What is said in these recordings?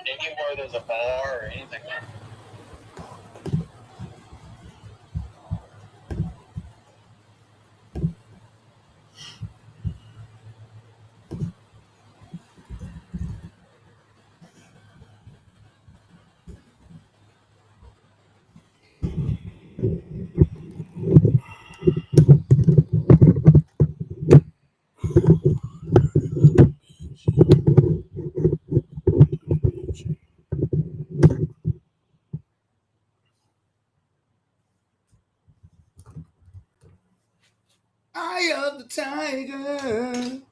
Anywhere there's a bar or anything. Eye of the tiger.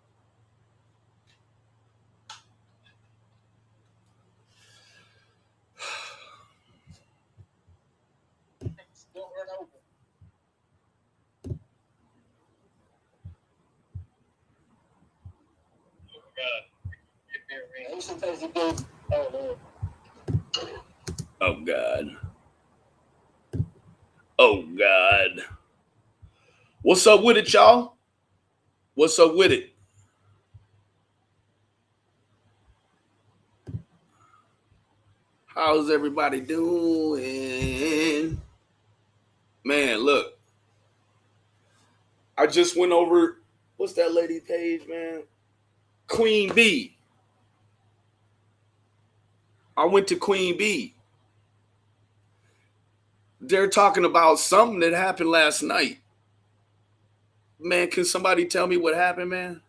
Oh God. Oh God. What's up with it, y'all? What's up with it? How's everybody doing? Man, look. I just went over, what's that lady page, man? Queen B. I went to Queen B. They're talking about something that happened last night. Man, can somebody tell me what happened, man?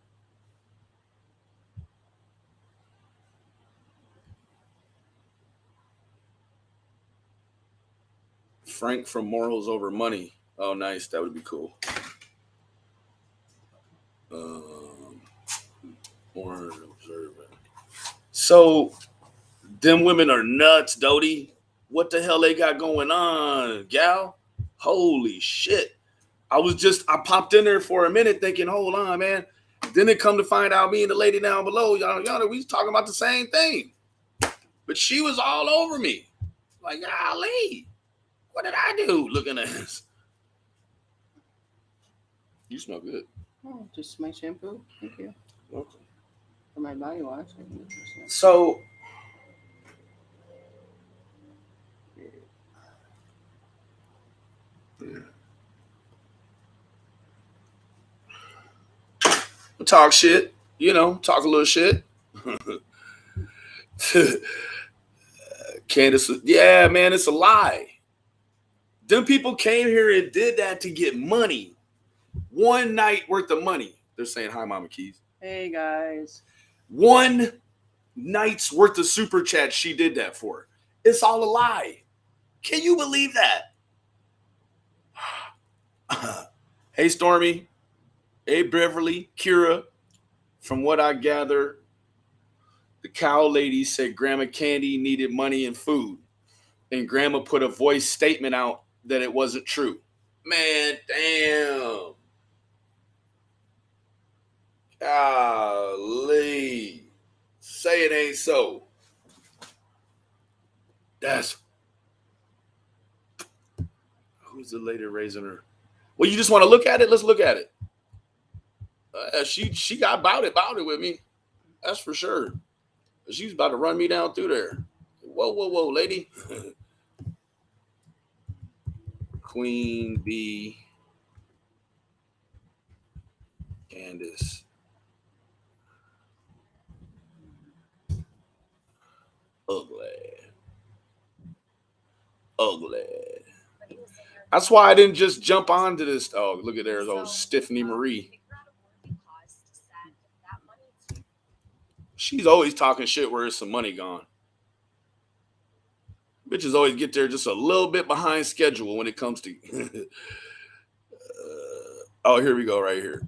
Frank from Morals Over Money. Oh, nice. That would be cool. More observant. So, them women are nuts, Dodie. What the hell they got going on, gal? Holy shit. I popped in there for a minute thinking, hold on, man. Then it come to find out me and the lady down below, y'all, we was talking about the same thing. But she was all over me. Like, golly, what did I do looking at this? You smell good. Oh, just my shampoo. Thank you. Welcome. For my body wash. So, talk shit, talk a little shit. Candace, yeah, man, it's a lie. Them people came here and did that to get money. One night worth of money. They're saying, hi, Mama Keys. Hey, guys. One night's worth of super chat she did that for. It's all a lie. Can you believe that? Hey, Stormy. Hey, Beverly. Kira. From what I gather, the cow lady said Grandma Candy needed money and food. And Grandma put a voice statement out that it wasn't true. Man, damn. Golly. Say it ain't so. That's... Who's the lady raising her? Well, you just want to look at it? Let's look at it. She got about it with me. That's for sure. She's about to run me down through there. Whoa, lady. Queen B. Candace. Ugly. That's why I didn't just jump onto this. Oh, look at there's old Stephanie Marie. She's always talking shit where there's some money gone. Bitches always get there just a little bit behind schedule when it comes to... oh, here we go right here.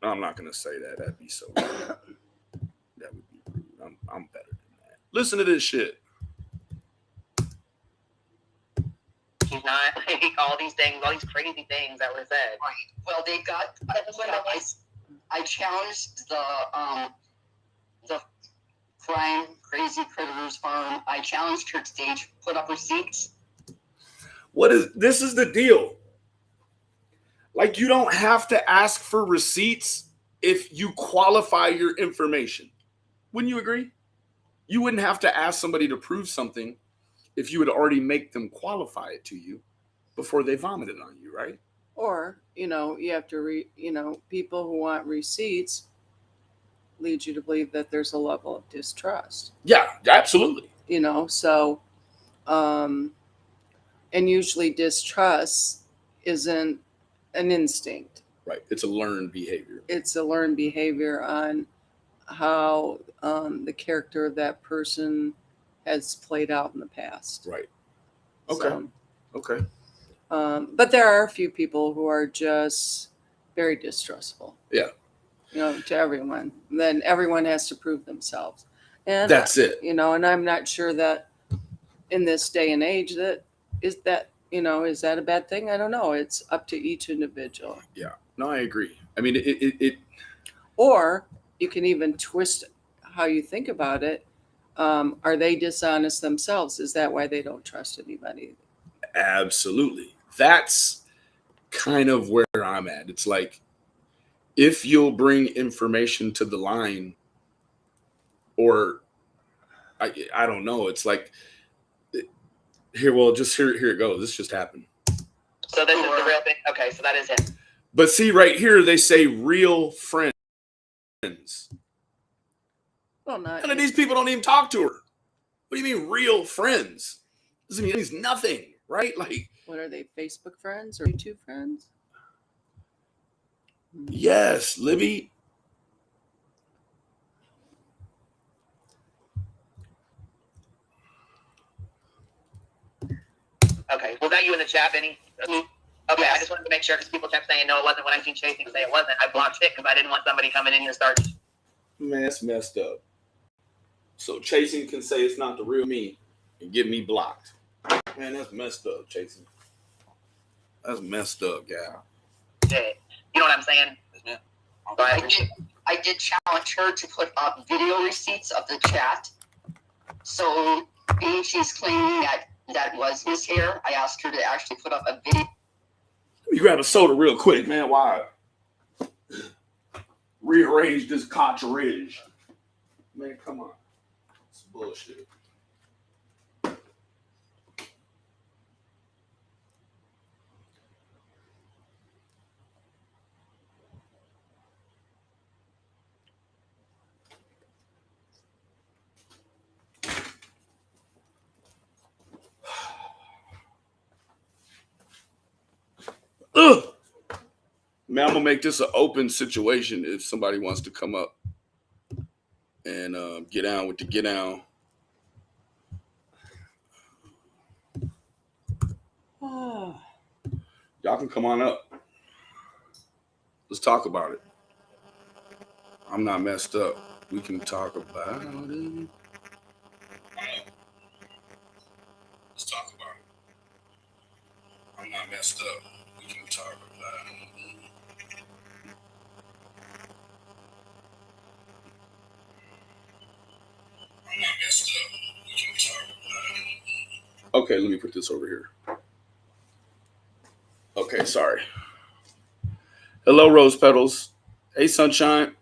I'm not going to say that. That'd be so rude. That would be rude. I'm better than that. Listen to this shit. He's not like all these things, all these crazy things that were said. Right. Well, they got. I challenged the crime crazy critters farm. I challenged her today to put up receipts. This is the deal. Like, you don't have to ask for receipts if you qualify your information. Wouldn't you agree? You wouldn't have to ask somebody to prove something if you would already make them qualify it to you before they vomited on you, right? Or, you have to people who want receipts lead you to believe that there's a level of distrust. Yeah, absolutely. So, and usually distrust isn't an instinct. Right. It's a learned behavior. It's a learned behavior on how the character of that person has played out in the past. Right. Okay. Okay. But there are a few people who are just very distrustful. Yeah. To everyone. Then everyone has to prove themselves. And that's it. And I'm not sure that in this day and age is that a bad thing? I don't know. It's up to each individual. Yeah. No, I agree. I mean, it or you can even twist how you think about it. Are they dishonest themselves? Is that why they don't trust anybody? Absolutely. That's kind of where I'm at. It's like, if you'll bring information to the line, or I don't know. It's like, here it goes. This just happened. So this is the real thing. Okay, so that is it. But see, right here, they say real friends. Well, not. None of these people don't even talk to her. What do you mean real friends? Doesn't mean he's nothing, right? Like, what are they, Facebook friends or YouTube friends? Yes, Libby. Okay, was that you in the chat, Benny? Okay, yes. I just wanted to make sure because people kept saying, no, it wasn't when I seen Chasing say it wasn't. I blocked it because I didn't want somebody coming in here and start. Man, that's messed up. So Chasing can say it's not the real me and get me blocked. Man, that's messed up, Chasing. That's messed up, gal. Shit. You know what I'm saying? I did challenge her to put up video receipts of the chat. So, being she's claiming that was his hair, I asked her to actually put up a video. Let me grab a soda real quick, man. Why? Rearrange this cartridge. Man, come on. It's bullshit. Ugh. Man, I'm gonna make this an open situation if somebody wants to come up and get down with the get down. Y'all can come on up. Let's talk about it. I'm not messed up. We can talk about it. Let's talk about it. I'm not messed up. We can talk about it. I'm not messed up. We can talk about it. Okay, let me put this over here. Okay, sorry. Hello, Rose Petals. Hey, Sunshine.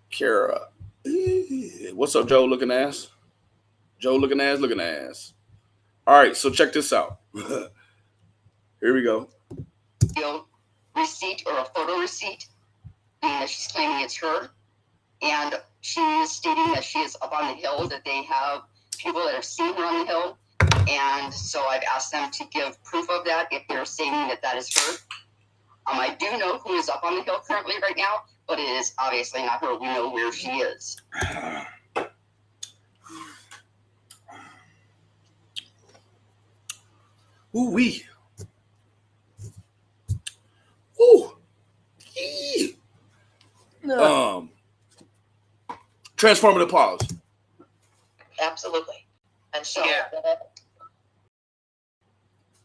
Kara. What's up, Joe looking ass? Joe looking ass. All right, so check this out. Here we go. Receipt or a photo receipt, and she's claiming it's her. And she is stating that she is up on the hill, that they have people that have seen her on the hill. And so I've asked them to give proof of that if they're saying that is her. I do know who is up on the hill currently right now, but it is obviously not her. We know where she is. Ooh-wee. Ooh. No. Transformative pause. Absolutely. And so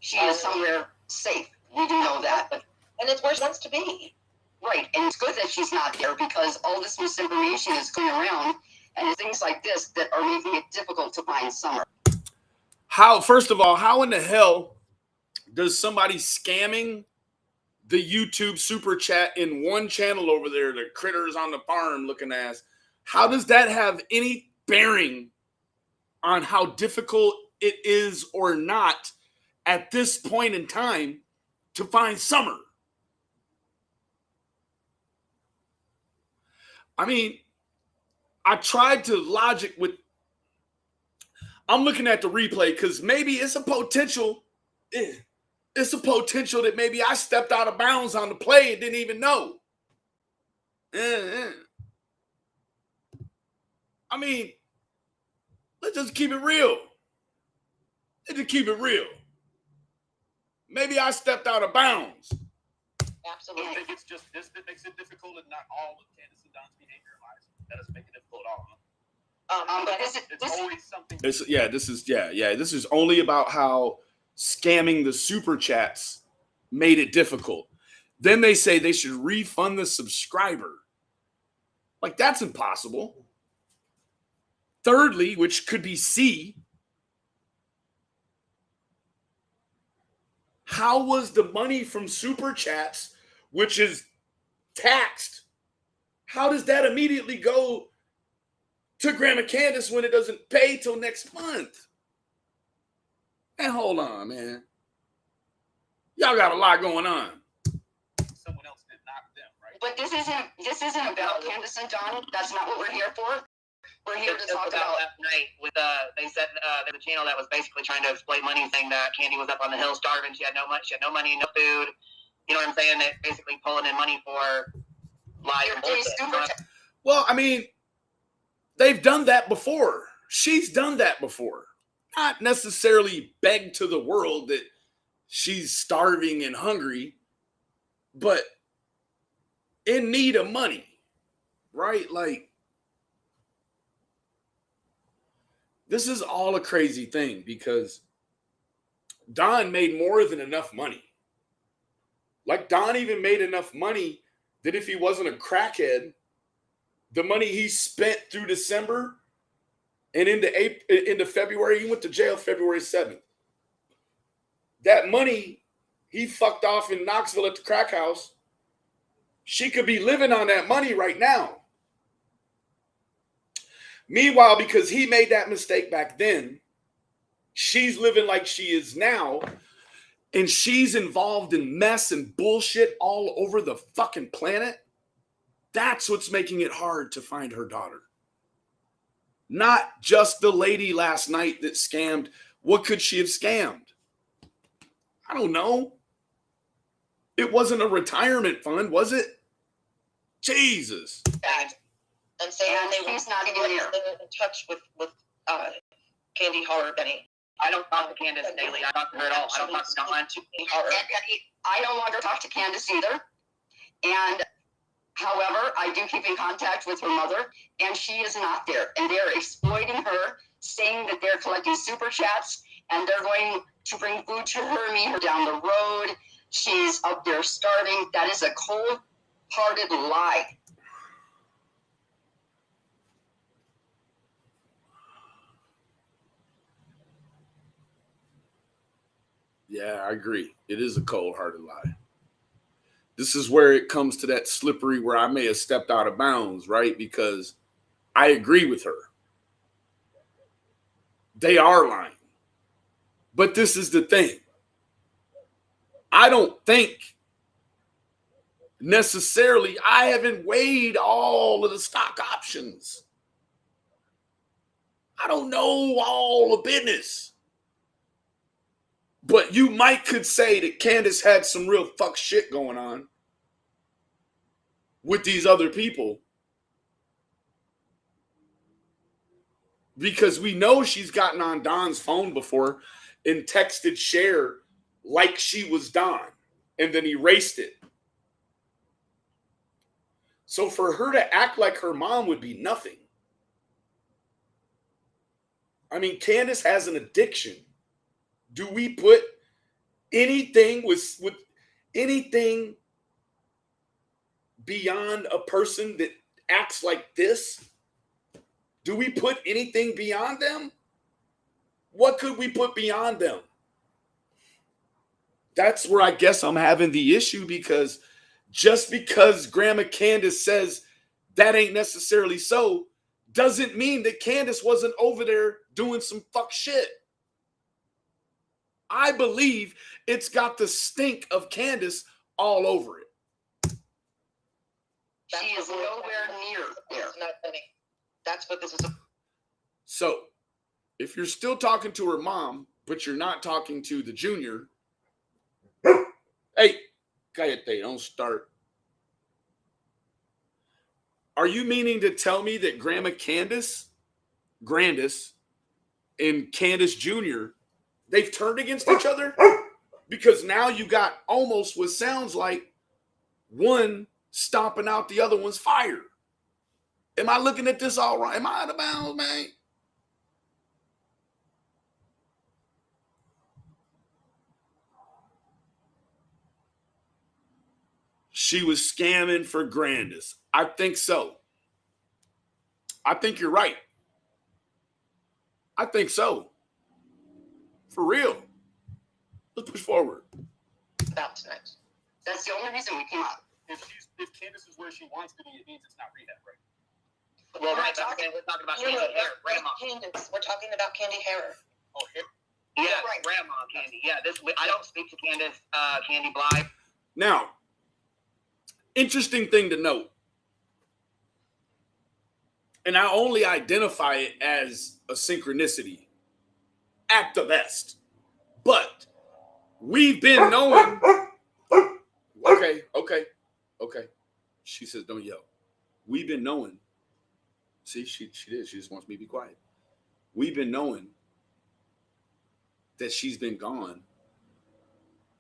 she is somewhere safe. We do know that, but And it's where she wants to be. right, and it's good that she's not there because all this misinformation is going around, and it's things like this that are making it difficult to find Summer. How, first of all, how in the hell does somebody scamming the YouTube super chat in one channel over there, the critters on the farm looking ass, how does that have any bearing on how difficult it is or not at this point in time to find Summer? I mean, I tried to logic with, I'm looking at the replay because maybe it's a potential. It's a potential that maybe I stepped out of bounds on the play and didn't even know. I mean, let's just keep it real. Let's just keep it real. Maybe I stepped out of bounds. Absolutely. I think it's just this that makes it difficult, and not all of Candace and Don's behavior in life that doesn't make it difficult at all. But It's always something. This is only about how scamming the super chats made it difficult. Then they say they should refund the subscriber. Like, that's impossible. Thirdly, which could be C, how was the money from super chats, which is taxed, how does that immediately go to Grandma Candace when it doesn't pay till next month? And hold on, man. Y'all got a lot going on. Someone else did, not them, right? But this isn't about Candace and Don. That's not what we're here for. We're here to talk about. Last night with they said there was a channel that was basically trying to exploit money, saying that Candy was up on the hill starving. She had no money, no food. You know what I'm saying? They're basically pulling in money for lies and bullshit. Well, I mean, they've done that before. She's done that before. Not necessarily begged to the world that she's starving and hungry, but in need of money, right? Like, this is all a crazy thing because Don made more than enough money. Like, Don even made enough money that if he wasn't a crackhead, the money he spent through December and into February, he went to jail February 7th. That money he fucked off in Knoxville at the crack house, she could be living on that money right now. Meanwhile, because he made that mistake back then, she's living like she is now, and she's involved in mess and bullshit all over the fucking planet. That's what's making it hard to find her daughter. Not just the lady last night that scammed. What could she have scammed? I don't know. It wasn't a retirement fund, was it? Jesus. And saying And they she's not even were here. in touch with Candy Horror Benny. I don't talk to Candace daily. I talk to her at all. I don't talk to Don. I no longer talk to Candace either. And however, I do keep in contact with her mother, and she is not there. And they're exploiting her, saying that they're collecting super chats, and they're going to bring food to her, meet her down the road. She's up there starving. That is a cold-hearted lie. Yeah, I agree. It is a cold-hearted lie. This is where it comes to that slippery where I may have stepped out of bounds, right? Because I agree with her. They are lying. But this is the thing. I don't think necessarily, I haven't weighed all of the stock options. I don't know all the business. But you could say that Candace had some real fuck shit going on with these other people. Because we know she's gotten on Don's phone before and texted Cher like she was Don and then erased it. So for her to act like her mom would be nothing. I mean, Candace has an addiction. Do we put anything with anything beyond a person that acts like this? Do we put anything beyond them? What could we put beyond them? That's where I guess I'm having the issue, because just because Grandma Candace says that ain't necessarily so, doesn't mean that Candace wasn't over there doing some fuck shit. I believe it's got the stink of Candace all over it. She is nowhere near there. Not funny. That's what this is. So, if you're still talking to her mom, but you're not talking to the junior, hey, cállate, don't start. Are you meaning to tell me that Grandma Candace, Grandis, and Candace Jr., they've turned against each other? Because now you got almost what sounds like one stomping out the other one's fire. Am I looking at this all right? Am I out of bounds, man? She was scamming for Grandis. I think so. I think you're right. I think so. For real. Let's push forward. About tonight. That's the only reason we came out. If Candace is where she wants to be, it means it's not rehab, right? Well, right, we're talking about Candy Hair, Grandma. Candace. We're talking about Candy Hair. Oh, here. Yeah, Right. Grandma Candy. Yeah, I don't speak to Candace, Candy Blythe. Now, interesting thing to note, and I only identify it as a synchronicity at the best, but we've been knowing. Okay. She says, don't yell. We've been knowing. See, she did. She just wants me to be quiet. We've been knowing that she's been gone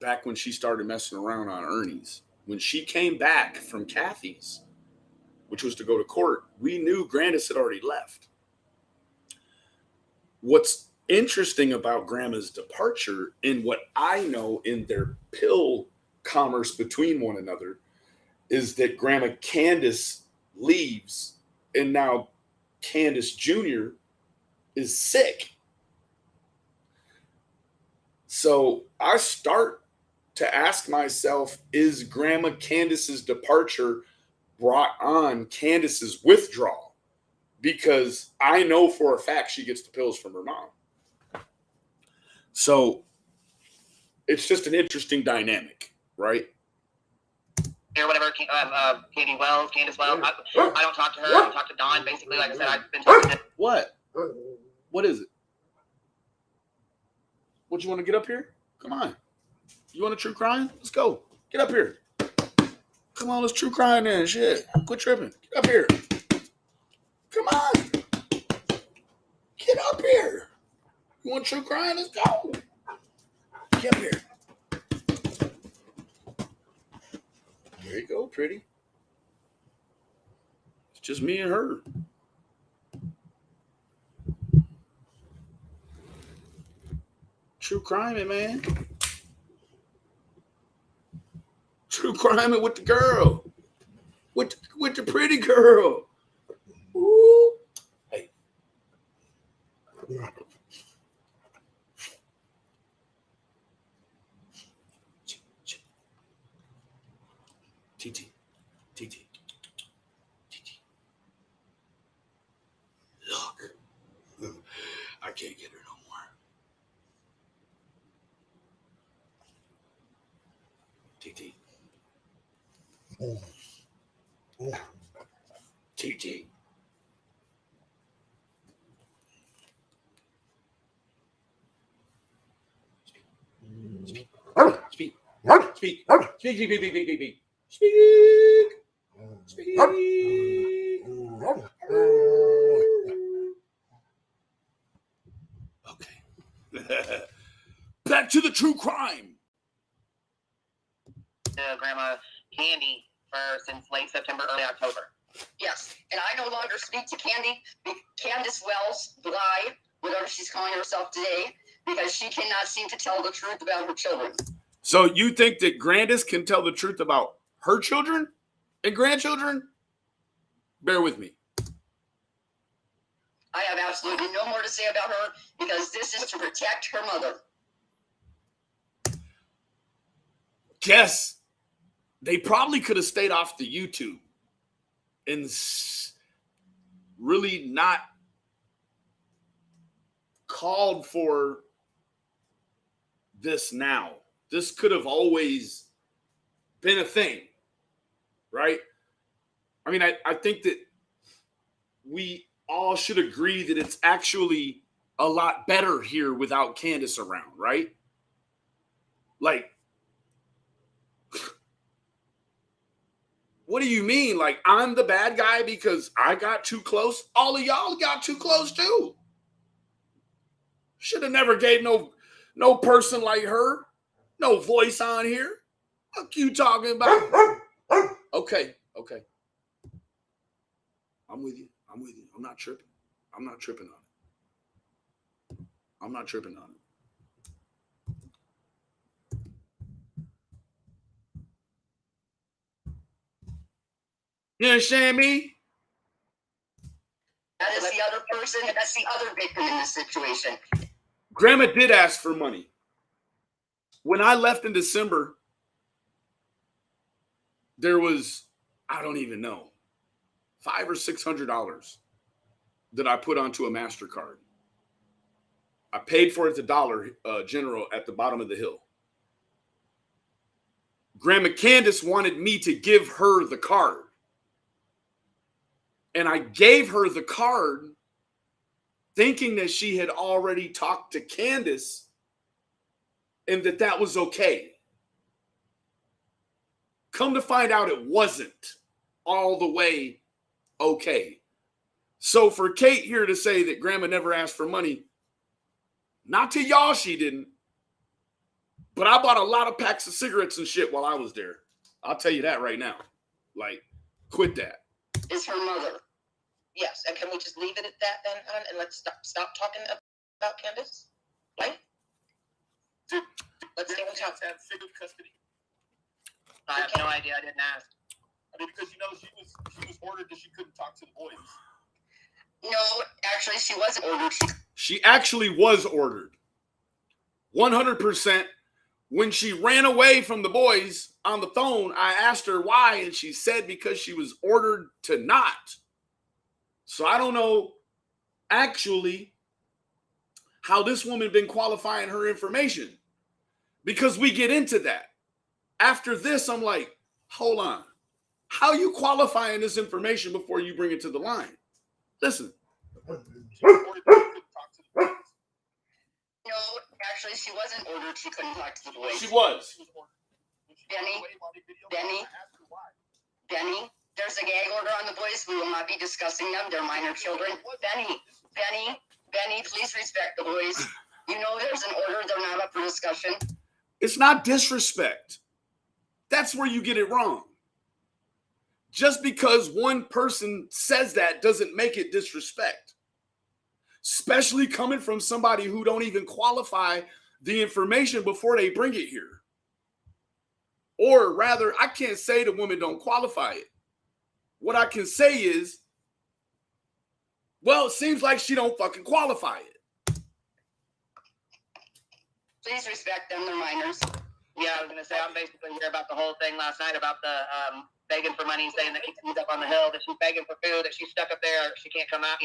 back when she started messing around on Ernie's. When she came back from Kathy's, which was to go to court, we knew Grandis had already left. What's interesting about Grandma's departure, in what I know in their pill commerce between one another, is that Grandma Candace leaves, and now Candace Jr. is sick. So I start to ask myself, is Grandma Candace's departure brought on Candace's withdrawal? Because I know for a fact she gets the pills from her mom. So it's just an interesting dynamic, right? Or whatever, Candy Wells, Candace Wells. I don't talk to her. I talk to Dawn. Basically, like I said, I've been talking to. What? What is it? What, you want to get up here? Come on. You want a true crime? Let's go. Get up here. Come on, let's true crime then. Shit. Quit tripping. Get up here. Come on. Get up here. You want true crime? Let's go. Get up here. There you go, pretty. It's just me and her. True crime it, man. True crime it with the girl. With the pretty girl. Ooh. Hey. TT. Look. I can't get her no more. TT. TT. Speak. Okay. Back to the true crime. Grandma Candy since late September, early October. Yes, and I no longer speak to Candace Wells, Blythe, whatever she's calling herself today, because she cannot seem to tell the truth about her children. So you think that Grandis can tell the truth about her children and grandchildren? Bear with me. I have absolutely no more to say about her because this is to protect her mother. Guess they probably could have stayed off the YouTube and really not called for this now. This could have always been a thing, right? I mean, I think that we all should agree that it's actually a lot better here without Candace around, right? Like, what do you mean? Like, I'm the bad guy because I got too close? All of y'all got too close too. Should have never gave no person like her no voice on here. What you talking about? Okay. I'm with you. I'm not tripping. I'm not tripping on it. You understand me? That is the other person, and that's the other victim in this situation. Grandma did ask for money. When I left in December, there was, I don't even know, $500 or $600 that I put onto a MasterCard. I paid for it at the Dollar General at the bottom of the hill. Grandma Candace wanted me to give her the card. And I gave her the card thinking that she had already talked to Candace and that was okay. Come to find out it wasn't all the way okay. So for Kate here to say that Grandma never asked for money, not to y'all she didn't, but I bought a lot of packs of cigarettes and shit while I was there. I'll tell you that right now. Like, quit that. Is her mother. Yes, and can we just leave it at that then, hon, and let's stop talking about Candace? Right? Let's stay on top. Have figured custody. I have no idea. I didn't ask. I mean, because she was ordered that she couldn't talk to the boys. No, actually, she wasn't ordered. She actually was ordered. 100%. When she ran away from the boys on the phone, I asked her why, and she said because she was ordered to not. So I don't know actually how this woman been qualifying her information, because we get into that. After this, I'm like, hold on. How you qualifying this information before you bring it to the line? Listen. She was ordered that she couldn't talk to the boys. No, actually, she wasn't ordered. She couldn't talk to the boys. She was. She was ordered. When she Benny, ran away on the video, Benny. I asked her why. Benny, there's a gag order on the boys. We will not be discussing them. They're minor children. Benny, please respect the boys. You know there's an order. They're not up for discussion. It's not disrespect. That's where you get it wrong. Just because one person says that doesn't make it disrespect. Especially coming from somebody who don't even qualify the information before they bring it here. Or rather, I can't say the woman don't qualify it. What I can say is, well, it seems like she don't fucking qualify it. Please respect them. They're minors. Yeah, I was going to say, I'm basically here about the whole thing last night about the begging for money, saying that he's up on the hill, that she's begging for food, that she's stuck up there, she can't come out,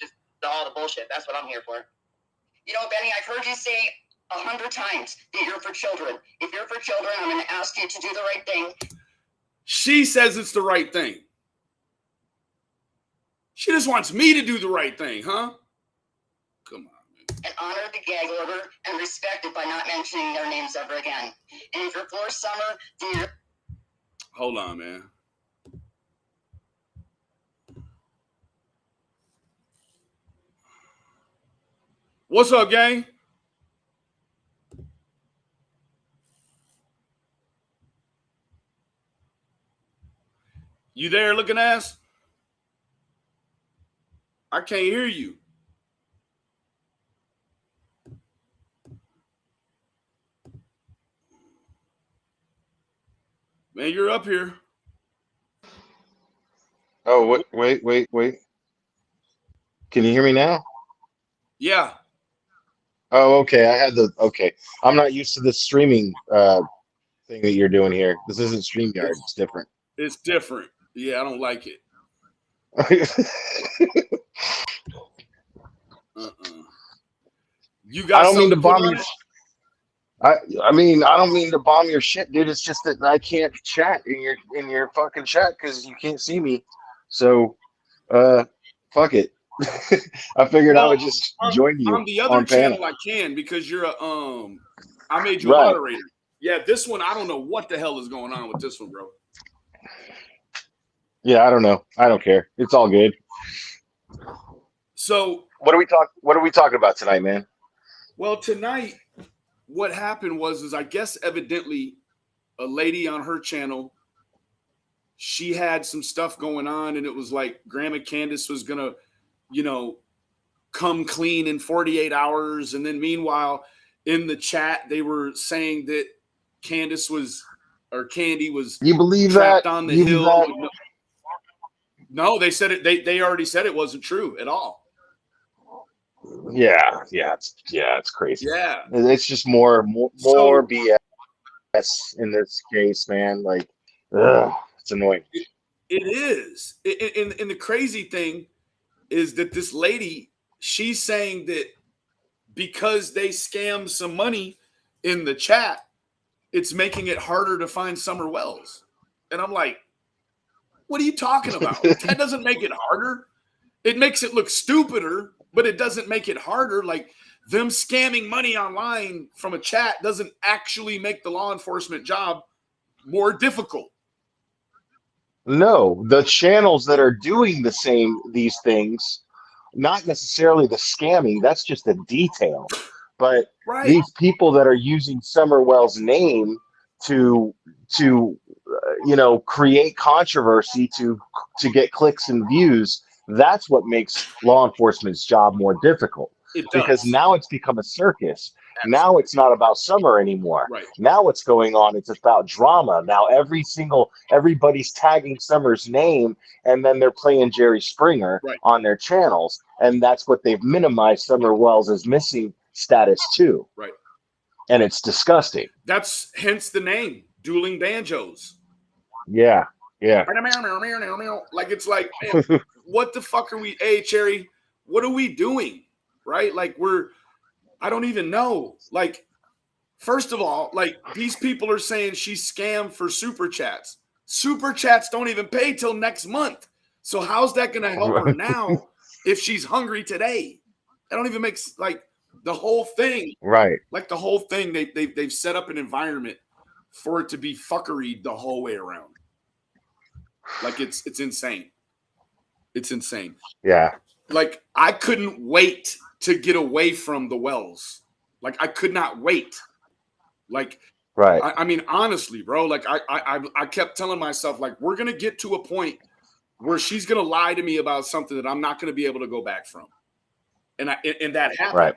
just all the bullshit. That's what I'm here for. You know, Benny, I've heard you say 100 times that you're for children. If you're for children, I'm going to ask you to do the right thing. She says it's the right thing. She just wants me to do the right thing, huh? Come on, man. And honor the gag order and respect it by not mentioning their names ever again. And if you're for Summer, then you're... Hold on, man. What's up, gang? You there, looking ass? I can't hear you. Man, you're up here. Oh, wait. Can you hear me now? Yeah. Oh, okay. Okay. I'm not used to this streaming thing that you're doing here. This isn't StreamYard. It's different. It's different. Yeah, I don't like it. You got I don't mean something to to put bomb on your. it? I mean, I don't mean to bomb your shit, dude. It's just that I can't chat in your fucking chat because you can't see me. So, fuck it. I figured I Well, would just join you on the other on panel. channel I can because you're a I made you a Right. moderator. Yeah, this one I don't know what the hell is going on with this one, bro. Yeah, I don't know. I don't care. It's all good. So What are we talking about tonight, man? well, tonight what happened was I guess evidently a lady on her channel, she had some stuff going on, and it was like Grandma Candace was gonna, come clean in 48 hours. And then meanwhile, in the chat, they were saying that Candy was You believe trapped that? on the You believe hill. that? No, they said it. They already said it wasn't true at all. Yeah, it's crazy. Yeah. It's just more So BS in this case, man. Like, ugh, it's annoying. it is. And the crazy thing is that this lady, she's saying that because they scammed some money in the chat, it's making it harder to find Summer Wells. And I'm like, what are you talking about? That doesn't make it harder. It makes it look stupider, but it doesn't make it harder. Like, them scamming money online from a chat doesn't actually make the law enforcement job more difficult. No, the channels that are doing these things, not necessarily the scamming, that's just a detail. But Right. these people that are using Summerwell's name to create controversy to get clicks and views, that's what makes law enforcement's job more difficult. Because now it's become a circus. Absolutely. Now it's not about Summer anymore. Right. Now what's going on, it's about drama. Now everybody's tagging Summer's name, and then they're playing Jerry Springer on their channels. And that's what they've minimized Summer Wells' missing status to. Right. And it's disgusting. That's hence the name, Dueling Banjos. Yeah. Like, it's like, man, what the fuck are we? Hey, Cherry, what are we doing? Right? Like, I don't even know. Like, first of all, like, these people are saying she scammed for super chats. Super chats don't even pay till next month. So how's that going to help her now if she's hungry today? That don't even make, like, the whole thing. Right. Like, the whole thing, they've set up an environment for it to be fuckery the whole way around. Like, it's insane. It's insane. Yeah. Like, I couldn't wait to get away from the Wells. Like, I could not wait. Like, right. I mean, honestly, bro, like, I kept telling myself, like, we're going to get to a point where she's going to lie to me about something that I'm not going to be able to go back from. And that happened. Right.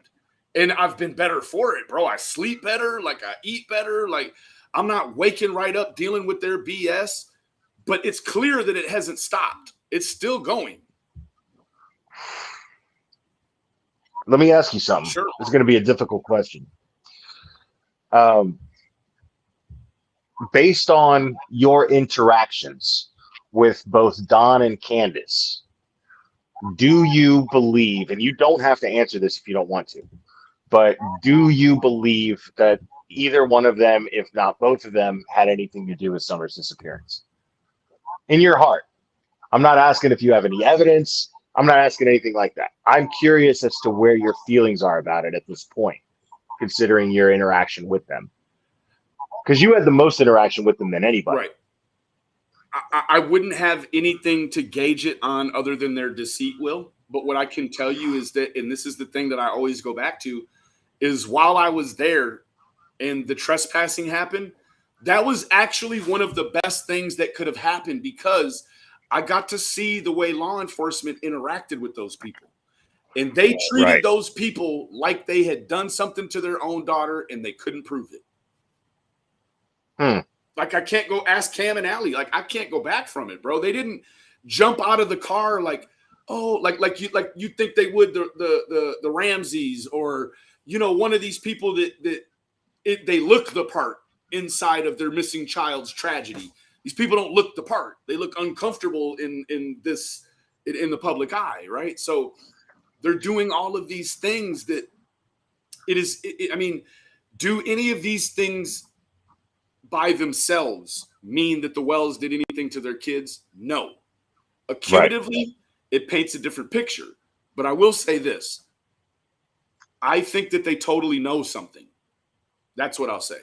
And I've been better for it, bro. I sleep better. Like, I eat better. Like, I'm not waking right up dealing with their BS. But it's clear that it hasn't stopped. It's still going. Let me ask you something. Sure. It's going to be a difficult question. Based on your interactions with both Don and Candace, do you believe, and you don't have to answer this if you don't want to, but do you believe that either one of them, if not both of them, had anything to do with Summer's disappearance? In your heart. I'm not asking if you have any evidence. I'm not asking anything like that. I'm curious as to where your feelings are about it at this point, considering your interaction with them. Because you had the most interaction with them than anybody. Right. I wouldn't have anything to gauge it on other than their deceit, Will. But what I can tell you is that, and this is the thing that I always go back to, is while I was there and the trespassing happened, that was actually one of the best things that could have happened, because I got to see the way law enforcement interacted with those people. And they treated those people like they had done something to their own daughter and they couldn't prove it. Like I can't go ask Cam and Allie. Like I can't go back from it, bro. They didn't jump out of the car like, oh, like you think they would the Ramseys or one of these people that they look the part inside of their missing child's tragedy. These people don't look the part. They look uncomfortable in the public eye, right? So they're doing all of these things that I mean, do any of these things by themselves mean that the Wells did anything to their kids? No. Accumulatively, it paints a different picture. But I will say this. I think that they totally know something. That's what I'll say.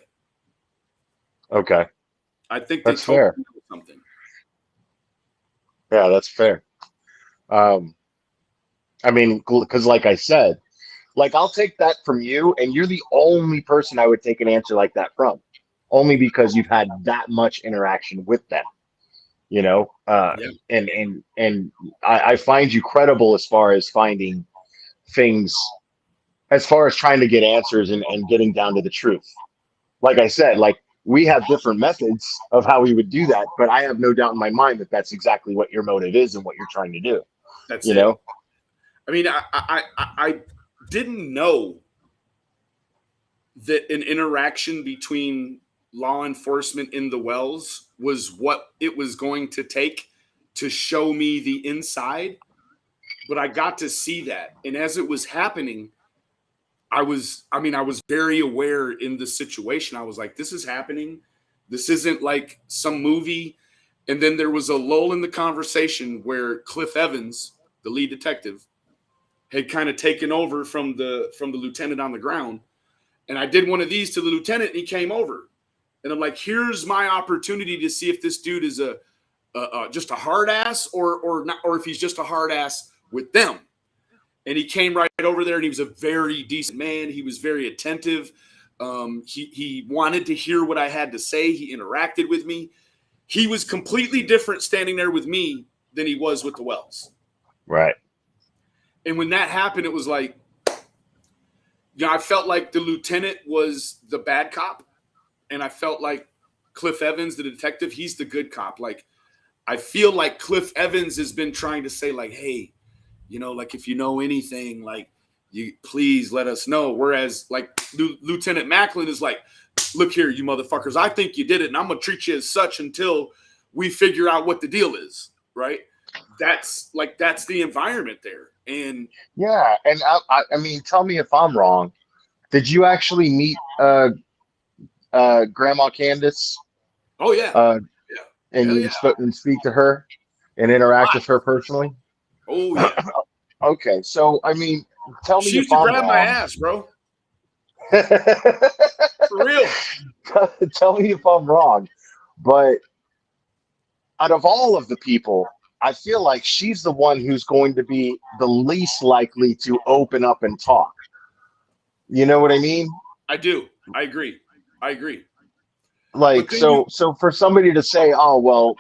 Okay. I think they That's totally fair. know something. Yeah, that's fair. I mean, because like I said, like I'll take that from you, and you're the only person I would take an answer like that from, only because you've had that much interaction with them, Yeah. and I find you credible as far as finding things, as far as trying to get answers and getting down to the truth. Like I said, like we have different methods of how we would do that, but I have no doubt in my mind that that's exactly what your motive is and what you're trying to do. That's you it. know? I mean, I didn't know that an interaction between law enforcement in the Wells was what it was going to take to show me the inside, but I got to see that. And as it was happening, I was very aware in the situation. I was like, this is happening. This isn't like some movie. And then there was a lull in the conversation where Cliff Evans, the lead detective, had kind of taken over from the lieutenant on the ground. And I did one of these to the lieutenant, and he came over. And I'm like, here's my opportunity to see if this dude is just a hard ass or not, or if he's just a hard ass with them. And he came right over there, and he was a very decent man. He was very attentive. He wanted to hear what I had to say. He interacted with me. He was completely different standing there with me than he was with the Wells. Right. And when that happened, it was like, I felt like the lieutenant was the bad cop. And I felt like Cliff Evans, the detective, he's the good cop. Like, I feel like Cliff Evans has been trying to say, like, hey, like if you know anything, like, you please let us know. Whereas, like, Lieutenant Macklin is like, look here, you motherfuckers, I think you did it, and I'm going to treat you as such until we figure out what the deal is, right? That's the environment there. And yeah, and I mean, tell me if I'm wrong. Did you actually meet Grandma Candace? Oh yeah, and Hell you yeah. and speak to her and interact with her personally? Oh yeah. Okay, so I mean, tell me She if used to I'm grab my wrong. ass, bro. For real. Tell me if I'm wrong, but out of all of the people, I feel like she's the one who's going to be the least likely to open up and talk. You know what I mean? I do. I agree. Like, so for somebody to say, oh, well,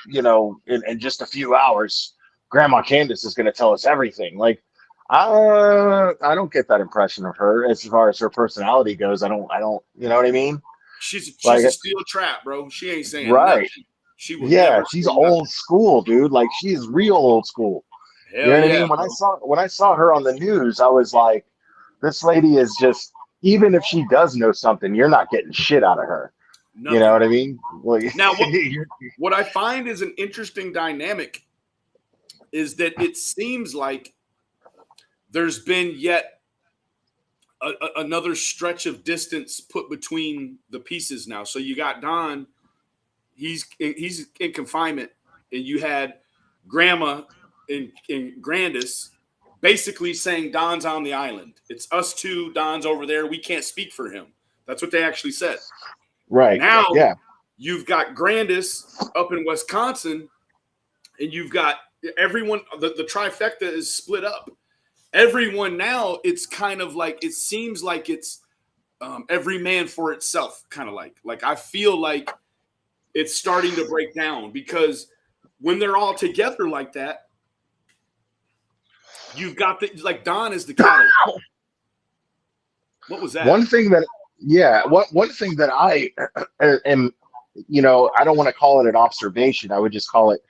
in just a few hours, Grandma Candace is going to tell us everything. Like, I don't get that impression of her as far as her personality goes. I don't, you know what I mean? She's Like, a steel trap, bro. She ain't saying right. nothing. She will Yeah, never she's say old nothing. school, dude. Like, she's real old school. Hell You know what yeah, I mean? bro. When I saw her on the news, I was like, this lady is just, even if she does know something, you're not getting shit out of her. Nothing. You know what I mean? Like, Now, what I find is an interesting dynamic is that it seems like there's been yet another stretch of distance put between the pieces now. So you got Don, he's in confinement, and you had Grandma and Grandis basically saying Don's on the island. It's us two, Don's over there. We can't speak for him. That's what they actually said. right. Now, Yeah. you've got Grandis up in Wisconsin, and you've got everyone, the trifecta is split up. Everyone now, it's kind of like, it seems like it's every man for itself, kind of like I feel like it's starting to break down, because when they're all together like that, you've got like Don is the catalyst. What was that? One thing that I am you know, I don't want to call it an observation. I would just call it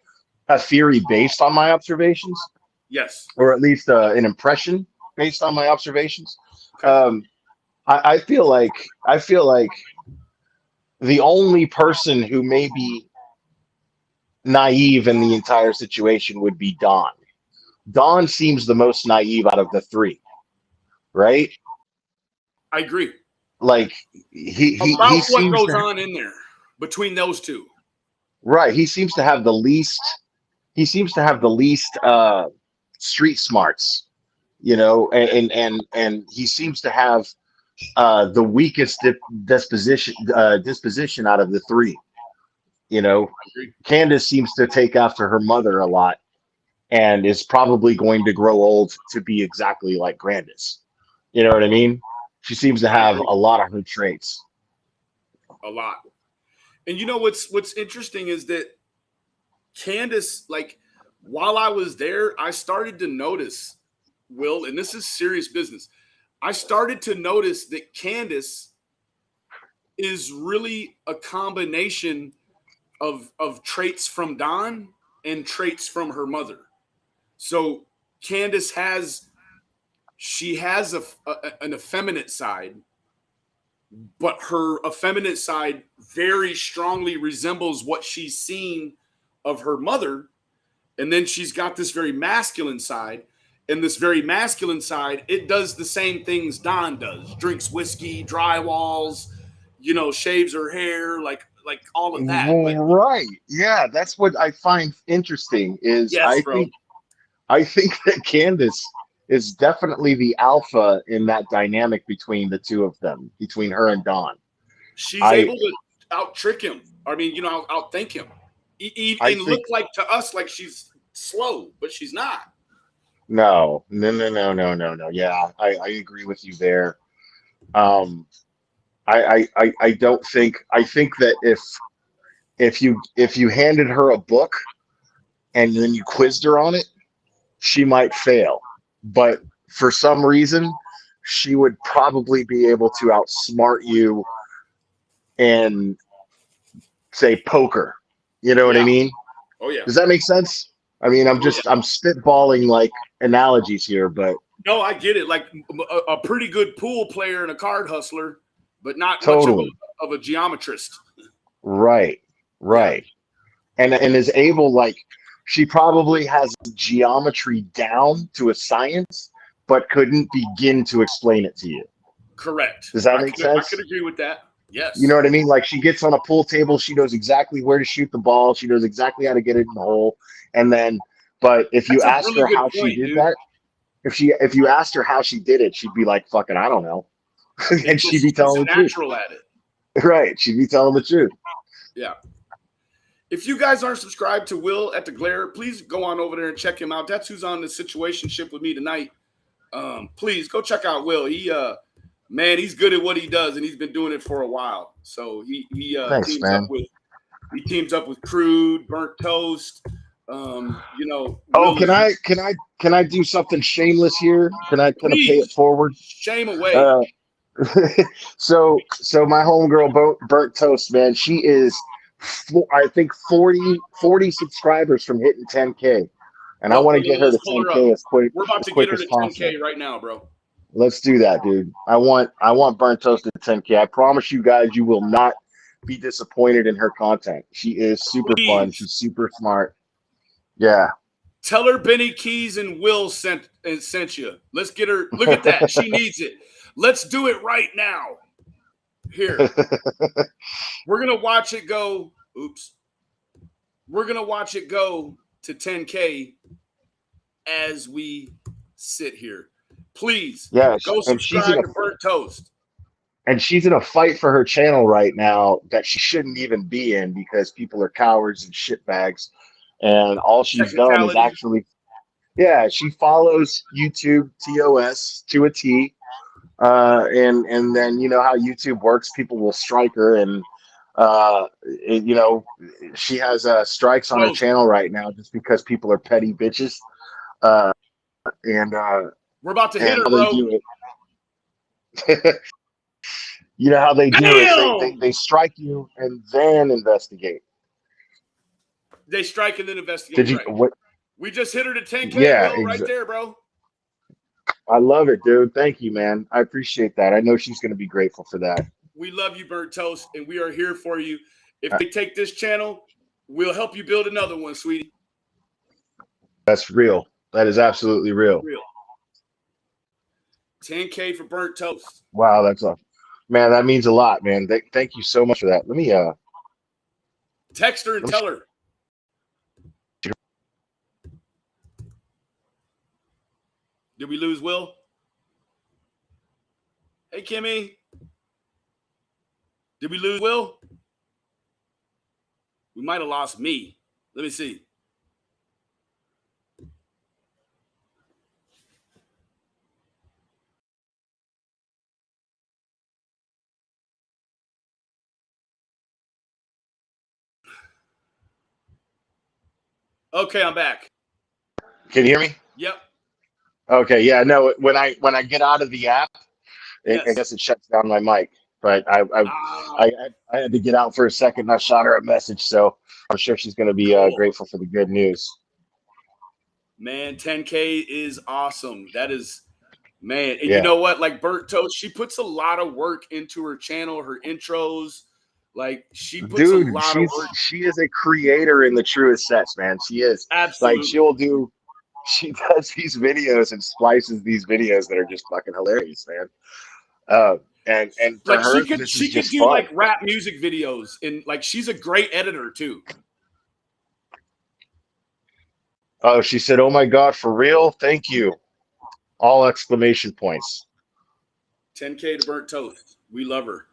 a theory based on my observations, Yes. or at least an impression based on my observations. Okay. I feel like the only person who may be naive in the entire situation would be Don. Don seems the most naive out of the three, right? I agree. Like he About what seems goes to, on in there between those two. right. He seems to have the least. He seems to have the least street smarts, you know, and he seems to have the weakest disposition out of the three. You know, Candace seems to take after her mother a lot, and is probably going to grow old to be exactly like Grandis. You know what I mean? She seems to have a lot of her traits. A lot. And you know what's interesting is that Candace, like, while I was there, I started to notice, Will, and this is serious business. I started to notice that Candace is really a combination of traits from Don and traits from her mother. So Candace has an effeminate side, but her effeminate side very strongly resembles what she's seen of her mother. And then she's got this very masculine side. And this very masculine side, it does the same things Don does. Drinks whiskey, drywalls, you know, shaves her hair, like all of that. But Right. Yeah, that's what I find interesting is yes, bro. I think that Candace is definitely the alpha in that dynamic between the two of them, between her and Don. She's able to out trick him. I mean, you know, outthink him. And look like to us like she's slow, but she's not. No. Yeah, I agree with you there. I don't think, I think that if you handed her a book and then you quizzed her on it, she might fail. But for some reason, she would probably be able to outsmart you in, say, poker. You know what I mean? Oh yeah. Does that make sense? I mean, I'm spitballing like analogies here, but no, I get it. Like a pretty good pool player and a card hustler, but not totally much of a geometrist. right. And is able, like, she probably has geometry down to a science, but couldn't begin to explain it to you. Correct. Does that make sense? I could agree with that. Yes. You know what I mean? Like, she gets on a pool table, she knows exactly where to shoot the ball, she knows exactly how to get it in the hole, and then, but if you asked her how she did that, if you asked her how she did it, she'd be like, "Fucking, I don't know," and she'd be telling the truth. Natural at it. Right? She'd be telling the truth. Yeah. If you guys aren't subscribed to Will at the Glare, please go on over there and check him out. That's who's on the situationship with me tonight. Please go check out Will. He man, he's good at what he does, and he's been doing it for a while. So he Thanks, man. teams up with Crude, Burnt Toast. You know. Oh, can I do something shameless here? Can I pay it forward? Shame away. So my homegirl Burnt Toast, man, she is, I think 40 subscribers from hitting 10K, and I want to get her to 10K as quick. We're about to get her to 10K right now, bro. Let's do that, dude. I want Burnt Toast to 10K. I promise you guys, you will not be disappointed in her content. She is super fun. She's super smart. Yeah. Tell her Benny Keys and Will sent you. Let's get her. Look at that. She needs it. Let's do it right now. Here. We're going to watch it go. Oops. We're going to watch it go to 10K as we sit here. Please go subscribe to Burnt Toast. And she's in a fight for her channel right now that she shouldn't even be in because people are cowards and shitbags. And all she's done is actually, she follows YouTube TOS to a T. And then, you know how YouTube works, people will strike her, and you know, she has strikes on her channel right now just because people are petty bitches. And we're about to hit her, bro. You know how they do is Damn! they strike you and then investigate. They strike and then investigate. Did you? Right. What? We just hit her to 10K, Yeah, Will, right there, bro. I love it, dude. Thank you, man. I appreciate that. I know she's going to be grateful for that. We love you, Burnt Toast, and we are here for you. If they take this channel, we'll help you build another one, sweetie. That's real. That is absolutely real. 10K for Burnt Toast. Wow, that's a man. That means a lot, man. Thank you so much for that. Let me text her and tell her. Did we lose Will? Hey, Kimmy. Did we lose Will? We might have lost me. Let me see. Okay, I'm back. Can you hear me? Yep. Okay, yeah, no. When I get out of the app, Yes. I guess it shuts down my mic. But I had to get out for a second. And I shot her a message, so I'm sure she's going to be Cool. grateful for the good news. Man, 10K is awesome. That is, man. And Yeah. you know what? Like Burnt Toast, she puts a lot of work into her channel, her intros. Like she puts a lot of work. She is a creator in the truest sense, man. She is. Absolutely. Like she does these videos and splices these videos that are just fucking hilarious, man. And for like her, she could do fun. like rap music videos, and like she's a great editor too. Oh, she said, "Oh my God, for real? Thank you!" All exclamation points. 10K to Burnt Toast. We love her.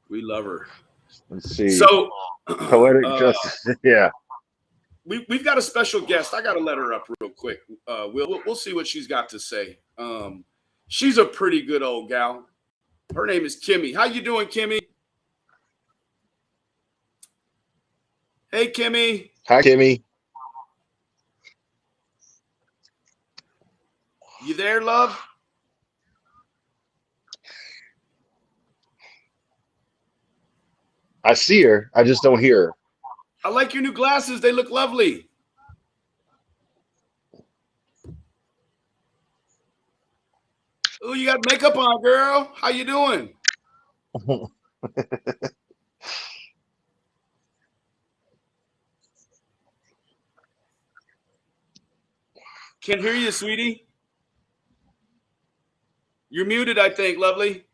We love her. Let's see. So, poetic justice. Yeah. We've got a special guest. I got to let her up real quick. We'll see what she's got to say. She's a pretty good old gal. Her name is Kimmy. How you doing, Kimmy? Hey, Kimmy. Hi, Kimmy. You there, love? I see her. I just don't hear her. I like your new glasses. They look lovely. Oh, you got makeup on, girl. How you doing? Can't hear you, sweetie. You're muted, I think, lovely.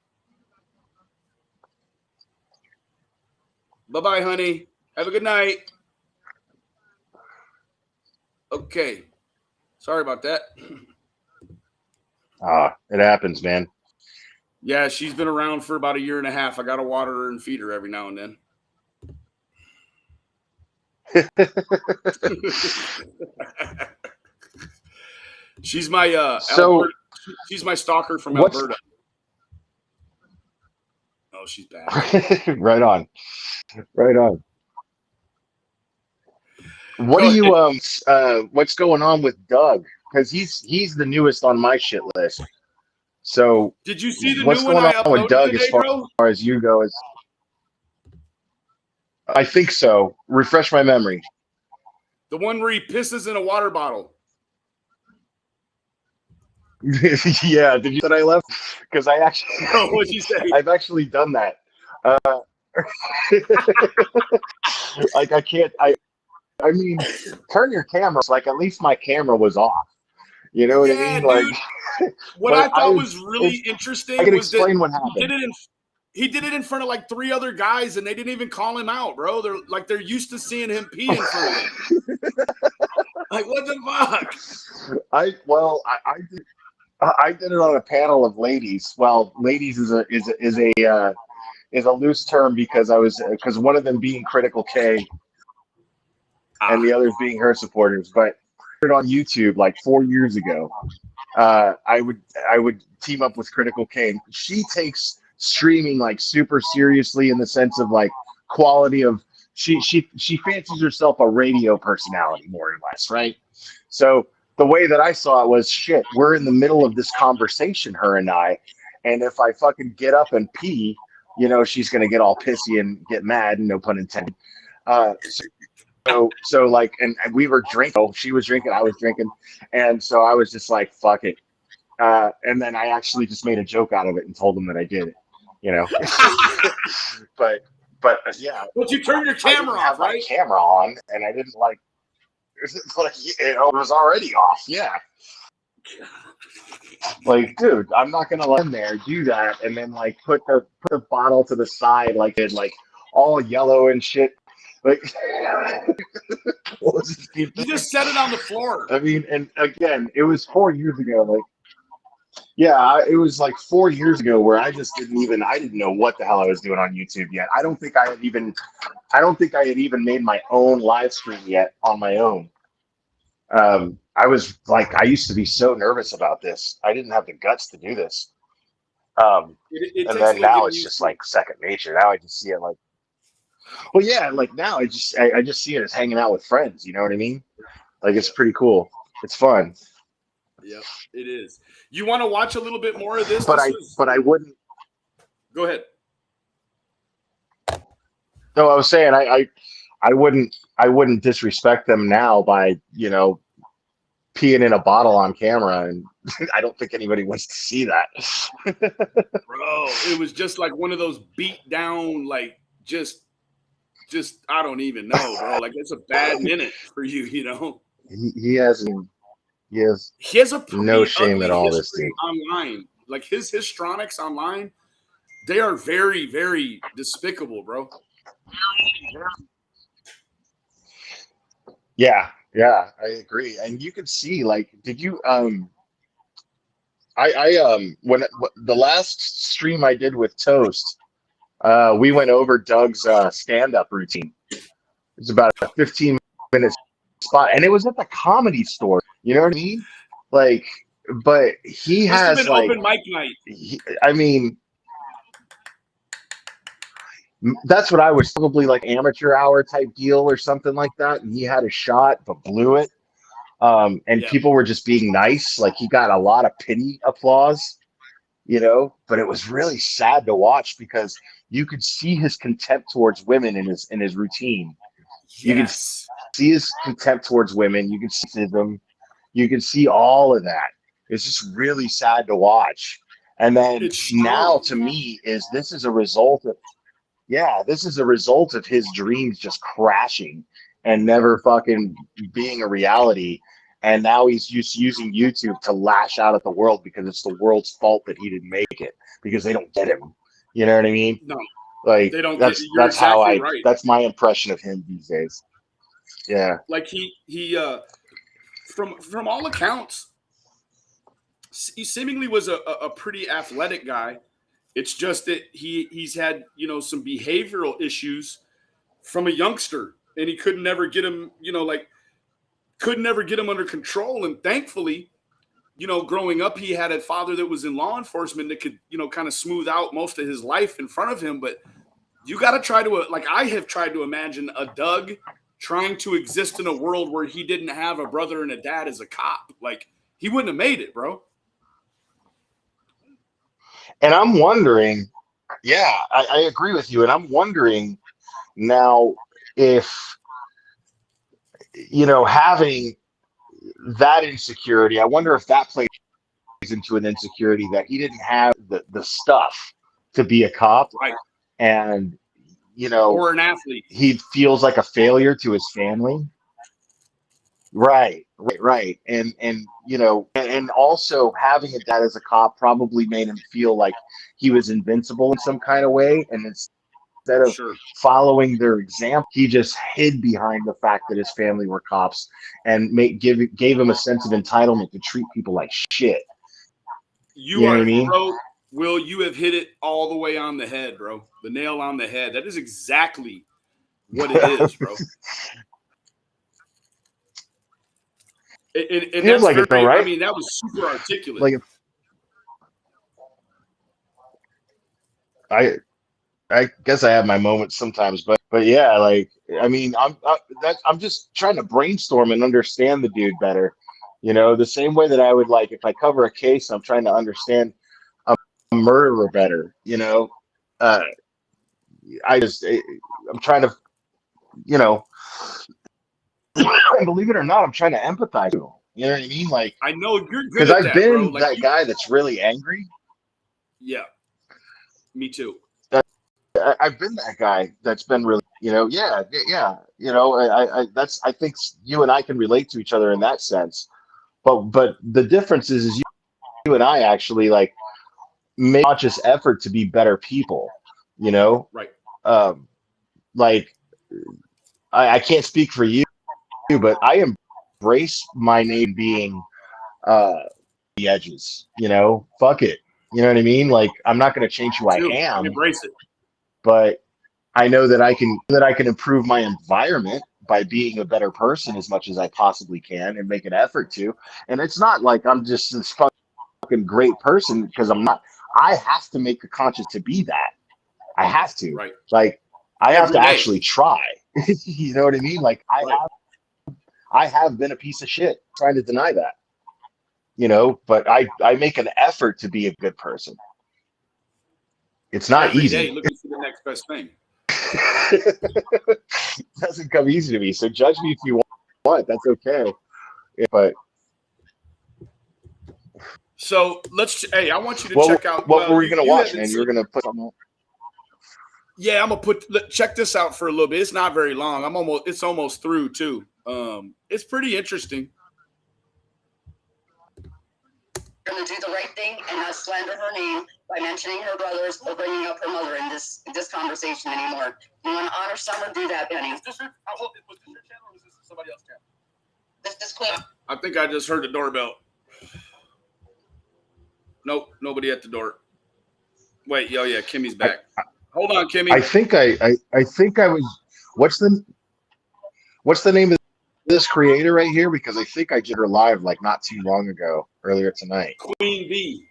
Bye-bye, honey. Have a good night. Okay. Sorry about that. It happens, man. Yeah, she's been around for about a year and a half. I got to water her and feed her every now and then. She's my she's my stalker from Alberta. Oh, she's back. Right on. Right on. What do you what's going on with Doug? Because he's the newest on my shit list. So did you see the what's new one going I on uploaded with Doug today, as far as you go? I think so. Refresh my memory. The one where he pisses in a water bottle. Yeah, did you that I left? Because I actually what'd you say? I've actually done that. Like I mean, turn your camera. Like at least my camera was off. You know what I mean? Like, dude, what I thought was really interesting I can was explain that what happened. he did it in front of like 3 other guys, and they didn't even call him out, bro. They're used to seeing him pee in front of them. Like, what the fuck? I did it on a panel of ladies. Well, ladies is a loose term because one of them being Critical K and the others being her supporters. But I did it on YouTube like 4 years ago. I would team up with Critical K. She takes streaming like super seriously in the sense of like quality of she fancies herself a radio personality more or less, right? So the way that I saw it was, shit, we're in the middle of this conversation, her and I, And if I fucking get up and pee, you know, she's gonna get all pissy and get mad, no pun intended. So like, and we were drinking. Oh, she was drinking, I was drinking, and so I was just like, fuck it. And then I actually just made a joke out of it and told them that I did it. You know, but yeah. But you turn your I camera didn't have off, my right? camera on, and I didn't like. It's like, you know, it was already off. Yeah. Like, dude, I'm not gonna let him there do that, and then like put the bottle to the side, like it like all yellow and shit. Like, what was this dude You doing? just set it on the floor. I mean, and again, it was 4 years ago. Like, yeah, it was like 4 years ago where I didn't know what the hell I was doing on YouTube yet. I don't think I had even made my own live stream yet on my own. I was like, I used to be so nervous about this. I didn't have the guts to do this. It And takes a then little now getting it's used just to. like second nature. Now I just see it like, well, yeah, like now I just see it as hanging out with friends. You know what I mean? Like, it's pretty cool. It's fun. Yep, it is. You want to watch a little bit more of this? But I wouldn't. Go ahead. No, I was saying I wouldn't disrespect them now by, you know, peeing in a bottle on camera, and I don't think anybody wants to see that. Bro, it was just like one of those beat down, like just I don't even know, bro. Like, it's a bad minute for you, you know. He has A no pretty shame ugly at all, this history dude. online. Like, his histrionics online, they are very, very despicable, bro. Yeah, I agree. And you could see, like, did you when the last stream I did with Toast, we went over Doug's stand-up routine. It's about a 15-minute spot, and it was at the Comedy Store. You know what I mean? Like, but he Must have has been like, open mic night. I mean, that's what I was, probably like amateur hour type deal or something like that. And he had a shot but blew it. And Yeah. people were just being nice. Like, he got a lot of pity applause, you know, but it was really sad to watch because you could see his contempt towards women in his routine. You could Yes. see his contempt towards women. You could see them. You could see all of that. It's just really sad to watch. And then It's now, strong. to me, this is a result of, yeah, this is a result of his dreams just crashing and never fucking being a reality. And now he's just using YouTube to lash out at the world because it's the world's fault that he didn't make it, because they don't get him. You know what I mean? No, Like, they don't get that's it. You're how exactly right. that's my impression of him these days. Yeah. Like, he from all accounts, he seemingly was a pretty athletic guy. It's just that he's had, you know, some behavioral issues from a youngster, and he could never get him, you know, like, could never get him under control. And thankfully, you know, growing up, he had a father that was in law enforcement that could, you know, kind of smooth out most of his life in front of him. But you got to try to, like, I have tried to imagine a Doug trying to exist in a world where he didn't have a brother and a dad as a cop. Like, he wouldn't have made it, bro. And I'm wondering, yeah, I agree with you. And I'm wondering now if, you know, having that insecurity, I wonder if that plays into an insecurity that he didn't have the stuff to be a cop. Right. And, you know, Or an athlete. he feels like a failure to his family. Right. And you know, and also having a dad as a cop probably made him feel like he was invincible in some kind of way. And instead of Sure. following their example, he just hid behind the fact that his family were cops and gave him a sense of entitlement to treat people like shit. You know are, what I mean? bro, Will, you have hit it all the way on the head, bro. The nail on the head. That is exactly what it is, bro. And Feels that's like it, very, though, right? I mean, that was super articulate. Like, I guess I have my moments sometimes, but yeah, like, I mean, I'm just trying to brainstorm and understand the dude better, you know, the same way that I would, like, if I cover a case, I'm trying to understand murderer better, you know. Uh, I'm trying to, you know, believe it or not, I'm trying to empathize with them. You know what I mean? Like, I know you're good because at I've that, bro. been Like, that guy that's really angry. yeah, me too. I've been that guy that's been really, you know, yeah. You know, I think you and I can relate to each other in that sense. But the difference is you and I actually like make conscious effort to be better people. You know, Right. um, like I can't speak for you, but I embrace my name being the edges. You know, fuck it. You know what I mean? Like I'm not going to change who I Too. am, Embrace it. but I know that I can improve my environment by being a better person as much as I possibly can and make an effort to. And it's not like I'm just this fucking great person because I'm not. I have to make a conscious to be that. I have to. Right. Like I have Every to day. actually try. You know what I mean? Like Right. I have been a piece of shit trying to deny that. You know, but I make an effort to be a good person. It's not Every day easy. looking for the next best thing. It doesn't come easy to me. So judge me if you want. That's okay. But So hey, I want you to check out. what were we gonna You watch, haven't man? You seen. were gonna put something on? Yeah, I'm gonna check this out for a little bit. It's not very long. It's almost through too. It's pretty interesting. Going to do the right thing and not slander her name by mentioning her brothers or bringing up her mother in this conversation anymore. You want to honor Summer? Do that, Benny. Was this your channel or was this somebody else's channel? This is Queen. I think I just heard the doorbell. Nope, nobody at the door. Wait, yeah, Kimmy's back. Hold on, Kimmy. I think I was. What's the name of this creator right here? Because I think I did her live like not too long ago, earlier tonight. Queen B.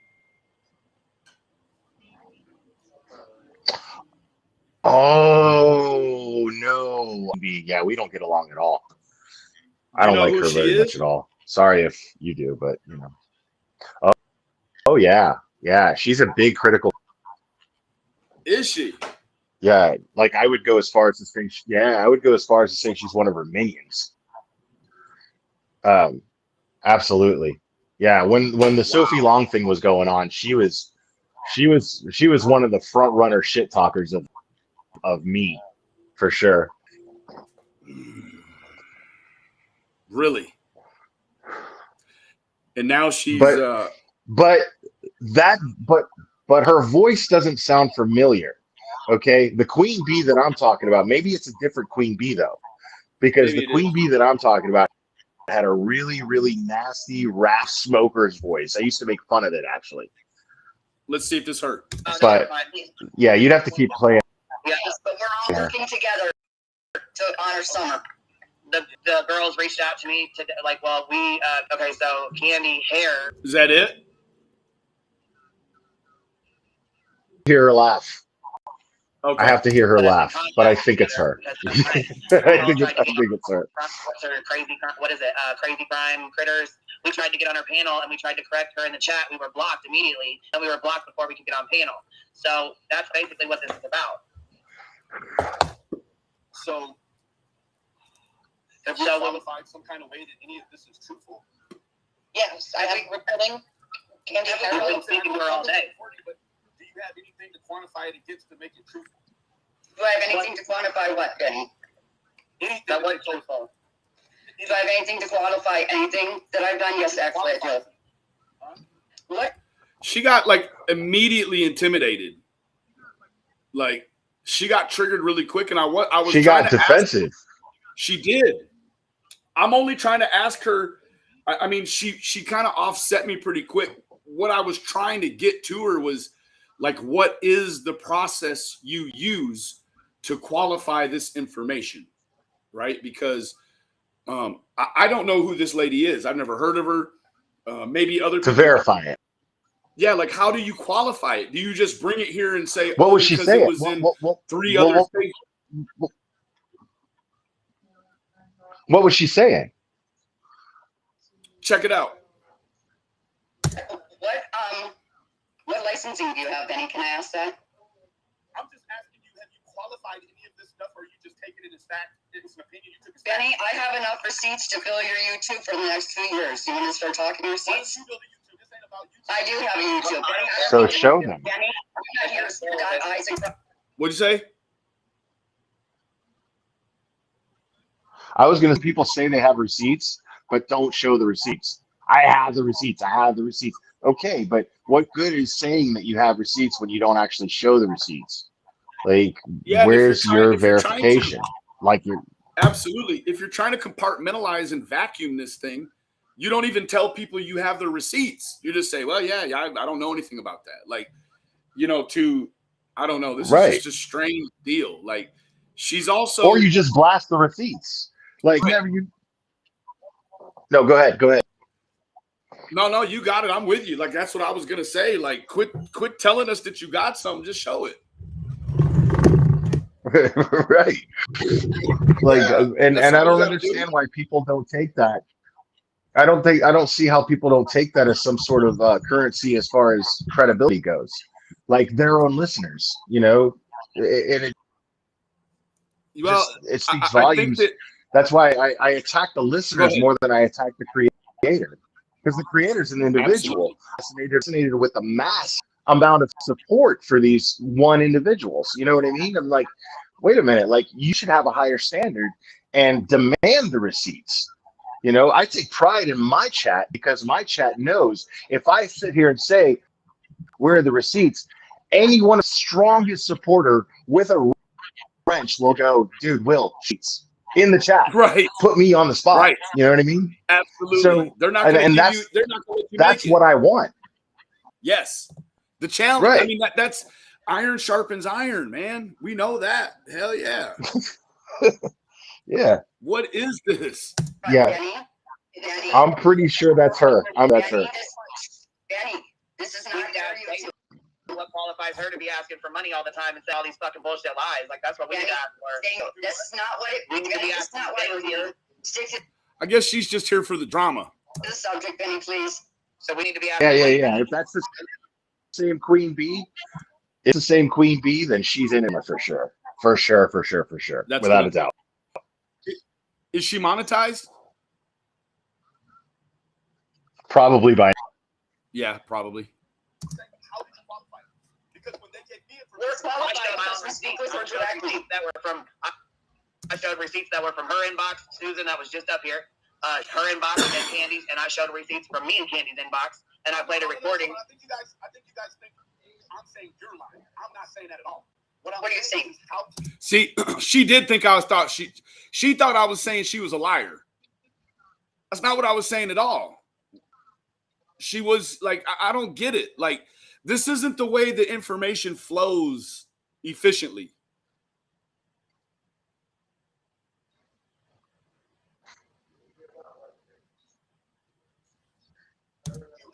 Oh no! Yeah, we don't get along at all. I don't like who her she very is? much at all. Sorry if you do, but you know. Oh yeah. She's a big critical. Is she? Yeah, like I would go as far as to say. Yeah, I would go as far as to say she's one of her minions. Absolutely. Yeah, when the Sophie Long thing was going on, she was one of the front runner shit talkers of me, for sure. Really? And now she's But her voice doesn't sound familiar. Okay, the Queen Bee that I'm talking about, maybe it's a different Queen Bee though, because Maybe the it is. Queen Bee that I'm talking about had a really, really nasty rap smoker's voice. I used to make fun of it actually. Let's see if this hurt. But yeah, you'd have to keep playing. Yes, but we're all working together to honor Summer. The girls reached out to me to like, well, we okay, so Candy Hair. Is that it? Hear her laugh. Okay. I have to hear her laugh, but I think it's her. I think it's her. Crazy, what is it? Crazy crime critters. We tried to get on her panel and we tried to correct her in the chat. We were blocked immediately, and we were blocked before we could get on panel. So that's basically what this is about. So, have you qualified some kind of way that any of this is truthful? Yes, I think we're putting Candy I've been Hair. speaking to her all day. But do you have anything to quantify it against to make it truthful? Do I have anything to quantify what, Benny? Anything That that was makes it truthful. Do I have anything to quantify anything that I've done? Yes, actually, I do. What? She got like immediately intimidated. Like she got triggered really quick, and I was She trying got to ask defensive. her. She did. I'm only trying to ask her. I mean, she kind of offset me pretty quick. What I was trying to get to her was like, what is the process you use to qualify this information, right? Because I don't know who this lady is. I've never heard of her. Maybe other To people. verify it. Yeah, like how do you qualify it? Do you just bring it here and say, What oh, was she because saying? it was in three other states? What was she saying? What What licensing do you have, Benny? Can I ask that? I'm just asking you, have you qualified any of this stuff, or are you just taking it as fact? It's an opinion you took as fact? Benny, I have enough receipts to fill your YouTube for the next 2 years. You want to start talking Why don't receipts? you build a YouTube? This ain't about YouTube. I do have a YouTube. Benny, So show them. Benny, here's Isaac. What'd you say? I was gonna. People say they have receipts, but don't show the receipts. I have the receipts. I have the receipts. Okay, but what good is saying that you have receipts when you don't actually show the receipts? Like, Yeah, where's your if you're trying to- verification? Like, you're Absolutely. If you're trying to compartmentalize and vacuum this thing, you don't even tell people you have the receipts. You just say, well, yeah, I don't know anything about that. Like, you know, I don't know. This Right. is just a strange deal. Like, she's also. or you just blast the receipts. Like, Right. never you. No, go ahead. Go ahead. No, you got it. I'm with you. Like, that's what I was going to say. Like, quit telling us that you got something. Just show it. Right. Like, Yeah, and that's I all don't you gotta understand do. why people don't take that. I don't see how people don't take that as some sort of currency as far as credibility goes. Like their own listeners, you know, and Well, it speaks I think volumes. that. That's why I attack the listeners ahead. more than I attack the creator, because the creator is an individual fascinated with a mass amount of support for these one individuals. You know what I mean? I'm like, wait a minute, like you should have a higher standard and demand the receipts. You know, I take pride in my chat because my chat knows if I sit here and say, where are the receipts? Anyone strongest supporter with a wrench will go, dude, Will, sheets in the chat. Right. Put me on the spot. Right. You know what I mean? Absolutely. So, they're not and going to give that's- you. They're not going to let you That's make what it. I want. Yes. The challenge. I Right. mean, that's iron sharpens iron, man. We know that. Hell yeah. Yeah. What is this? Yeah. Benny, I'm pretty sure that's her. That's her. Benny, this is not These your guys say YouTube. what qualifies her to be asking for money all the time and say all these fucking bullshit lies. Like that's what we need to ask for. This is not what it. We need to be Benny, this is not why we're here. Stick to I guess she's just here for the drama. the subject, Benny, please. So we need to be asking. Yeah. If that's the same queen bee, it's the same queen bee, then she's in it for sure. For sure. That's Without what a doubt. Is she monetized? Probably by Yeah, probably. How did you qualify? Because when they get me We're information, qualified I showed my because own we speak receipts. with her I showed directly. receipts that were from. I showed receipts that were from her inbox, Susan, that was just up here. Her inbox and Candy's, and I showed receipts from me and Candy's inbox, and I played a recording. I think you guys think I'm saying you're lying. I'm not saying that at all. What are you saying? is how See, she did think she thought I was saying she was a liar. That's not what I was saying at all. She was like, I don't get it. Like, this isn't the way the information flows efficiently.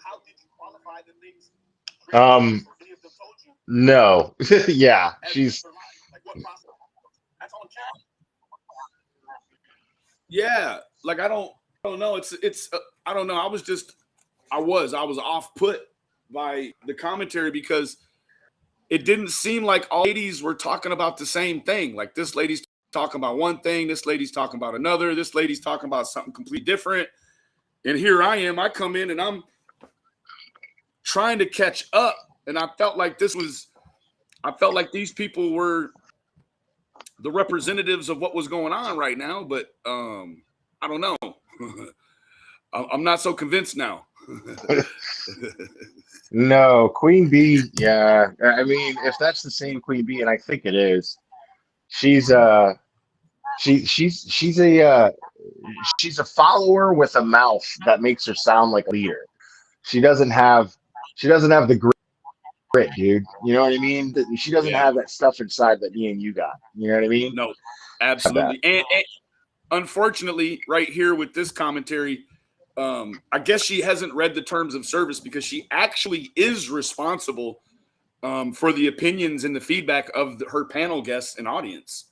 how did you qualify the things? Any of them told you? no. Yeah. As She's for lying? Like what process? That's all I'm saying. Yeah, like I don't know. It's I don't know. I was off put by the commentary because it didn't seem like all ladies were talking about the same thing. Like this lady's talking about one thing, this lady's talking about another, this lady's talking about something completely different. And here I am. I come in and I'm trying to catch up, and I felt like these people were the representatives of what was going on right now, but I don't know. I'm not so convinced now. no Queen Bee. Yeah. I mean, if that's the same Queen Bee, and I think it is, she's a follower with a mouth that makes her sound like a leader. She doesn't have the grit, dude. You know what I mean? She doesn't have that stuff inside that me and you got. You know what I mean? No, absolutely. And unfortunately, right here with this commentary, I guess she hasn't read the terms of service because she actually is responsible for the opinions and the feedback of her panel guests and audience.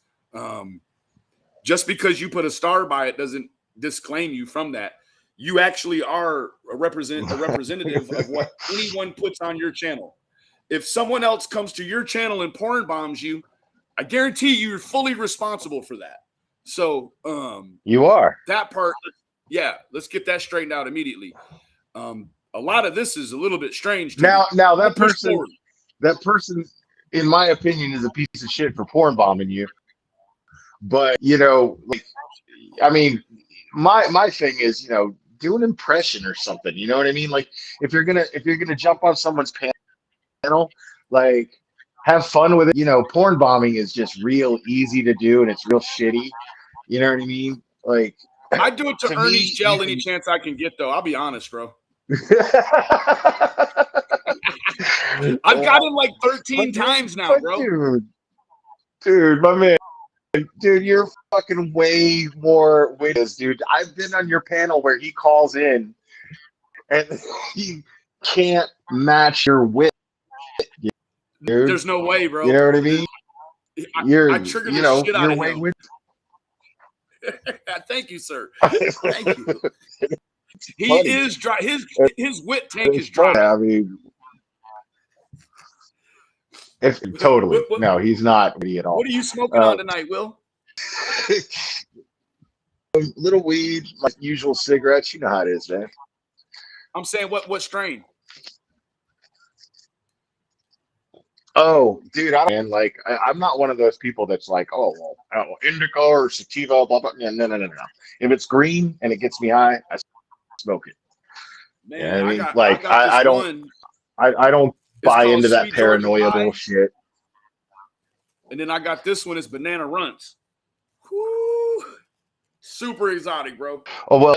Just because you put a star by it doesn't disclaim you from that. You actually are a representative of what anyone puts on your channel. if someone else comes to your channel and porn bombs you, I guarantee you're fully responsible for that. So You are. that part, yeah, let's get that straightened out immediately. A lot of this is a little bit strange to me. Now I'm gonna push forward. that person, in my opinion, is a piece of shit for porn bombing you. But you know, like, I mean, my thing is, you know, do an impression or something. You know what I mean? Like, if you're gonna jump on someone's panel, like, have fun with it. You know, porn bombing is just real easy to do, and it's real shitty. You know what I mean? Like, I do it to to Ernie's me, gel you any can- chance I can get, though. I'll be honest, bro. I've got him like 13 times now, bro. Dude, my man. Dude, you're fucking way more witness, dude. I've been on your panel where he calls in and he can't match your wit, dude. There's no way, bro. You know what I mean? I triggered the shit out you're of way him. with. Thank you, sir. Thank you. He funny. is dry. His wit tank is It's dry. funny. I mean, if totally What- no, he's not witty at all. What are you smoking on tonight, Will? Little weed, like usual cigarettes. You know how it is, man. I'm saying what strain? Oh, dude, I'm not one of those people that's like, oh, well, indica or sativa, blah blah. No. If it's green and it gets me high, I smoke it. Man, Yeah, I mean, got like, this I don't- one, I don't It's buy called into that Sweet Georgia paranoia Pie. bullshit. and then I got this one. It's banana runts. Woo. Super exotic, bro. Oh well,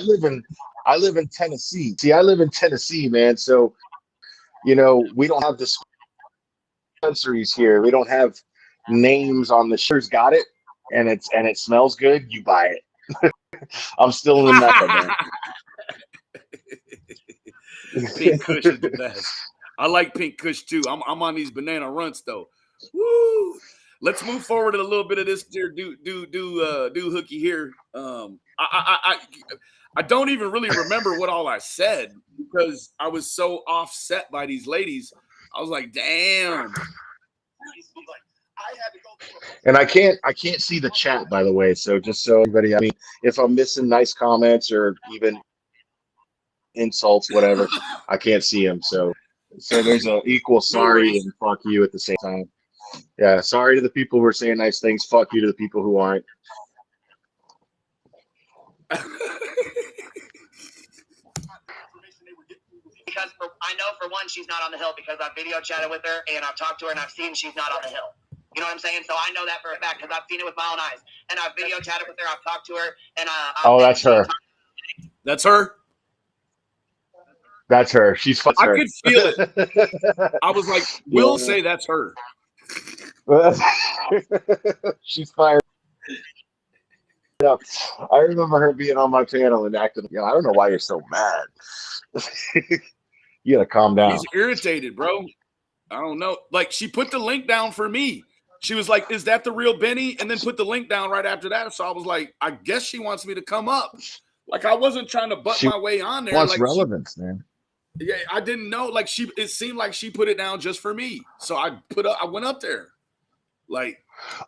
I live in Tennessee. See, I live in Tennessee, man. So, you know, we don't have dispensaries here. We don't have names on the shirts. Got it, and it smells good. You buy it. I'm still in that, man. Pink Kush is the best. I like Pink Kush too. I'm on these banana runts though. Woo! Let's move forward a little bit of this dear do hooky here. I don't even really remember what all I said because I was so offset by these ladies. I was like, damn. And I can't see the chat, by the way. So just so everybody, I mean, if I'm missing nice comments or even insults, whatever, I can't see them. So there's a equal sorry and fuck you at the same time. Yeah, sorry to the people who are saying nice things. Fuck you to the people who aren't. Because I know for one, she's not on the hill because I've video chatted with her and I've talked to her and I've seen she's not on the hill. You know what I'm saying? So I know that for a fact because I've seen it with my own eyes. And I've video chatted with her. I've talked to her. And Oh, that's her. That's her. That's her. She's fun. I could feel it. I was like, Will say that's her. She's fired up. I remember her being on my panel and acting. I don't know why you're so mad. You gotta calm down. He's irritated, bro. I don't know. Like, she put the link down for me. She was like, is that the real Benny? And then put the link down right after that. So I was like, I guess she wants me to come up. Like, I wasn't trying to butt my way on there. Wants like relevance, man. Yeah, I didn't know. Like, it seemed like she put it down just for me. So I went up there. Like,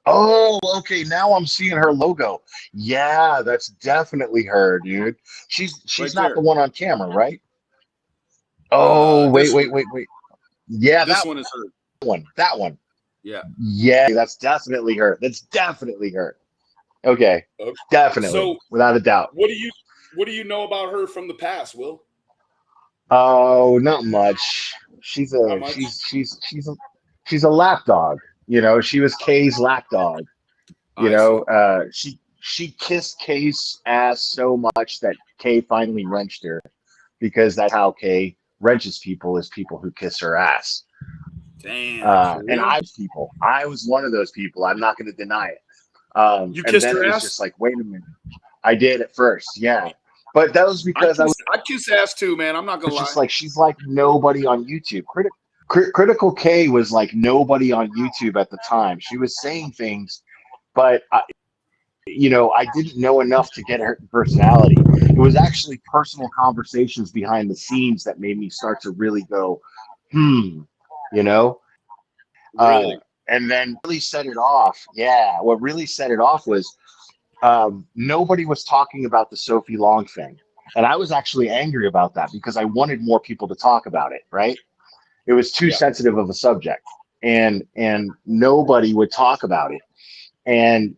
oh, okay. Now I'm seeing her logo. Yeah, that's definitely her, dude. She's Right not there. the one on camera, right? Oh, this wait. Yeah, this that one is her. one. That one. Yeah. Yeah, that's definitely her. That's definitely her. Okay. Okay. Definitely. So, without a doubt. What do you know about her from the past, Will? Oh, not much. She's Not much? she's a lap dog. You know, she was Kay's lap dog. You I know, she kissed Kay's ass so much that Kay finally wrenched her, because that's how Kay wrenches people, is people who kiss her ass. Damn. And I was one of those people. I'm not going to deny it. You and kissed then her it was ass? just like, wait a minute. I did at first, yeah. But that was because I kiss ass too, man. I'm not was gonna lie. just like, she's like nobody on YouTube. Critical K was like nobody on YouTube at the time. She was saying things, but I didn't know enough to get her personality. It was actually personal conversations behind the scenes that made me start to really go, you know. Really? And then really set it off. Yeah, what really set it off was nobody was talking about the Sophie Long thing. And I was actually angry about that because I wanted more people to talk about it, right? It was too sensitive of a subject. And nobody would talk about it. And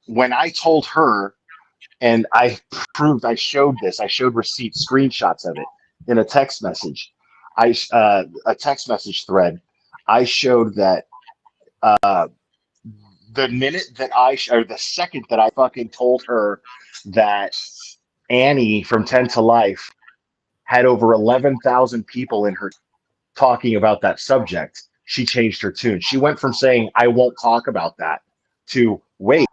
when I told her, and I showed receipts, screenshots of it in a text message. A text message thread. I showed that the second that I fucking told her that Annie from 10 to Life had over 11,000 people in her talking about that subject, she changed her tune. She went from saying, I won't talk about that, to wait,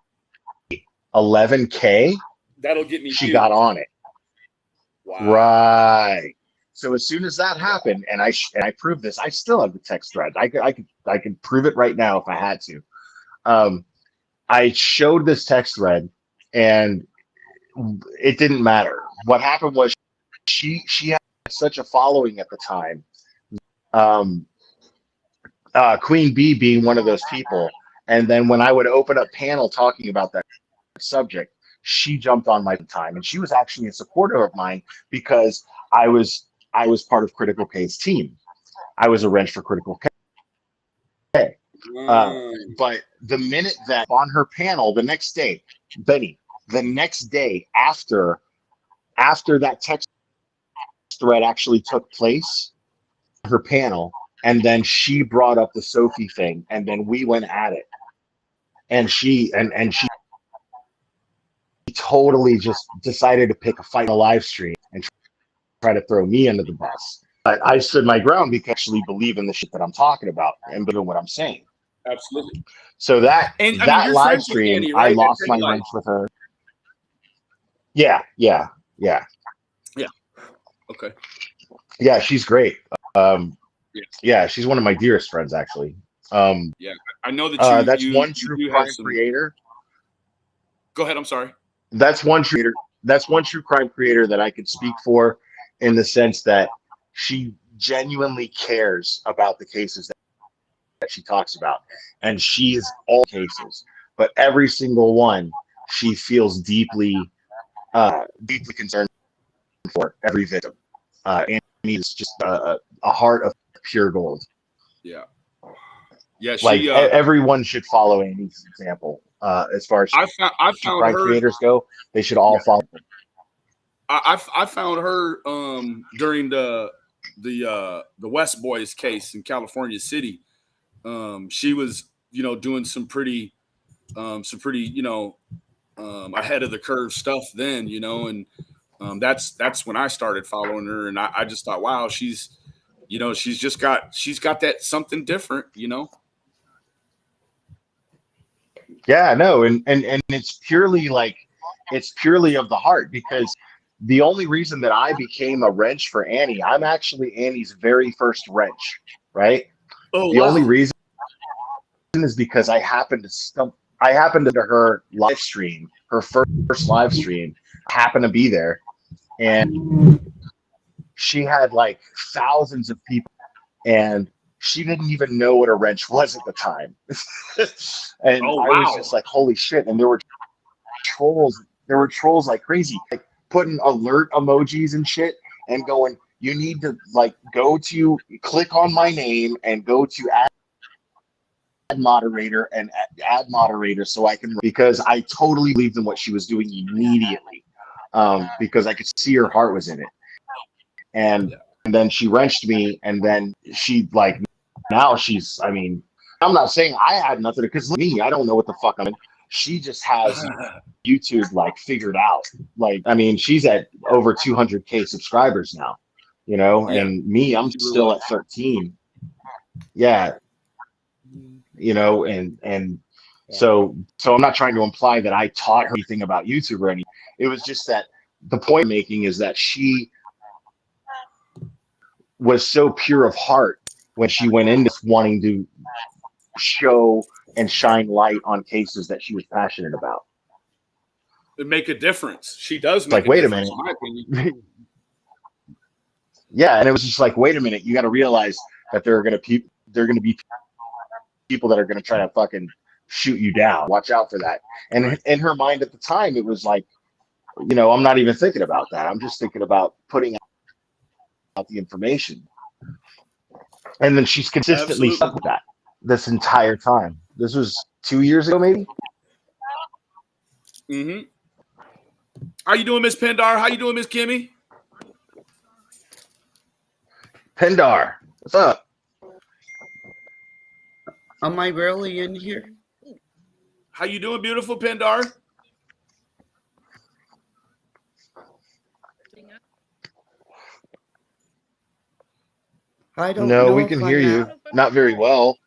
11K? That'll get me. She got on it. Wow. Right. So as soon as that happened, and I proved this, I still have the text thread. I could prove it right now if I had to. I showed this text thread, and it didn't matter. What happened was she had such a following at the time. Queen Bee being one of those people, and then when I would open up panel talking about that subject, she jumped on my time, and she was actually a supporter of mine because I was part of Critical K's team. I was a wrench for Critical K. But the minute that on her panel the next day, Benny, the next day after that text thread actually took place, her panel, and then she brought up the Sophie thing, and then we went at it, and she totally just decided to pick a fight in a live stream and try to throw me under the bus. But I stood my ground because I actually believe in the shit that I'm talking about and believe in what I'm saying. Absolutely. So that you're live stream, Annie, right? I lost my wrench with her. Yeah. Okay. Yeah, she's great. Yeah, she's one of my dearest friends, actually. Yeah, I know that that's one true crime creator. Go ahead. I'm sorry. That's one true crime creator that I could speak for, in the sense that she genuinely cares about the cases that she talks about, and she is all cases, but every single one she feels deeply concerned for every victim. Annie is just a heart of pure gold. Yeah. Yeah. Everyone should follow Annie's example. As far as I found crime her creators go, they should all follow. I found her during the West Boys case in California City. She was, doing some pretty ahead of the curve stuff then, and that's when I started following her, and I just thought, wow, she's got that something different, Yeah, no, and it's purely of the heart, because the only reason that I became a wrench for Annie, I'm actually Annie's very first wrench, right? Oh, the wow. only reason is because I happened to her live stream, her first live stream. I happened to be there, and she had like thousands of people, and she didn't even know what a wrench was at the time. And Oh, I was just like, holy shit. And there were trolls like crazy, like putting alert emojis and shit and going, you need to click on my name and go to add moderator and add moderator so I can, because I totally believed in what she was doing immediately, because I could see her heart was in it. And then she wrenched me, and then she now she's, I'm not saying I had nothing, because me, I don't know what the fuck I'm in. She just has YouTube figured out. She's at over 200K subscribers now, and me, I'm still at 13. Yeah. So I'm not trying to imply that I taught her anything about YouTube or anything. It was just that the point I'm making is that she was so pure of heart when she went into wanting to show and shine light on cases that she was passionate about. It make a difference. She does make wait a difference, minute. in my opinion. Yeah, and it was just wait a minute, you got to realize that there are going to be people that are going to try to fucking shoot you down. Watch out for that. And in her mind at the time, it was like, you know, I'm not even thinking about that. I'm just thinking about putting out the information. And then she's consistently stuck with that this entire time. This was 2 years ago, maybe. Mm-hmm. How you doing, Miss Pendar? How you doing, Miss Kimmy? Pendar, what's up? Am I really in here? How you doing, beautiful Pendar? I don't No, know we if can I hear you. have. Not very well.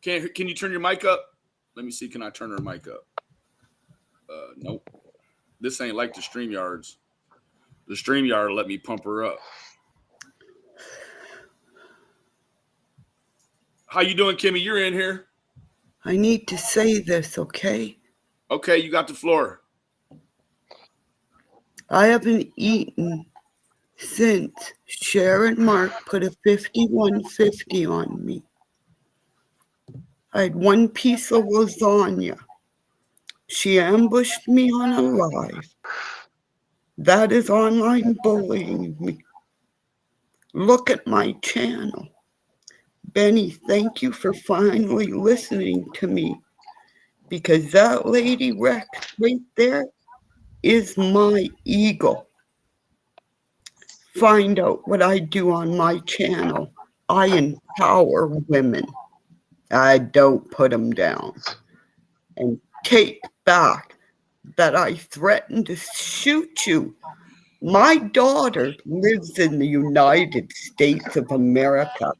Can you turn your mic up? Let me see. Can I turn her mic up? Nope. This ain't like the StreamYards. The StreamYard let me pump her up. How you doing, Kimmy? You're in here. I need to say this, okay? Okay, you got the floor. I haven't eaten since Sharon Mark put a 5150 on me. I had one piece of lasagna. She ambushed me on a live. That is online bullying me. Look at my channel. Benny, thank you for finally listening to me, because that lady Rex right there is my ego. Find out what I do on my channel. I empower women. I don't put them down. And take back that I threatened to shoot you. My daughter lives in the United States of America.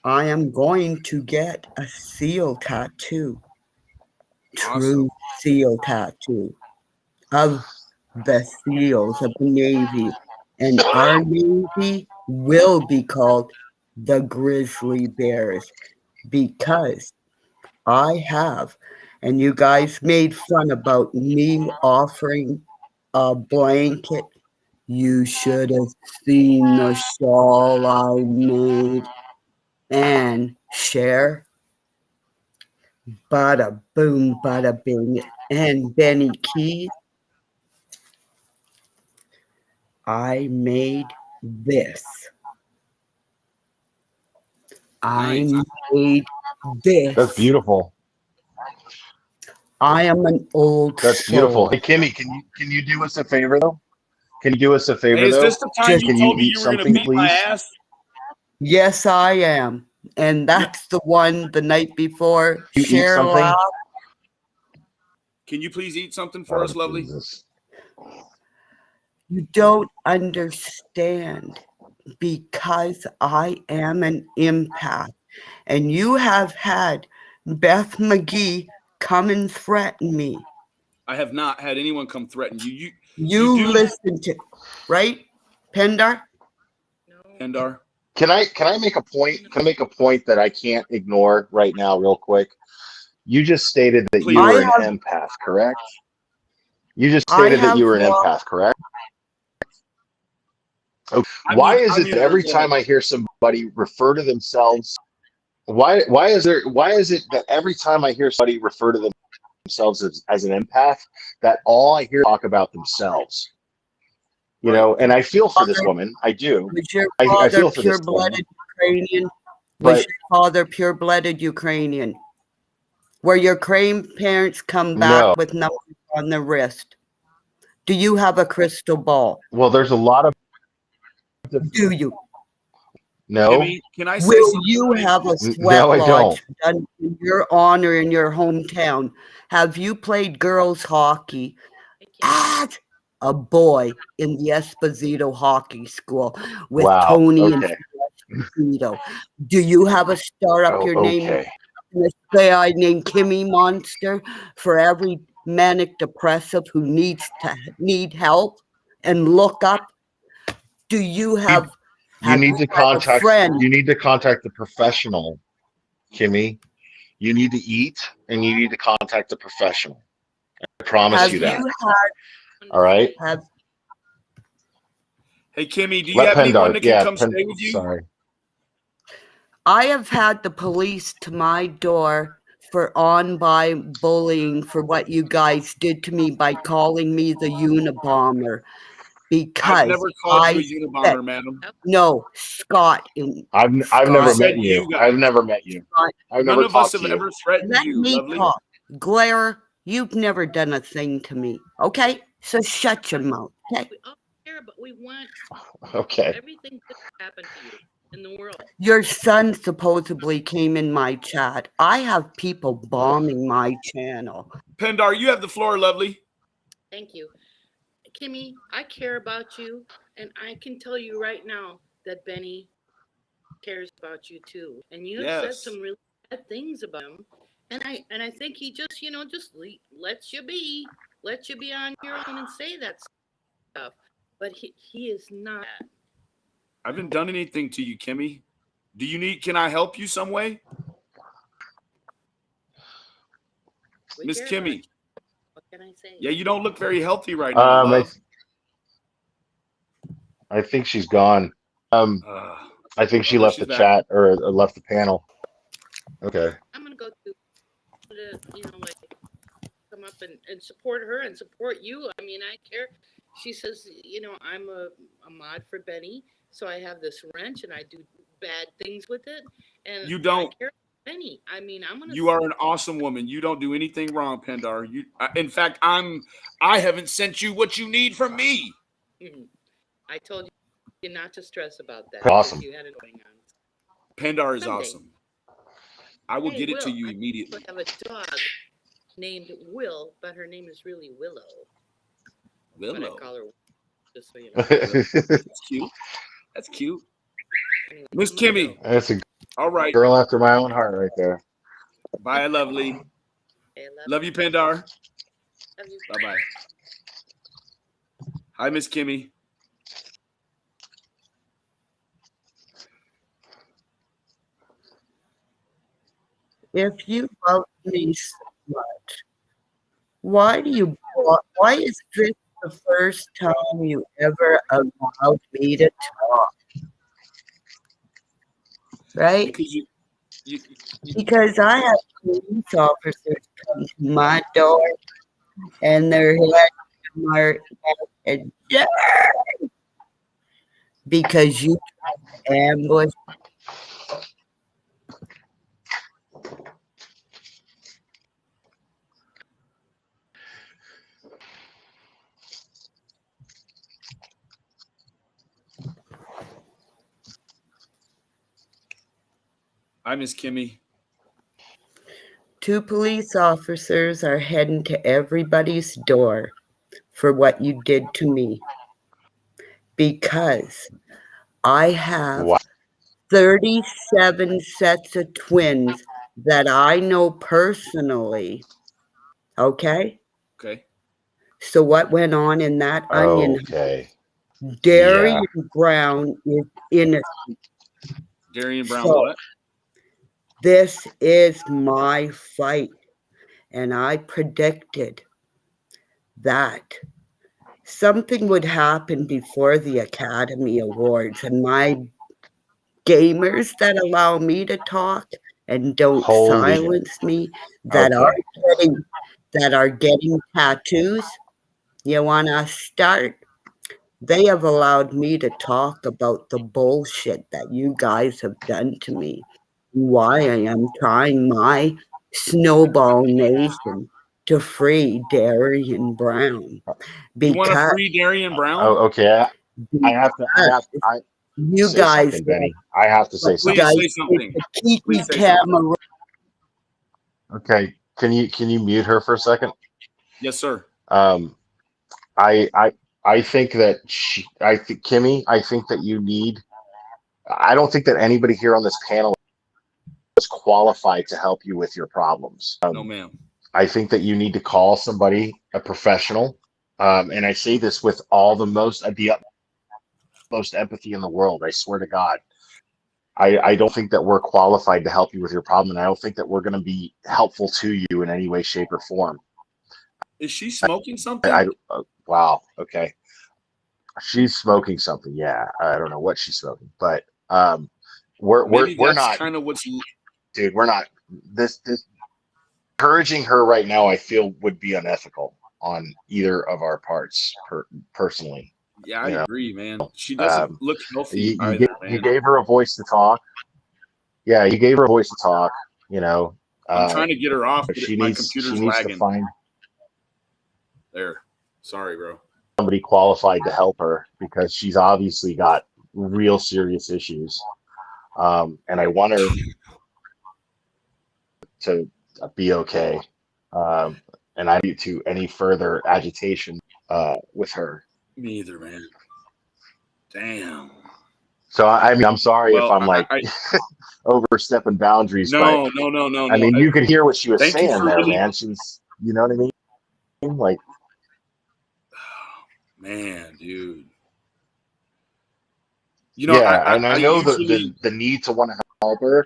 I am going to get a seal tattoo. True seal tattoo of the SEALs of the Navy. And our Navy will be called the Grizzly Bears, because I have, and you guys made fun about me offering a blanket. You should have seen the shawl I made. And share, bada boom, bada bing. And Benny Keys, I made this. I made this. That's beautiful. I am an old That's beautiful. soul. Hey, Kimmy, can you do us a favor though? Can you do us a favor Hey, is though? this the time Can you told you me eat you were going to something, beat my please? ass? Yes, I am. And that's the one the night before. You eat Share something? laugh. Can you please eat something for us, lovely? Jesus. You don't understand, because I am an empath. And you have had Beth McGee come and threaten me. I have not had anyone come threaten you. You do listen to, right, Pendar? Pendar. Can I make a point? Can I make a point that I can't ignore right now, real quick? You just stated that Please. you were an empath, correct? You just stated that you were an empath, correct? Okay. Why is it that every time I hear somebody refer to themselves, why is it that every time I hear somebody refer to themselves as an empath, that all I hear talk about themselves? You know, and I feel for this woman. I do. Was your I father feel for this pure-blooded woman. Ukrainian? But Was your father pure-blooded Ukrainian? Where your grandparents come back no. with numbers on the wrist? Do you have a crystal ball? Well, there's a lot of. Do you? No. Kimmy, can I say Will something? you have a sweat No, I lodge don't. done in your honor in your hometown? Have you played girls hockey as a boy in the Esposito Hockey School with Tony and Esposito? Do you have a star up your name? Okay. Say I named Kimmy Monster for every manic depressive who need help and look up. Do you have? You need to contact. A friend? You need to contact the professional, Kimmy. You need to eat, and you need to contact the professional. I promise you that. All right. Hey, Kimmy, do you have anyone that can come stay with you? Sorry. I have had the police to my door for on-by bullying for what you guys did to me by calling me the Unabomber because I've never called I you a said, Unabomber, madam. no, Scott. I've Scott, never said met you. you guys. I've never met you. Scott, I've None never of us talked have to you. ever threatened let you, me lovely. talk. Glare, you've never done a thing to me, okay? So shut your mouth, okay? We all care, but we want Okay. everything to happen to you in the world. Your son supposedly came in my chat. I have people bombing my channel. Pendar, you have the floor, lovely. Thank you. Kimmy, I care about you, and I can tell you right now that Benny cares about you too. And you have said Yes. some really bad things about him. And I think he just, just lets you be on your own and say that stuff. But he is not. I haven't done anything to you, Kimmy. Can I help you some way? We Miss care about Kimmy. you. What can I say? Yeah, you don't look very healthy right now, love. I think she's gone. I think she there left the she's back. chat or left the panel. Okay. I'm gonna go to come up and support her and support you. I mean, I care. She says, I'm a mod for Benny, so I have this wrench and I do bad things with it. And You don't. I care about Benny. I mean, I'm gonna. You are an awesome woman. You don't do anything wrong, Pendar. In fact, I haven't sent you what you need from me. I told you not to stress about that. Awesome. You had it going on. Pendar is Someday. awesome. I will get it to you immediately. I have a dog named Will, but her name is really Willow. But I Willow. call her just so you know. That's cute. That's cute. Anyway, Miss Kimmy. That's a All right. girl after my own heart right there. Bye, lovely. Okay, Love you, Pendar. Love you. Bye-bye. Hi, Miss Kimmy. If you love me so much, why is this the first time you ever allowed me to talk? Right? Because I have police officers come to my door and their head marked and because you ambush. Hi, Miss Kimmy. 2 police officers are heading to everybody's door for what you did to me. Because I have 37 sets of twins that I know personally. Okay? Okay. So what went on in that onion? Okay. Darian Brown is innocent. Darian Brown, what? This is my fight. And I predicted that something would happen before the Academy Awards, and my gamers that allow me to talk and don't silence me, that are getting tattoos. You want to start? They have allowed me to talk about the bullshit that you guys have done to me. Why I am trying my Snowball Nation to free Darian Brown. You want to free Darian Brown? Oh, okay. I have to you say guys something, Benny. I have to say something. Please say something. Please say something. Okay. Can you mute her for a second? Yes, sir. I think that Kimmy, I think that you need. I don't think that anybody here on this panel is qualified to help you with your problems. No, ma'am. I think that you need to call somebody, a professional, and I say this with the utmost empathy in the world. I swear to God, I don't think that we're qualified to help you with your problem, and I don't think that we're going to be helpful to you in any way, shape, or form. Is she smoking something? Wow. Okay. She's smoking something. Yeah. I don't know what she's smoking, but we're that's not, kind of what's dude. We're not this encouraging her right now. I feel would be unethical on either of our parts. Personally, yeah, I you know, agree, man. She doesn't look healthy you either, you man. gave her a voice to talk. Yeah, you gave her a voice to talk. You know, I'm trying to get her off, but she my needs computer's to lagging. find There. Sorry, bro. somebody qualified to help her because she's obviously got real serious issues. And I want her to be okay. And I need to any further agitation with her. Me either, man. Damn. So I mean, I'm sorry if Well, I'm like overstepping boundaries, but no. I mean, you could hear what she was Thank you saying for there, really, man. She's, you know what I mean? Like, man, dude. yeah, and I know usually, the need to want to help her.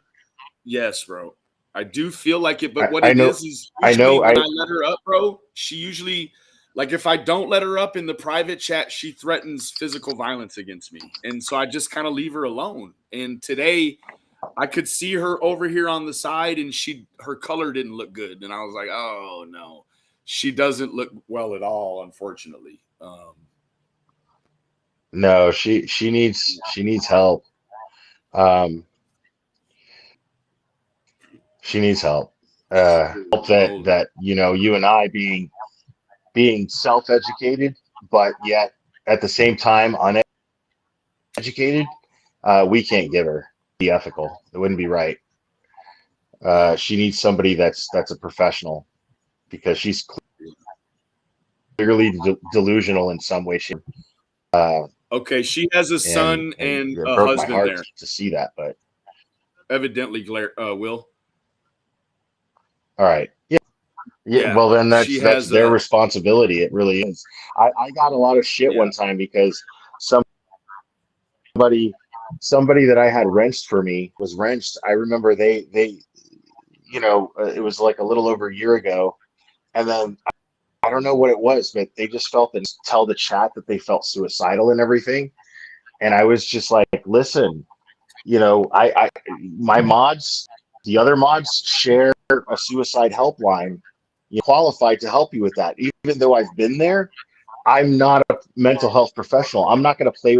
yes, bro. I do feel like it, but what I it know, is I usually know, when I let her up, bro, she usually, like, if I don't let her up in the private chat, she threatens physical violence against me. And so I just kind of leave her alone. And today I could see her over here on the side and her color didn't look good. And I was like, oh no, she doesn't look well at all, unfortunately. no, she needs help. She needs help. Help that you know, you and I being self-educated, but yet at the same time uneducated, we can't give her the ethical. It wouldn't be right. She needs somebody that's a professional because she's clearly delusional in some way. Okay, she has a son and it a broke my husband heart there. to see that. But Evidently, Will. all right, yeah. Yeah, Well, then she that's has their a responsibility. It really is. I got a lot of shit one time because somebody somebody that I had wrenched for me was wrenched. I remember they you know, it was like a little over a year ago, and then I don't know what it was, but they just felt that tell the chat that they felt suicidal and everything. And I was just like, listen, you know, I my mods, the other mods share a suicide helpline. You qualified to help you with that. Even though I've been there, I'm not a mental health professional. I'm not going to play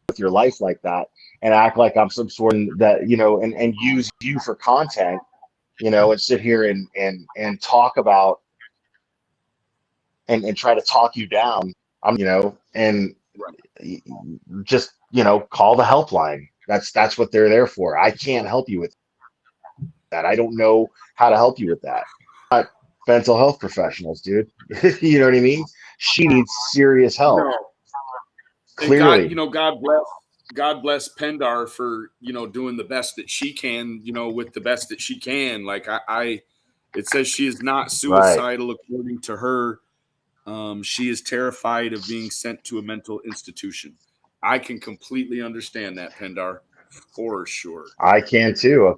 with your life like that and act like I'm some sort of that, you know, and use you for content, you know, and sit here and talk about and try to talk you down. You know, and just, you know, call the helpline. That's what they're there for. I can't help you with that. I don't know how to help you with that. Not mental health professionals, dude. You know what I mean? She needs serious help. no. And Clearly. God bless Pendar for, you know, doing the best that she can, you know, with the best that she can. Like it says she is not suicidal according to her. She is terrified of being sent to a mental institution. I can completely understand that, Pendar, for sure. I can too.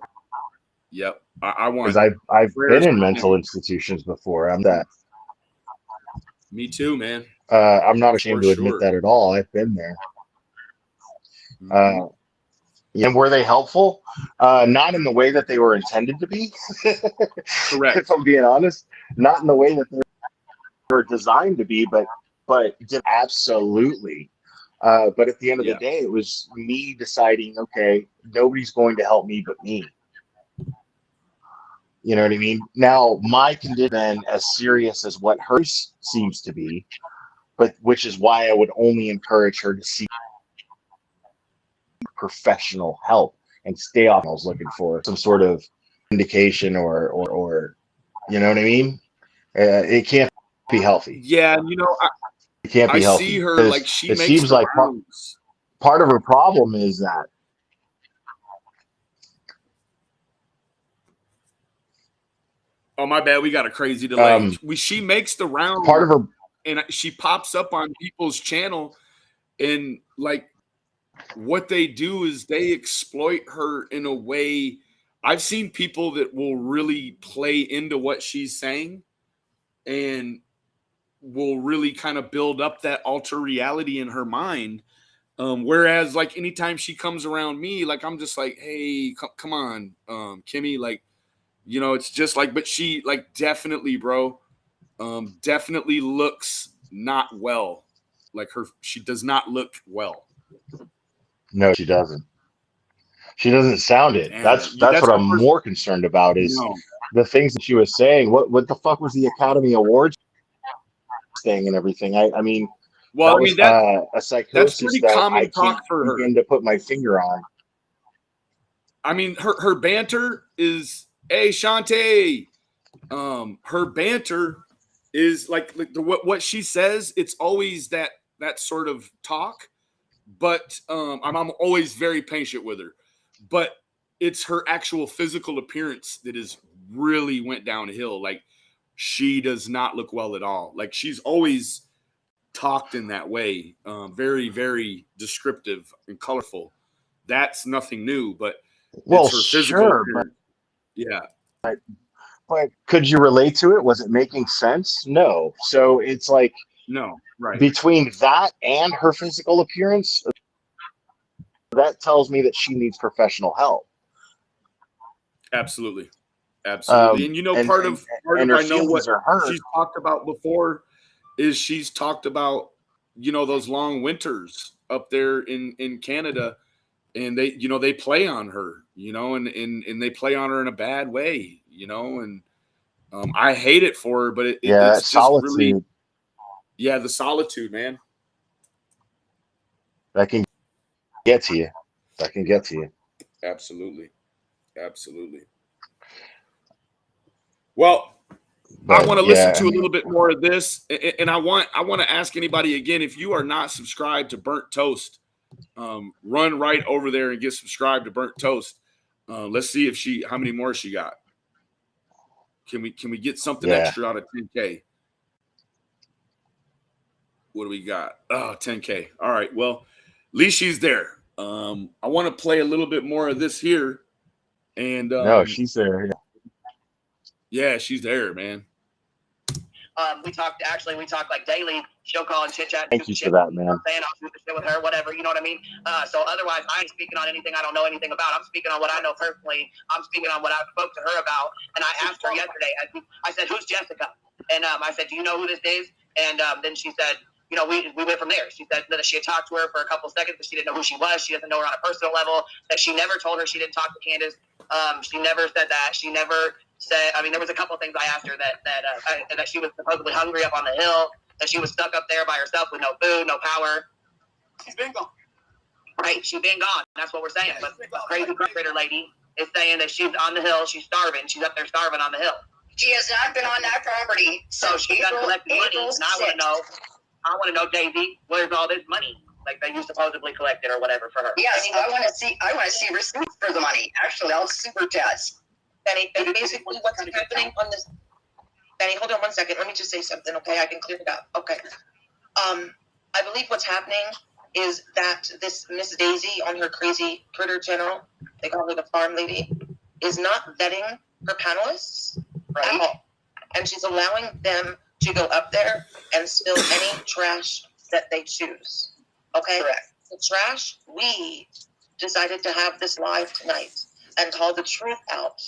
Yep. I want because I've been prayers in for mental him. institutions before. I'm that. Me too, man. I'm not ashamed For to admit sure. that at all. I've been there. Mhm. And were they helpful? Not in the way that they were intended to be. Correct. If I'm being honest, not in the way that they were designed to be, but absolutely. But at the end of the day, it was me deciding, okay, nobody's going to help me but me. You know what I mean? Now, my condition then as serious as what hers seems to be, but which is why I would only encourage her to seek professional help and stay off. I was looking for some sort of indication or you know what I mean? It can't be healthy. Yeah, you know, It can't be I healthy. see her like she It makes seems the like rounds. part of her problem is that. Oh, my bad. We got a crazy delay. She makes the round Part of her and she pops up on people's channel, and like what they do is they exploit her in a way. I've seen people that will really play into what she's saying and will really kind of build up that alter reality in her mind. Whereas like anytime she comes around me, like I'm just like, hey, come on, Kimmy, like, you know, it's just like, but she like definitely, bro, definitely looks not well. Like she does not look well. No, she doesn't. She doesn't sound it. And That's that's what the I'm first, more concerned about is no. the things that she was saying. What the fuck was the Academy Awards thing and everything? I mean, Well, that I was mean, a that's psychosis pretty that common I talk can't for her. begin to put my finger on. I mean, her banter is, hey, Shantae. Her banter is like the what she says. It's always that sort of talk, but I'm always very patient with her. But it's her actual physical appearance that is really went downhill. Like she does not look well at all. Like she's always talked in that way, very, very descriptive and colorful. That's nothing new, but Well, it's her physical sure, appearance. Yeah, but could you relate to it? Was it making sense? No. So it's like no, right. between that and her physical appearance, that tells me that she needs professional help. Absolutely. Absolutely. And you know, And part of her I know what feelings are hurt. she's talked about before is she's talked about, you know, those long winters up there in Canada, and they, you know, they play on her, you know, and they play on her in a bad way, you know, and I hate it for her, but Yeah, that it's just really, solitude yeah, the solitude, man. that can get to you. That can get to you. Absolutely. Absolutely. Well, I But want to listen yeah, I to a mean, little bit more of this, and I want to ask anybody again, if you are not subscribed to Burnt Toast, run right over there and get subscribed to Burnt Toast. Let's see if how many more she got. Can we get something yeah. extra out of 10K? What do we got? Oh, 10K. All right. Well, at least she's there. I want to play a little bit more of this here, and No, she's there. yeah, she's there, man. We talk like daily. She'll call and chit chat. Thank you for that, man. I'm saying I'll shoot the shit with her, whatever. You know what I mean? So otherwise, I ain't speaking on anything I don't know anything about. I'm speaking on what I know personally. I'm speaking on what I spoke to her about. And I asked her yesterday. I said, "Who's Jessica?" And I said, "Do you know who this is?" And then she said, "You know, we went from there." She said that she had talked to her for a couple seconds, but she didn't know who she was. She doesn't know her on a personal level. That she never told her she didn't talk to Candace. She never said that. She never said. I mean, there was a couple of things I asked her that she was supposedly hungry up on the hill. That she was stuck up there by herself with no food, no power. She's been gone. Right, she's been gone. That's what we're saying. But crazy critter lady is saying that she's on the hill. She's starving. She's up there starving on the hill. She has not been on that property. So she's not collecting money. And I want to know, Daisy, where's all this money? Like that you supposedly collected or whatever for her. Yes, I want to see receipts for the money. Actually, I'll super chats. Benny, basically what's happening on this. Benny, hold on 1 second. Let me just say something, okay? I can clear it up. Okay. I believe what's happening is that this Miss Daisy on her crazy critter channel, they call her the farm lady, is not vetting her panelists at all. And she's allowing them to go up there and spill any trash that they choose. Okay? Correct. The trash, we decided to have this live tonight and call the truth out,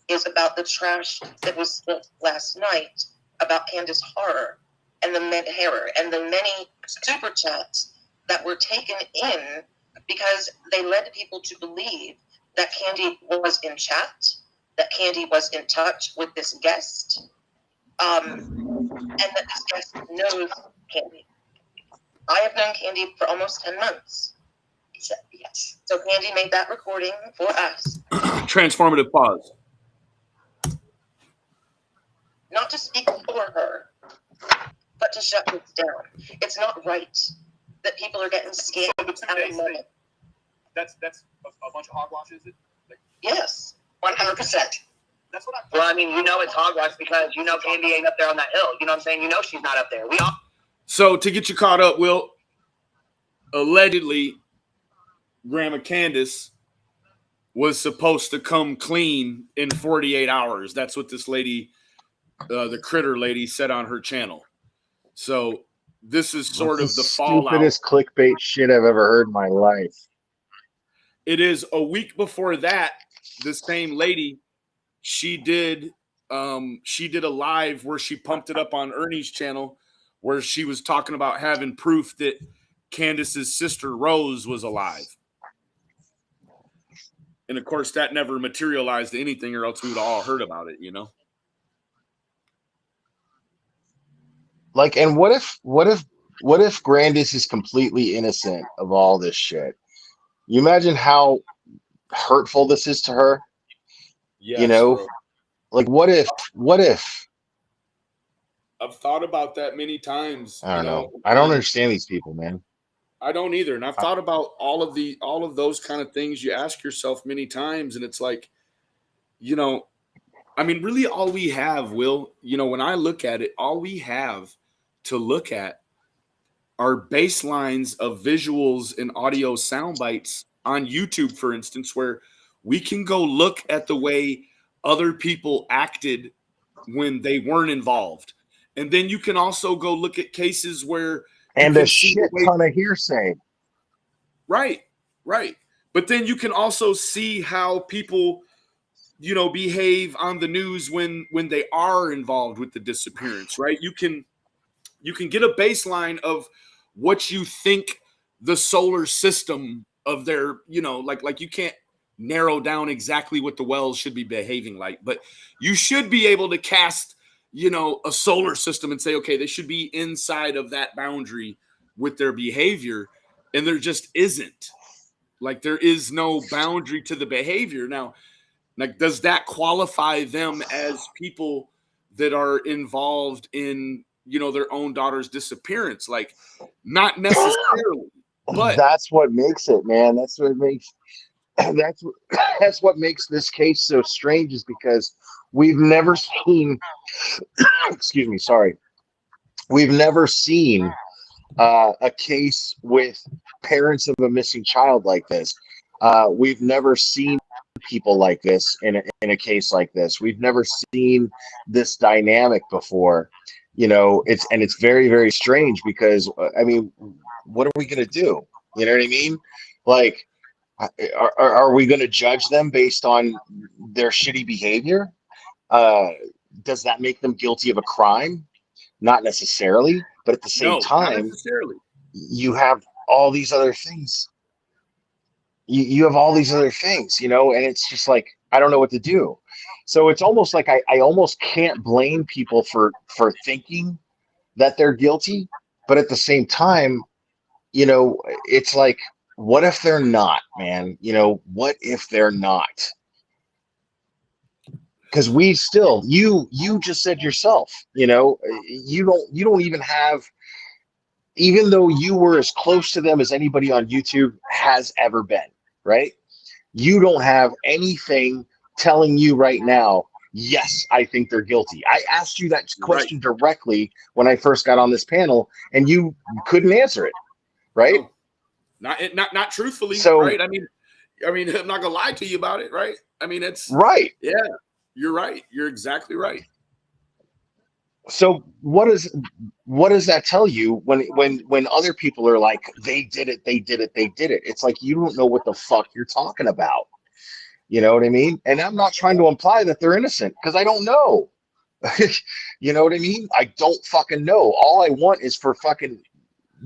is about the trash that was spilled last night about Candace Horror and the many super chats that were taken in because they led people to believe that Candy was in chat, that Candy was in touch with this guest, and that this guest knows Candy. I have known Candy for almost 10 months. Yes. So Candy made that recording for us. Transformative pause. Not to speak for her, but to shut this down. It's not right that people are getting scammed out of money. That's a bunch of hogwash, is it? Like, Yes, 100%. that's what I. Well, I mean, you know it's hogwash because you know Candy ain't up there on that hill. You know what I'm saying? You know she's not up there. We all. So to get you caught up, Will, allegedly, Grandma Candace was supposed to come clean in 48 hours. That's what this lady, the critter lady, said on her channel. So this is sort That's of the the fallout. stupidest clickbait shit I've ever heard in my life. It is a week before that, the same lady, she did a live where she pumped it up on Ernie's channel where she was talking about having proof that Candace's sister Rose was alive. And of course that never materialized to anything, or else we would have all heard about it, you know? Like, and what if Grandis is completely innocent of all this shit? You imagine how hurtful this is to her? Yes, You know, bro. like what if I've thought about that many times. I don't you know. know. I don't understand these people, man. I don't either. And I've thought about all of those kind of things you ask yourself many times. And it's like, you know, I mean, really all we have, Will, you know, when I look at it, all we have to look at are baselines of visuals and audio sound bites on YouTube, for instance, where we can go look at the way other people acted when they weren't involved. And then you can also go look at cases where you And can a see the shit way, ton of hearsay. right. But then you can also see how people, you know, behave on the news when they are involved with the disappearance, right? You can get a baseline of what you think the solar system of their, you know, like you can't narrow down exactly what the Wells should be behaving like, but you should be able to cast, you know, a solar system and say, okay, they should be inside of that boundary with their behavior. And there just isn't. Like, there is no boundary to the behavior. Now, like, does that qualify them as people that are involved in, you know, their own daughter's disappearance? Like, not necessarily, but That's what makes it, man. That's what makes that's what makes this case so strange, is because we've never seen excuse me, sorry. We've never seen a case with parents of a missing child like this. We've never seen people like this in a case like this. We've never seen this dynamic before. You know, it's very, very strange because I mean, what are we gonna do? You know what I mean? Like, are we gonna judge them based on their shitty behavior? Does that make them guilty of a crime? Not necessarily, but at the same no, not time, necessarily. you have all these other things. You have all these other things, you know, and it's just like, I don't know what to do. So it's almost like I almost can't blame people for thinking that they're guilty, but at the same time, you know, it's like, what if they're not, man? You know, what if they're not? Because we still, you just said yourself, you know, you don't even have, even though you were as close to them as anybody on YouTube has ever been, right? You don't have anything telling you right now, yes, I think they're guilty. I asked you that question directly when I first got on this panel, and you couldn't answer it, right? No, not truthfully, So, right? I mean, I'm not gonna lie to you about it, right? I mean, it's right. Yeah, you're right. You're exactly right. So what does that tell you when other people are like, they did it? It's like, you don't know what the fuck you're talking about. You know what I mean? And I'm not trying to imply that they're innocent, because I don't know. You know what I mean? I don't fucking know. All I want is for fucking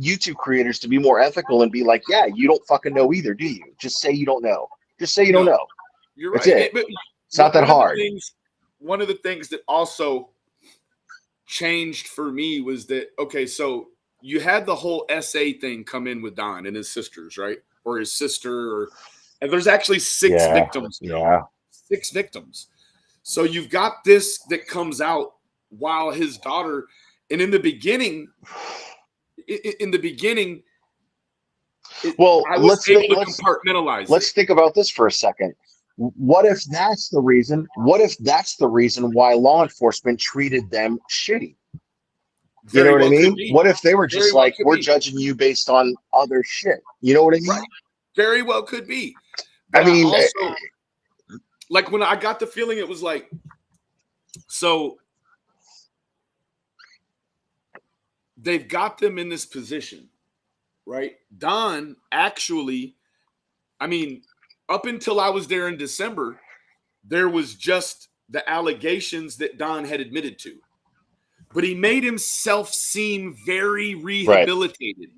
YouTube creators to be more ethical and be like, yeah, you don't fucking know either, do you? Just say you don't know. Just say you don't know. You're That's right. it. But It's not that hard. One of the things that also changed for me was that, okay, so you had the whole SA thing come in with Don and his sisters, right? Or his sister, and there's actually six victims. Yeah. 6 victims. So you've got this that comes out while his daughter, and in the beginning, well, I was able to compartmentalize. Let's think about this for a second. What if that's the reason? What if that's the reason why law enforcement treated them shitty? You know what I mean? What if they were just like, we're judging you based on other shit? You know what I mean? Right. Very well could be. But I mean, also, like, when I got the feeling, it was like, so they've got them in this position, right? Don actually, I mean, up until I was there in December, there was just the allegations that Don had admitted to. But he made himself seem very rehabilitated.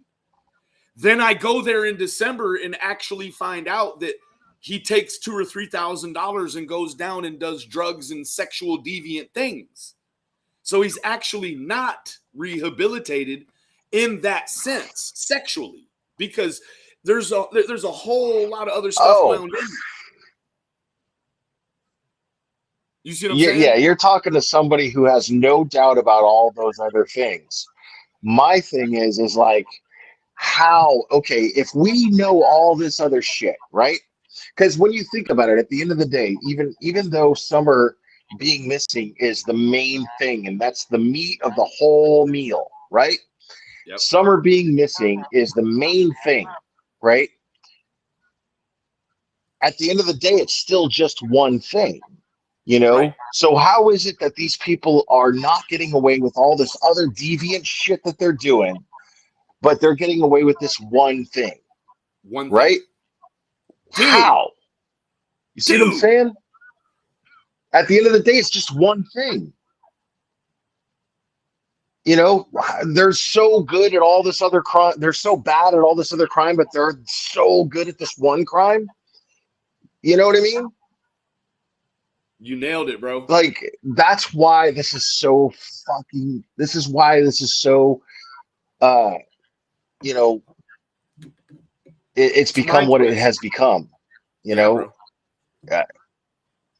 Then I go there in December and actually find out that he takes $2,000 or $3,000 and goes down and does drugs and sexual deviant things. So he's actually not rehabilitated in that sense sexually, because there's a whole lot of other stuff wound in. You see what I'm saying? Yeah, you're talking to somebody who has no doubt about all those other things. My thing is like, how, okay, if we know all this other shit, right? Because when you think about it, at the end of the day, even though Summer being missing is the main thing, and that's the meat of the whole meal, right? Yep. Summer being missing is the main thing, right? At the end of the day, it's still just one thing, you know? Right. So how is it that these people are not getting away with all this other deviant shit that they're doing, but they're getting away with this one thing? One thing. Right? Dude. How? You see what I'm saying? At the end of the day, it's just one thing. You know, they're so good at all this other crime. They're so bad at all this other crime, but they're so good at this one crime. You know what I mean? You nailed it, bro. Like, that's why this is so fucking, this is why this is so, you know, it's become what it has become, you know? Bro.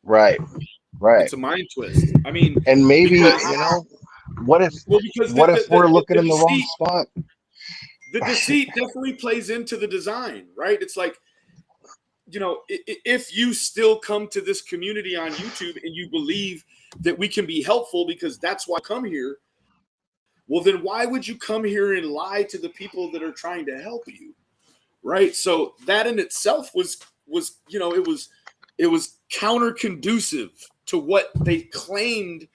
Right. It's a mind twist. I mean, and maybe, because, you know, what if if we're looking in the wrong spot? The deceit definitely plays into the design, right? It's like, you know, if you still come to this community on YouTube and you believe that we can be helpful because that's why I come here, well, then why would you come here and lie to the people that are trying to help you, right? So that in itself was you know, it was counter conducive to what they claimed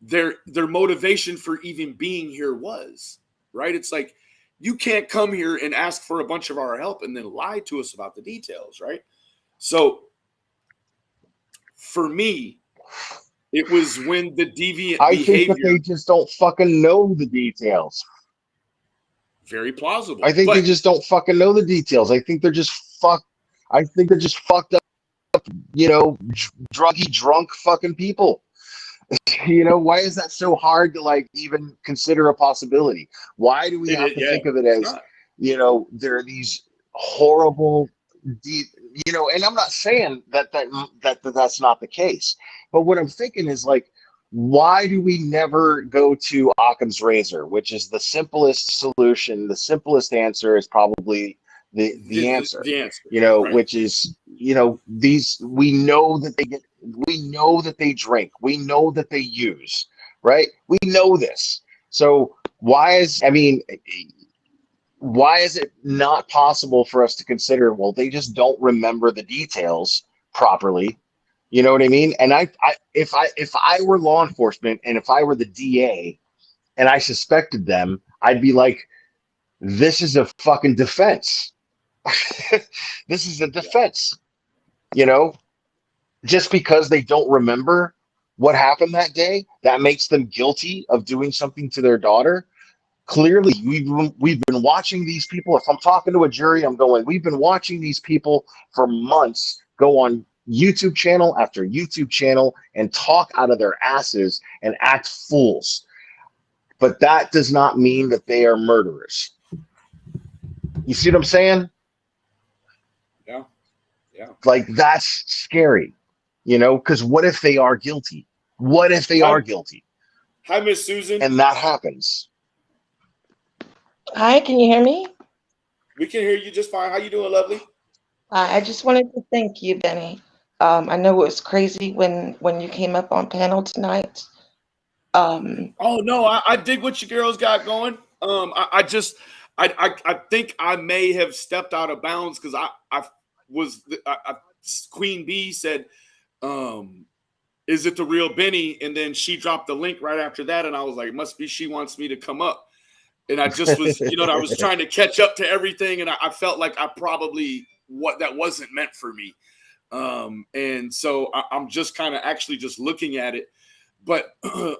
their motivation for even being here was, right? It's like, you can't come here and ask for a bunch of our help and then lie to us about the details, right? So for me, it was when the deviant I behavior. think that they just don't fucking know the details. Very plausible. I think they just don't fucking know the details. I think they're just fucked up, you know, druggy, drunk fucking people. You know, why is that so hard to like even consider a possibility? Why do we have to think of it as, you know, there are these horrible, you know, and I'm not saying that's not the case, but what I'm thinking is like, why do we never go to Occam's razor, which is the simplest solution? The simplest answer is probably the answer, you know, right. Which is, you know, we know that they drink, we know that they use, right? We know this. So why is it not possible for us to consider, well, they just don't remember the details properly? You know what I mean? And if I were law enforcement and if I were the DA and I suspected them, I'd be like, this is a fucking defense. This is a defense, you know, just because they don't remember what happened that day, that makes them guilty of doing something to their daughter. Clearly, we've been watching these people. If I'm talking to a jury, I'm going, we've been watching these people for months go on YouTube channel after YouTube channel and talk out of their asses and act fools. But that does not mean that they are murderers. You see what I'm saying? Yeah. Like, that's scary, you know, because what if they are guilty? What if they are guilty? Hi, Miss Susan. And that happens. Hi, can you hear me? We can hear you just fine. How you doing, lovely? I just wanted to thank you, Benny. I know it was crazy when you came up on panel tonight. Oh no, I dig what you girls got going. I think I may have stepped out of bounds because Queen Bee said, is it the real Benny? And then she dropped the link right after that, and I was like, must be she wants me to come up. And I just was, I was trying to catch up to everything, and I felt like I probably that wasn't meant for me. And so I'm just kind of actually just looking at it. But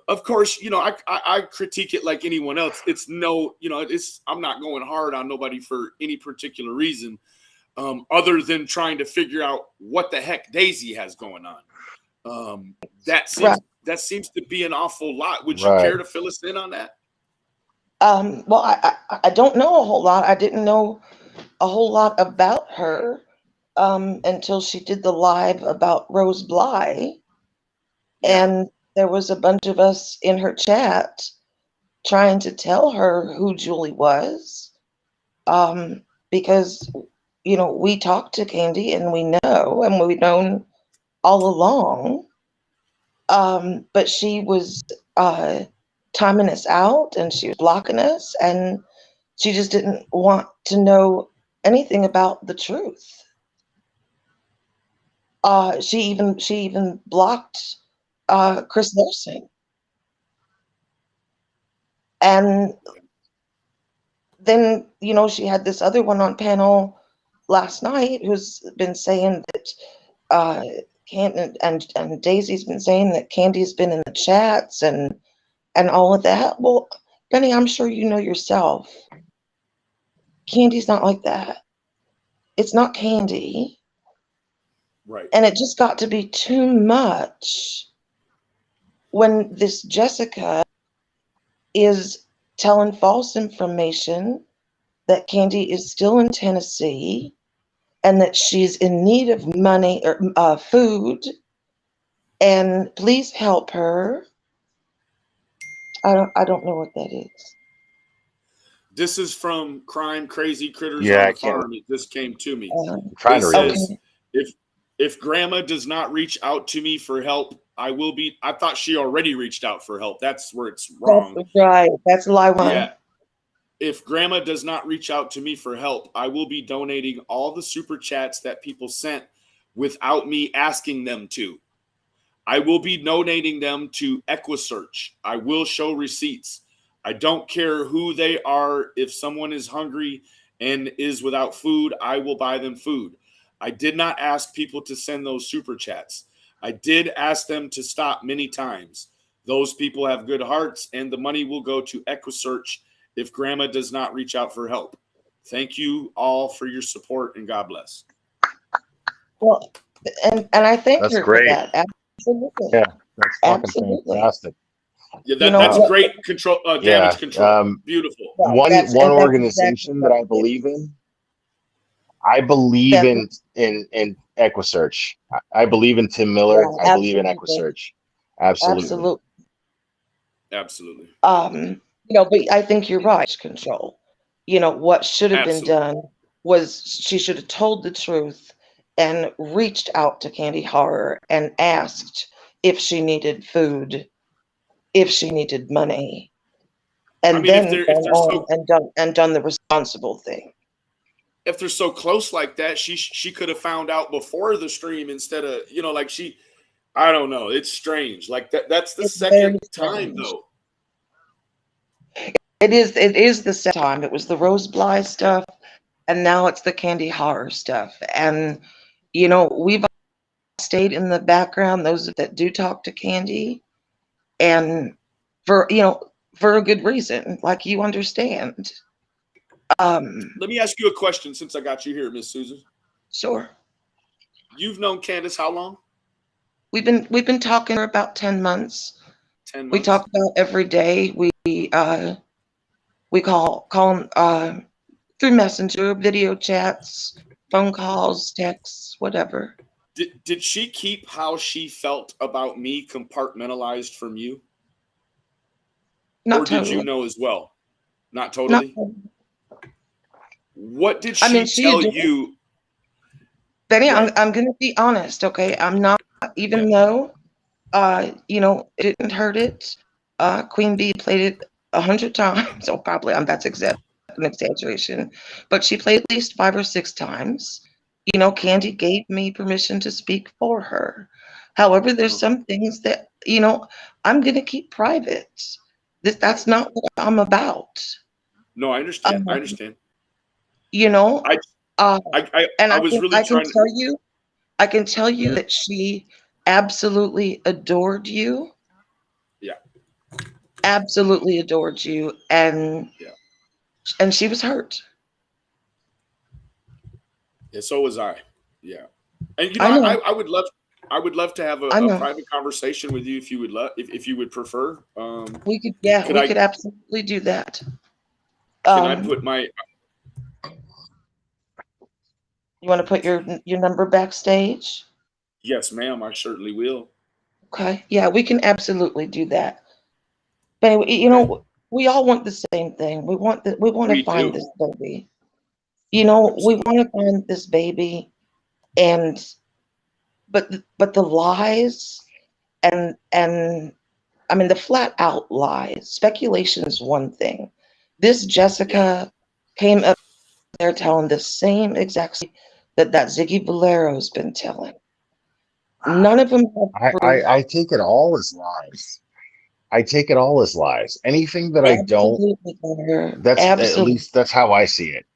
of course, I critique it like anyone else. It's I'm not going hard on nobody for any particular reason, other than trying to figure out what the heck Daisy has going on. That seems to be an awful lot. Would you care to fill us in on that? Well, I don't know a whole lot. I didn't know a whole lot about her until she did the live about Rose Bly. Yeah. And there was a bunch of us in her chat trying to tell her who Julie was, because, we talked to Candy and we know, and we've known all along, but she was timing us out, and she was blocking us, and she just didn't want to know anything about the truth. She even blocked Chris Larson. And then, she had this other one on panel last night who's been saying that and Daisy's been saying that Candy's been in the chats and all of that. Well, Benny, I'm sure you know yourself, Candy's not like that. It's not Candy. Right. And it just got to be too much when this Jessica is telling false information that Candy is still in Tennessee and that she's in need of money or food, and please help her. I don't know what that is. This is from Crime Crazy Critters Yeah, on I the can't- Farm. It just came to me. I'm trying It to read says, it. if Grandma does not reach out to me for help, I will be. I thought she already reached out for help. That's where it's wrong. That's right. That's lie one. Yeah. If Grandma does not reach out to me for help, I will be donating all the super chats that people sent without me asking them to. I will be donating them to EquiSearch. I will show receipts. I don't care who they are. If someone is hungry and is without food, I will buy them food. I did not ask people to send those super chats. I did ask them to stop many times. Those people have good hearts, and the money will go to EquiSearch if Grandma does not reach out for help. Thank you all for your support, and God bless. Well, and I thank That's her great. for that. Absolutely. Yeah, that's fucking Absolutely. fantastic. Yeah, You know that's what- great control, damage control. Beautiful. Right, that's Organization exactly that I believe in. I believe in EquiSearch. I believe in Tim Miller. Yeah, I believe in absolutely. EquiSearch. Absolutely. Absolutely. Absolutely. But I think you're right. Control. What should have been Absolutely. done was she should have told the truth and reached out to Candy Horror and asked if she needed food, if she needed money, and I mean, then if they're gone so, on and done the responsible thing. if they're so close like that, she could have found out before the stream instead of, like I don't know. It's strange. Like that's the It's second very time strange. though. It is the second time. It was the Rose Bly stuff, and now it's the Candy Horror stuff. And we've stayed in the background, those that do talk to Candy, and for a good reason, like you understand. Let me ask you a question since I got you here, Miss Susan. Sure. You've known Candace how long? We've been talking for about 10 months. 10 months. We talk about every day. We call through Messenger, video chats, phone calls, texts, whatever. Did she keep how she felt about me compartmentalized from you? Not or totally. did you know as well? Not totally? What did she, she tell you? Benny, Right. I'm going to be honest, okay? I'm not, even though, it didn't hurt it. Queen Bee played it 100 times. Oh, probably, that's an exaggeration. But she played at least 5 or 6 times. Candy gave me permission to speak for her. However, there's some things that, I'm going to keep private. That's not what I'm about. No, I understand. I Um, understand. you know, I uh, and I was really I can trying to. tell you, that she absolutely adored you, Yeah. absolutely adored you, and Yeah. she was hurt. Yeah. So was I. Yeah. And I know, I would love to have I a know. private conversation with you if you would if you would prefer. Yeah, Could we I could absolutely do that. can I put Um, my you want to put your number backstage? yes, ma'am, I certainly will. Okay, yeah, we can absolutely do that. But Okay. we all want the same thing. We want to We find do. this baby. We Absolutely. want to find this baby, and but the lies and I mean the flat out lies. Speculation is one thing. This Yeah. Jessica came up there telling the same exact story that Ziggy Valero's been telling. None of them have proof. I take it all as lies. I take it all as lies. Anything that I don't, Absolutely, Claire. that's at Absolutely. least that's how I see it.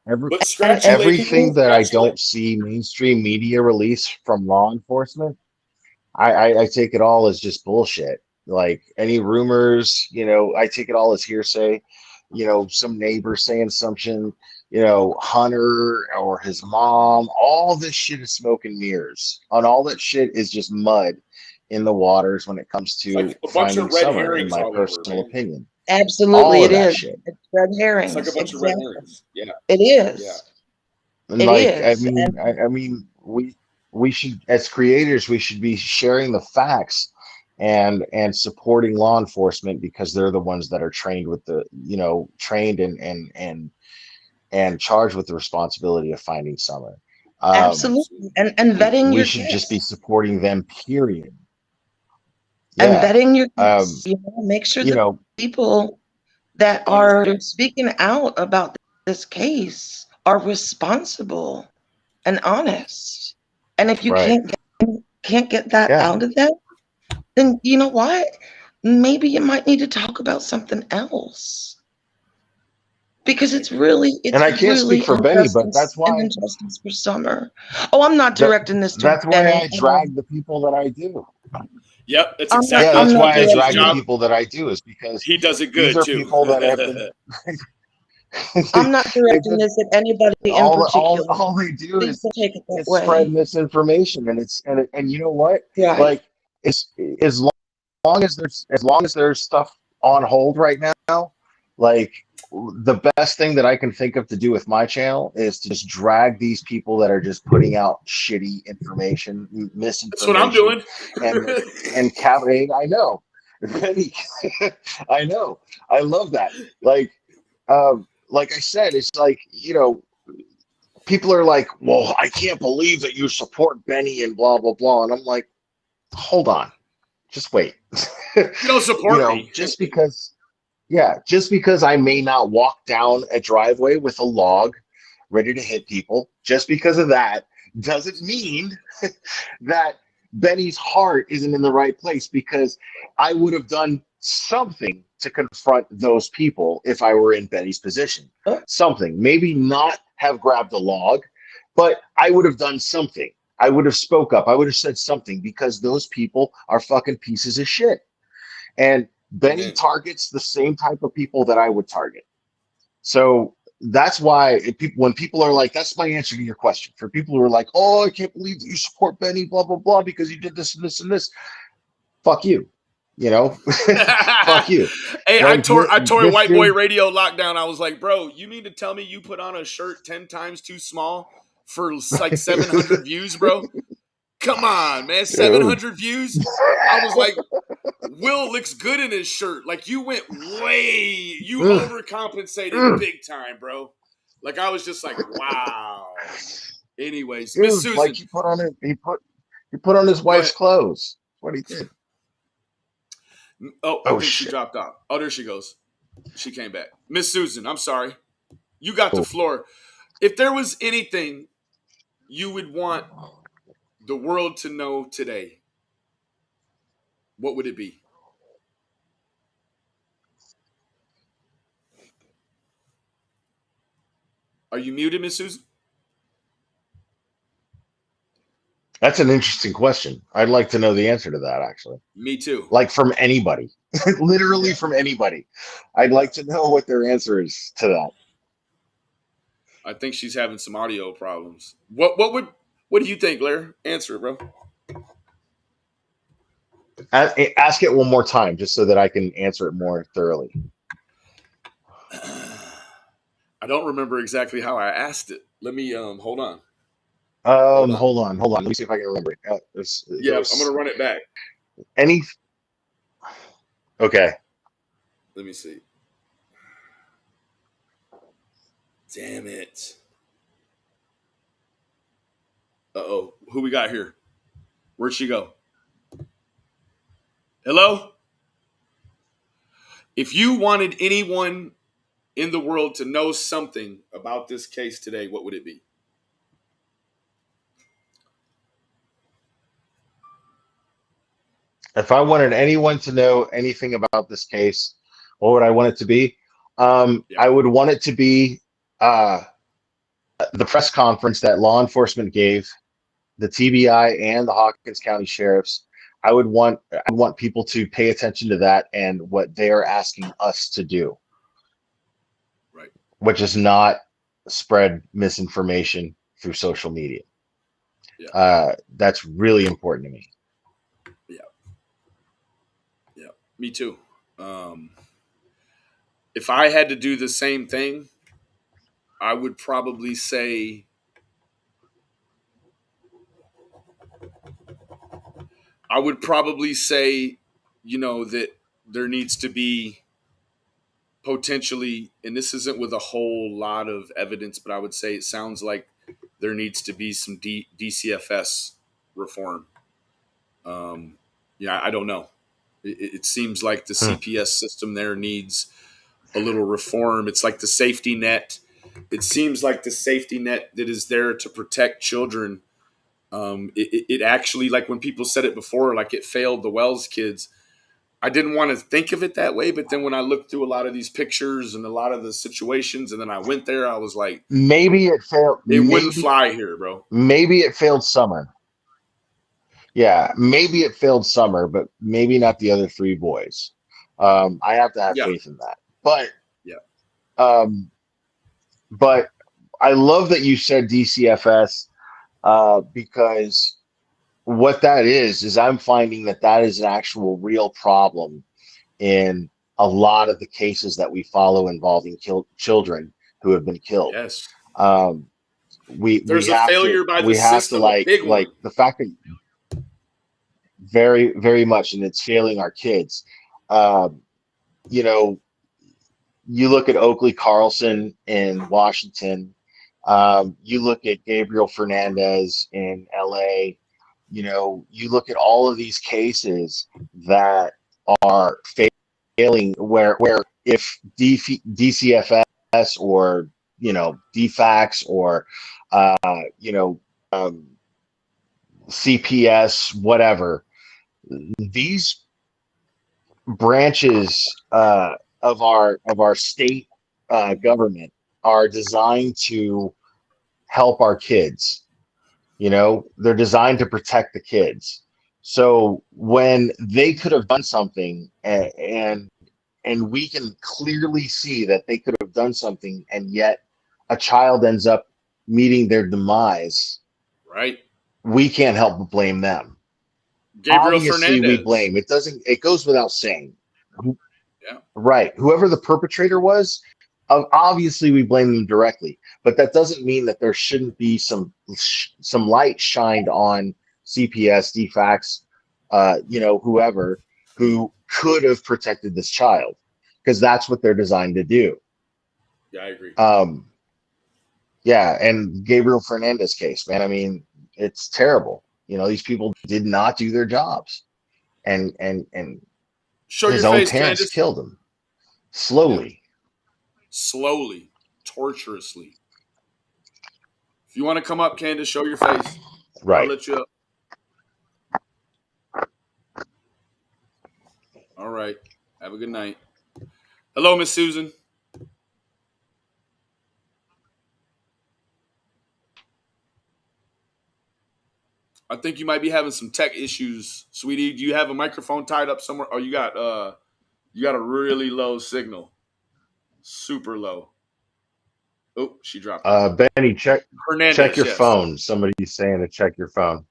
But And Everything people, that I congratulate. don't see mainstream media release from law enforcement, I take it all as just bullshit. Like any rumors, I take it all as hearsay. Some neighbor saying something, Hunter or his mom, all this shit is smoke and mirrors. And all that shit is just mud in the waters when it comes It's to like a bunch finding of red summer, in herrings my all over, personal man. opinion. absolutely, All of it that is. shit. It's red It's like a herrings. bunch of red Exactly. herrings. Yeah. It Yeah. is. And It like, is. And I mean, we should, as creators, we should be sharing the facts and supporting law enforcement because they're the ones that are trained with the, trained and charged with the responsibility of finding summer. Um, absolutely. And vetting we your should just be guests. supporting them, period. And Yeah. vetting your Um, guests. Make sure you the know, people that are Understand. speaking out about this case are responsible and honest. And if you right. can't get that Yeah. out of them, then you know what? Maybe you might need to talk about something else. Because I it's agree. And I can't speak really for Benny, but an injustice for Summer. Oh, I'm not that directing this to that's why Benny. I drag the people that I do. Yep, that's I'm not. Yeah, exactly I'm that's not why I that's his drag the directing job. this. people that I do is because He does it these good are too. people that have been I'm not they've directing been this at anybody in particular. all they do Please don't take it that is spread way. misinformation and you know what? Right. Like it's as long as there's stuff on hold right now, like the best thing that I can think of to do with my channel is to just drag these people that are just putting out shitty information, That's what I'm misinformation, doing. and cabaret. I know, I know, I love that. Like I said, it's like people are like, "Well, I can't believe that you support Benny and blah blah blah," and I'm like, "Hold on, just wait." You don't support me. Just because I may not walk down a driveway with a log ready to hit people, just because of that doesn't mean that Benny's heart isn't in the right place, because I would have done something to confront those people if I were in Benny's position. Something. Maybe not have grabbed a log, but I would have done something. I would have spoke up. I would have said something, because those people are fucking pieces of shit. And Benny Amen. targets the same type of people that I would target. So that's why when people are like, that's my answer to your question. For people who are like, oh, I can't believe that you support Benny, blah, blah, blah, because you did this and this and this. Fuck you. Fuck you. Hey, I Like tore this White Boy dude. Radio lockdown. I was like, bro, you mean to tell me you put on a shirt 10 times too small for like 700 views, bro? Come on, man. Dude. 700 views? I was like, Will looks good in his shirt. Like you overcompensated big time, bro. Like I was just like, wow. Anyways, Miss Dude, like Susan, he put on his go wife's ahead. clothes. That's what he did. Oh, I Oh think she shit. dropped off. Oh, there she goes. She came back. Miss Susan, I'm sorry. You got the Cool. floor. If there was anything you would want the world to know today, what would it be? Are you muted, Miss Susan? That's an interesting question. I'd like to know the answer to that, actually. Me too. Like from anybody, literally Yeah. from anybody. I'd like to know what their answer is to that. I think she's having some audio problems. What do you think, Blair? Answer it, bro. Ask it one more time, just so that I can answer it more thoroughly. I don't remember exactly how I asked it. Let me hold on. Hold on. Let me see if I can remember it. Yeah, I'm gonna run it back. Any? Okay. Let me see. Damn it. Uh-oh. Who we got here? Where'd she go? Hello? If you wanted anyone in the world to know something about this case today, what would it be? If I wanted anyone to know anything about this case, what would I want it to be? I would want it to be the press conference that law enforcement gave, the TBI and the Hawkins County sheriffs. I would want people to pay attention to that and what they are asking us to do. Right. Which is not spread misinformation through social media. Yeah. That's really important to me. Yeah, me too. If I had to do the same thing, I would probably say that there needs to be potentially, and this isn't with a whole lot of evidence, but I would say it sounds like there needs to be some DCFS reform. I don't know. It seems like the CPS system there needs a little reform. It's like the safety net. It seems like the safety net that is there to protect children. It actually, like when people said it before, like it failed the Wells kids. I didn't want to think of it that way, but then when I looked through a lot of these pictures and a lot of the situations, and then I went there, I was like, maybe it failed. It wouldn't fly here, bro. Maybe it failed Summer. Yeah, maybe it failed Summer, but maybe not the other three boys. I have to have faith in that. But I love that you said DCFS because what that is I'm finding that is an actual real problem in a lot of the cases that we follow involving children who have been killed. Yes. There's a failure by the system, a big one. The fact that very, very much, and it's failing our kids. You look at Oakley Carlson in Washington. You look at Gabriel Fernandez in LA. You look at all of these cases that are failing where if DCFS or DFACS or CPS, whatever, these branches of our state government are designed to help our kids. They're designed to protect the kids. So when they could have done something and we can clearly see that they could have done something, and yet a child ends up meeting their demise, right? We can't help but blame them. Gabriel Obviously, Fernandez. we blame. It goes without saying. Yeah. Right. Whoever the perpetrator was, obviously we blame them directly, but that doesn't mean that there shouldn't be some light shined on CPS, DFACS, whoever who could have protected this child, because that's what they're designed to do. Yeah, I agree. Yeah, and Gabriel Fernandez case, man. I mean, it's terrible. These people did not do their jobs, and show his your own face, parents Candace. killed him slowly. Slowly, torturously. If you want to come up, Candace, show your face. Right. I'll let you up. All right. Have a good night. Hello, Miss Susan. I think you might be having some tech issues, sweetie. Do you have a microphone tied up somewhere? Or you got a really low signal. Super low. Oh, she dropped out. Benny, check Hernandez, your yes. phone. Somebody's saying to check your phone.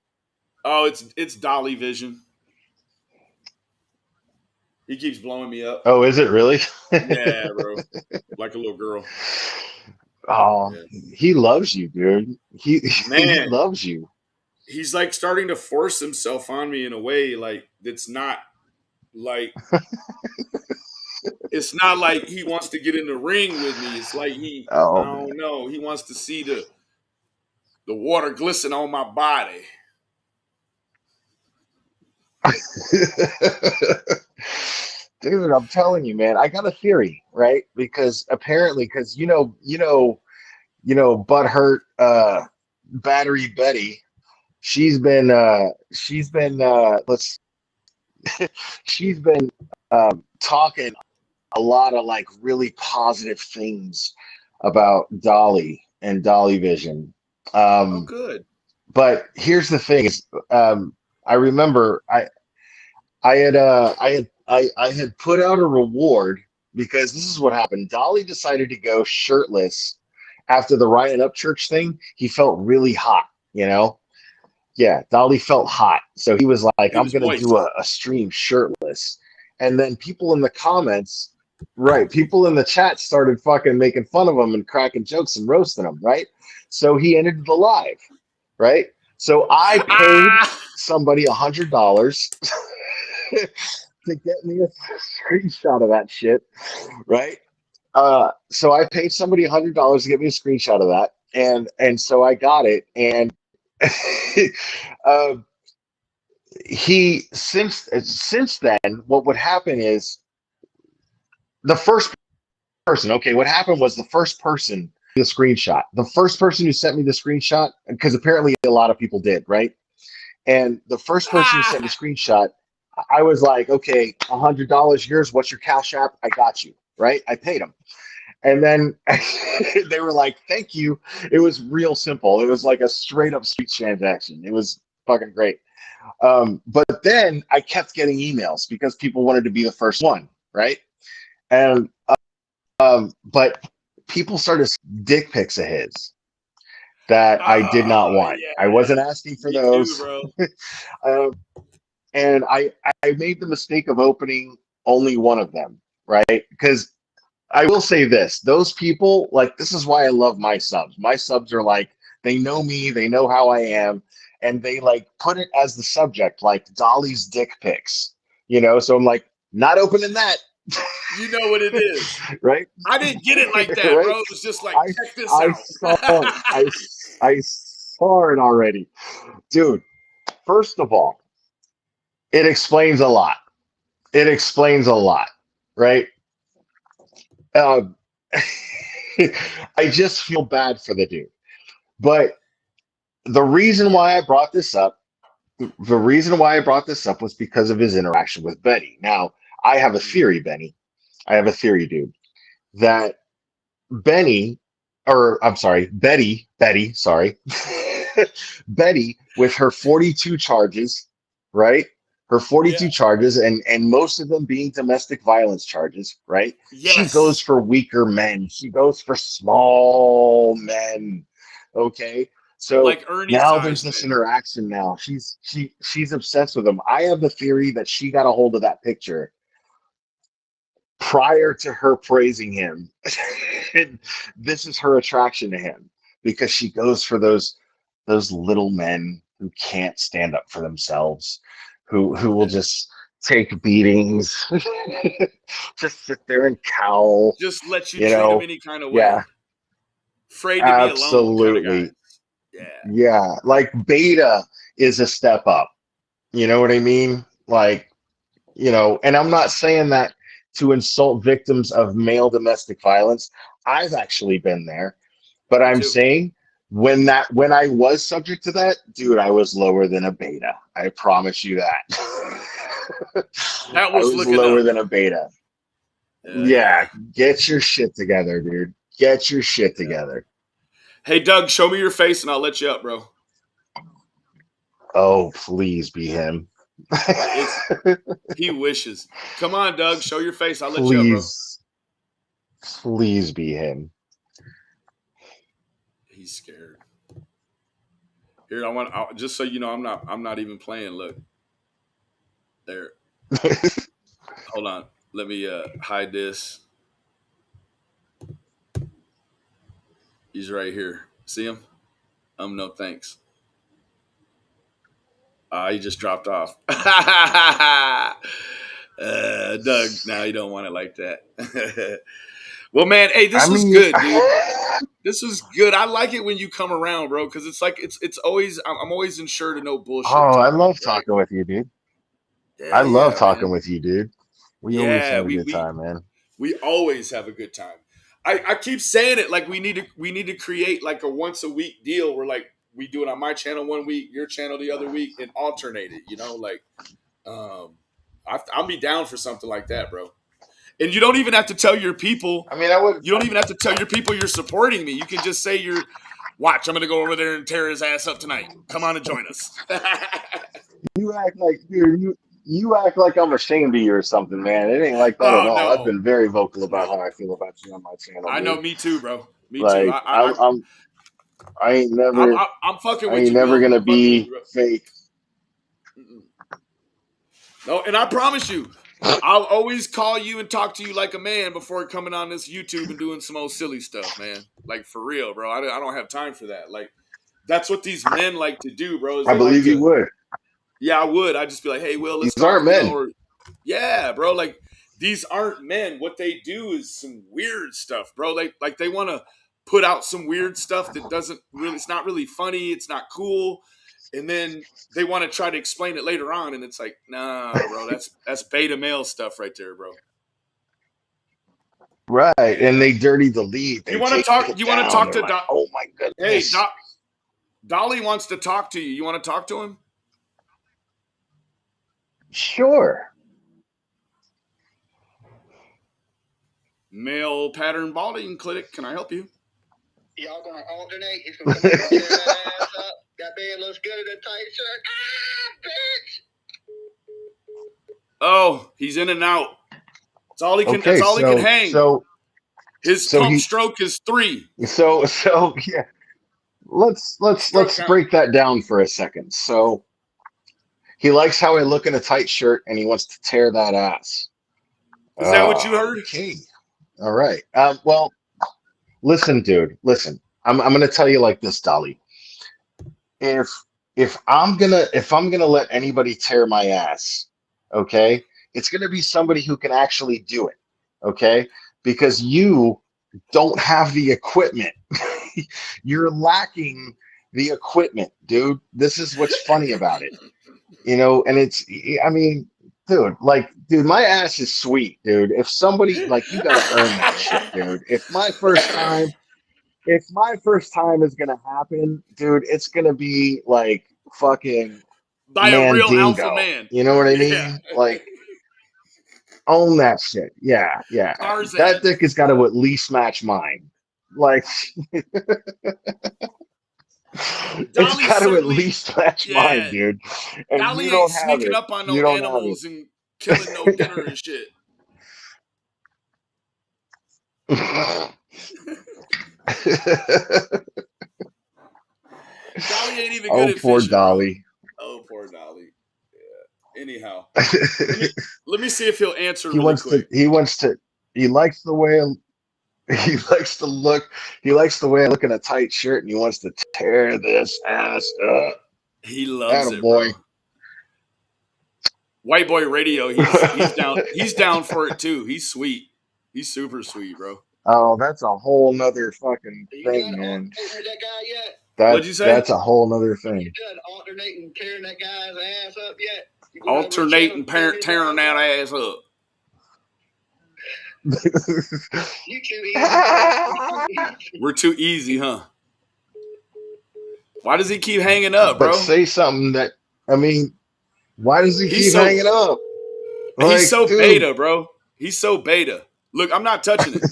Oh, it's Dolly Vision. He keeps blowing me up. Oh, is it really? Yeah, bro. Like a little girl. Oh, Yeah. he loves you, dude. He Man, loves you. he's like starting to force himself on me in a way like that's not like it's not like he wants to get in the ring with me. It's like I Oh man. don't know, he wants to see the water glisten on my body. Dude, I'm telling you, man, I got a theory, right? Because apparently, because butthurt battery Betty, she's been let's she's been talking a lot of like really positive things about Dolly and Dolly Vision. Oh, Um, good. but here's the thing: is I remember I had put out a reward because this is what happened. Dolly decided to go shirtless after the Ryan Upchurch thing. He felt really hot, you know. Yeah, Dolly felt hot, so he was like, He "I'm was gonna moist. do a stream shirtless," and then people in the comments, right? People in the chat started fucking making fun of him and cracking jokes and roasting him, right? So he ended the live, right? So I paid Ah! somebody $100 to get me a screenshot of that shit, right? So I paid somebody $100 to get me a screenshot of that, and so I got it, and uh, he since then, what would happen is the first person. Okay, what happened was the first person the screenshot. The first person who sent me the screenshot, because apparently a lot of people did, right? And the first person who sent me Ah! the screenshot, I was like, okay, $100 yours. What's your Cash App? I got you, right? I paid him. And then they were like, thank you. It was real simple. It was like a straight up street transaction. It was fucking great. But then I kept getting emails because people wanted to be the first one, right? And but people started dick pics of his that I did not Oh, want. I yeah. wasn't asking for Me too, those. bro. Um, and I made the mistake of opening only one of them, right? Because I will say this: those people, like, this is why I love my subs. My subs are like, they know me, they know how I am, and they like put it as the subject, like Dolly's dick pics, you know. So I'm like, not opening that, You know what it is. right? I didn't get it like that, Right? bro. It was just like, I check this I out. saw it. I saw it already, dude. First of all, it explains a lot. It explains a lot, right? Um, I just feel bad for the dude. But the reason why I brought this up, the reason why I brought this up was because of his interaction with Betty. Now, I have a theory, Benny. I have a theory, dude, that Benny, or I'm sorry, sorry. Betty, with her 42 charges, right? Her 42 Yeah. charges, and most of them being domestic violence charges, right? She goes Yes. for weaker men. She goes for small men. Okay. So Like Ernie now there's size this men. interaction now. She's obsessed with him. I have the theory that she got a hold of that picture prior to her praising him. And this is her attraction to him because she goes for those little men who can't stand up for themselves, who will just take beatings, just sit there and cowl, Just let you you treat them know. any kind of Yeah, way. Afraid to be alone kind of guy. absolutely. Yeah. Yeah, like Beta is a step up. You know what I mean? Like, and I'm not saying that to insult victims of male domestic violence. I've actually been there, but Me I'm too. saying when I was subject to that, dude, I was lower than a beta. I promise you that. That I was was looking lower up. than a beta. Yeah. Yeah, get your shit together, dude. Get your shit Yeah. together. Hey, Doug, show me your face and I'll let you up, bro. Oh, please be him. He wishes. Come on, Doug. Show your face. I'll let you up, bro. Please be him. He's scared. Here, just so you know, I'm not even playing. Look, there. Hold on. Let me hide this. He's right here. See him? No thanks. He just dropped off. Doug, now you don't want it like that. Well, man, hey, this was good, dude. This was good. I like it when you come around, bro, because it's like it's always I'm always ensured to no bullshit. Oh, I love talking with you, dude. I love talking with you, dude. We always have a good time, man. We always have a good time. I keep saying it, like we need to create like a once a week deal where like we do it on my channel one week, your channel the other week, and alternate it. You know, like I'll be down for something like that, bro. And you don't even have to tell your people. I mean, I would. You don't even have to tell your people you're supporting me. You can just say watch. I'm gonna go over there and tear his ass up tonight. Come on and join us. You act like, dude. You act like I'm ashamed of you or something, man. It ain't like that at all. No. I've been very vocal about how I feel about you on my channel. I know, me too, bro. Me like, too. I ain't never. I'm fucking with I ain't you. never gonna be you, fake. No, and I promise you, I'll always call you and talk to you like a man before coming on this YouTube and doing some old silly stuff, man. Like for real, bro. I don't have time for that. Like that's what these men like to do, bro. I believe you would. Yeah, I would. I'd just be like, hey, Will, let's These talk. aren't men. Yeah, bro. Like these aren't men. What they do is some weird stuff, bro. Like they want to put out some weird stuff that doesn't really. It's not really funny. It's not cool. And then they want to try to explain it later on, and it's like, nah, bro. That's beta male stuff right there, bro. Right, and they dirty the lead. You want to talk? You want to talk to? Like, oh my goodness. Hey, Dolly wants to talk to you. You want to talk to him? Sure. Male pattern balding clinic. Can I help you? Y'all gonna alternate? He's gonna come over and tear that ass up. That man looks good in a tight shirt. Ah, bitch! Oh, he's in and out. That's all he can. That's all he can hang. So his pump stroke is 3. So yeah. Let's break that down for a second. So he likes how I look in a tight shirt, and he wants to tear that ass. Is that what you heard? Okay. All right. Well, listen, dude. Listen. I'm gonna tell you like this, Dolly. If I'm gonna let anybody tear my ass, okay, it's gonna be somebody who can actually do it, okay? Because you don't have the equipment. You're lacking the equipment, dude. This is what's funny about it. You know, and I mean, dude, my ass is sweet, dude. If somebody, like, you gotta earn that shit, dude. If my first time is gonna happen, dude, it's gonna be like fucking by a real alpha man. You know what I mean? Like, own that shit. Yeah. Tarzan. That dick has got to at least match mine. Like, it's got to at least match mine, dude. And Dolly you don't ain't have sneaking it. up on no animals and killing no dinner and shit. Dolly ain't even good at poor fishing, Dolly. Bro. Oh, poor Dolly. Yeah. Anyhow, let me see if he'll answer. He likes the way I look in a tight shirt, and he wants to tear this ass up. He loves it, boy. White Boy Radio, he's down. He's down for it too. He's sweet. He's super sweet, bro. Oh, that's a whole nother fucking thing, man. What'd you say? That's a whole nother thing. You done alternating tearing that guy's ass up yet? Alternating tearing that ass up. You too easy. We're too easy, huh? Why does he keep hanging up, bro? But say something that, I mean, why does he keep hanging up? He's so beta, bro. He's so beta. Look, I'm not touching it.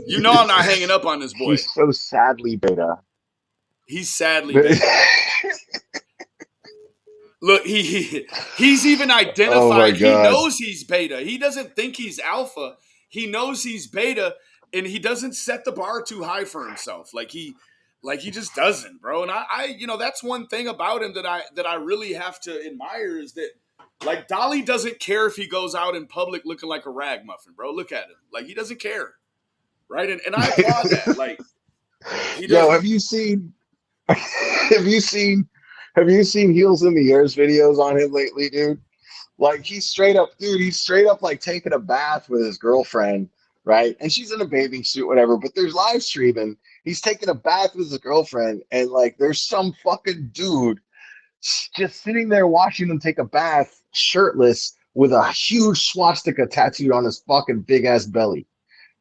You know I'm not hanging up on this boy. He's so sadly beta. He's sadly beta. Look, he's even Oh my identified. He god. knows he's beta. He doesn't think he's alpha. He knows he's beta, and he doesn't set the bar too high for himself. Like he just doesn't, bro. And I that's one thing about him that I really have to admire is that, like, Dolly doesn't care if he goes out in public looking like a ragmuffin, bro. Look at him. Like, he doesn't care, right? And I applaud that. Like, he doesn't. Yo, have you seen Heels in the Airs videos on him lately, dude? Like, he's straight up like taking a bath with his girlfriend, right? And she's in a bathing suit, whatever, but there's live streaming. He's taking a bath with his girlfriend, and like there's some fucking dude just sitting there watching them take a bath shirtless with a huge swastika tattooed on his fucking big ass belly.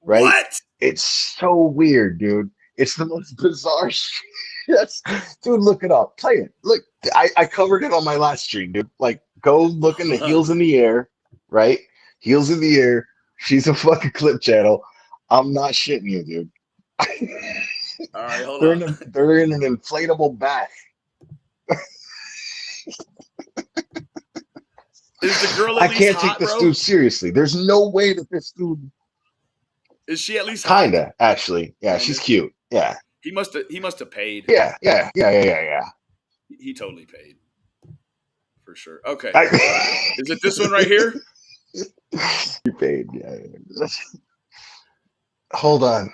Right? What? It's so weird, dude. It's the most bizarre shit. Yes. Dude, look it up. Play it. Look, I covered it on my last stream, dude. Like, go look in the Heels in the Air, right? Heels in the Air. She's a fucking clip channel. I'm not shitting you, dude. All right, hold they're on. They're in an inflatable bath. Is the girl at I least can't hot, take this bro? dude seriously. There's no way that this dude. Is she at least hot? Kinda, actually. Yeah, Kinda. she's cute. Yeah. He must have paid. Yeah. He totally paid. For sure. Okay. Is it this one right here? You paid, yeah. Hold on.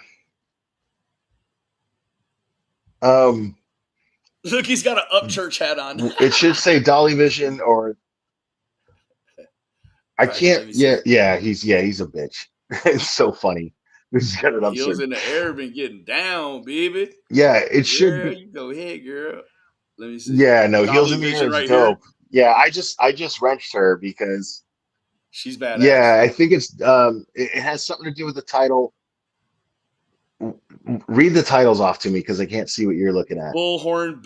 Look, he's got an Upchurch hat on. It should say Dolly Vision or I can't. Yeah, he's a bitch. It's so funny. He's got an Heels Upchurch. in the air, been getting down, baby. Yeah, it should be. You go ahead, girl. Let me see. Yeah, no, Dolly Heels in the Vision Air is right dope. here. Yeah, I just wrenched her because she's badass. Yeah, I think it's it has something to do with the title. Read the titles off to me because I can't see what you're looking at. Bullhorn,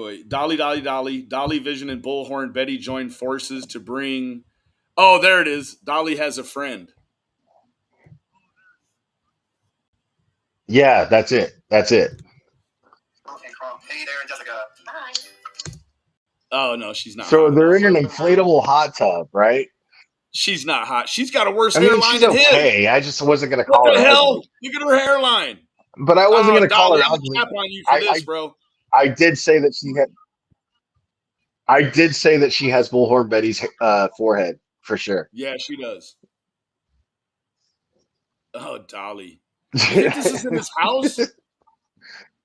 wait. Dolly Vision and Bullhorn Betty join forces to bring. Oh, there it is. Dolly has a friend. Yeah, that's it. Hey there, Jessica. Bye. Oh no, she's not. So hot they're in enough. an inflatable hot tub, right? She's not hot. She's got a worse I mean, hairline she's than okay. him. I just wasn't gonna call What her the hell? ugly. Look at her hairline. But I wasn't gonna call Dolly, her I'm ugly. gonna tap on you for this, bro. I did say that she had. I did say that she has Bullhorn Betty's forehead for sure. Yeah, she does. Oh, Dolly. You think this is in his house?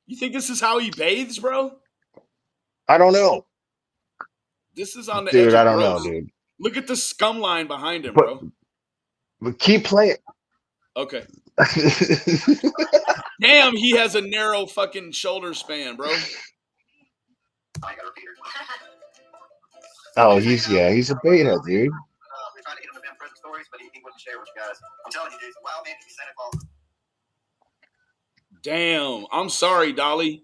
You think this is how he bathes, bro? I don't know. This is on the Dude, edge of I don't gross. know, dude. Look at the scum line behind him, bro. But keep playing. Okay. Damn, he has a narrow fucking shoulder span, bro. Oh, he's a beta, dude. We tried to get him to prison stories, but he wouldn't share with you guys. I'm telling you, dude. Wow, man, he's Santa Claus. Damn, I'm sorry, Dolly.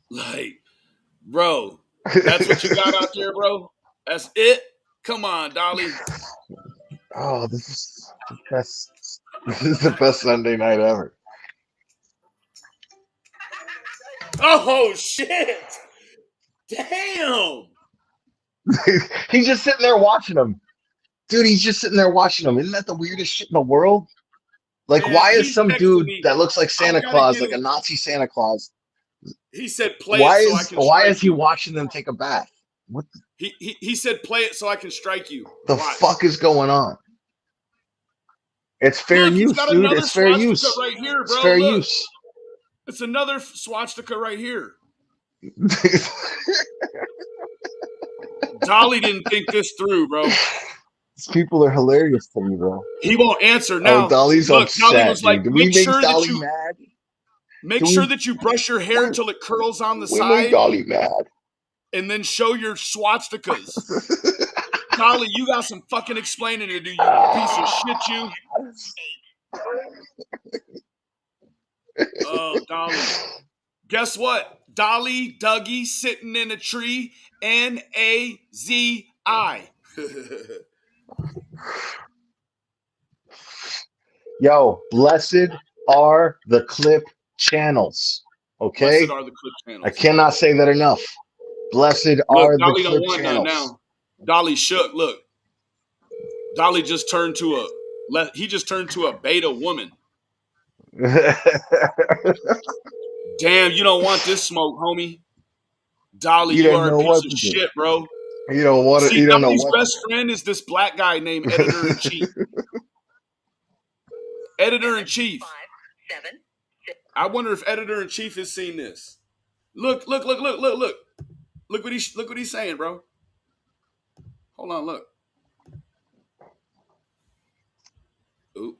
Like, bro, that's what you got out there, bro? That's it? Come on, Dolly. Oh, this is the best. This is the best Sunday night ever. Oh, shit. Damn. He's just sitting there watching them. Dude, he's just sitting there watching them. Isn't that the weirdest shit in the world? Like, Man, why is some dude me. that looks like Santa Claus, like a Nazi Santa Claus? He said, "Play why it so is I can why strike is he you." watching them take a bath? What He said, "Play it so I can strike you." the Watch. fuck is going on? It's fair Look, he's use, got dude. another It's fair use. swastika right here, It's bro. fair Look. use. It's another swastika right here. Dolly didn't think this through, bro. These people are hilarious to me, bro. He won't answer now. Oh, Dolly's Look, upset, Dolly was dude. like, Do we make make sure Dolly that you mad? make sure that you brush your hair until it curls on the We make side, Dolly mad. and then show your swastikas. Dolly, you got some fucking explaining to do, you piece of shit, you. Oh, Dolly. Guess what? Dolly, Dougie, sitting in a tree, Nazi. Yo, blessed are the clip channels. Okay? Blessed are the clip channels. I cannot say that enough. Blessed Look, are the Dolly don't clip want none channels. now. Dolly shook. Look, Dolly just turned to he just turned to a beta woman. Damn, you don't want this smoke, homie. Dolly, You you don't are a know piece what of to do. shit, bro. You don't want it. See, You don't know Dolly's what. best friend is this black guy named Editor in Chief. Editor in Chief. I wonder if Editor in Chief has seen this. Look. Look what he's saying, bro. Hold on, look. Ooh.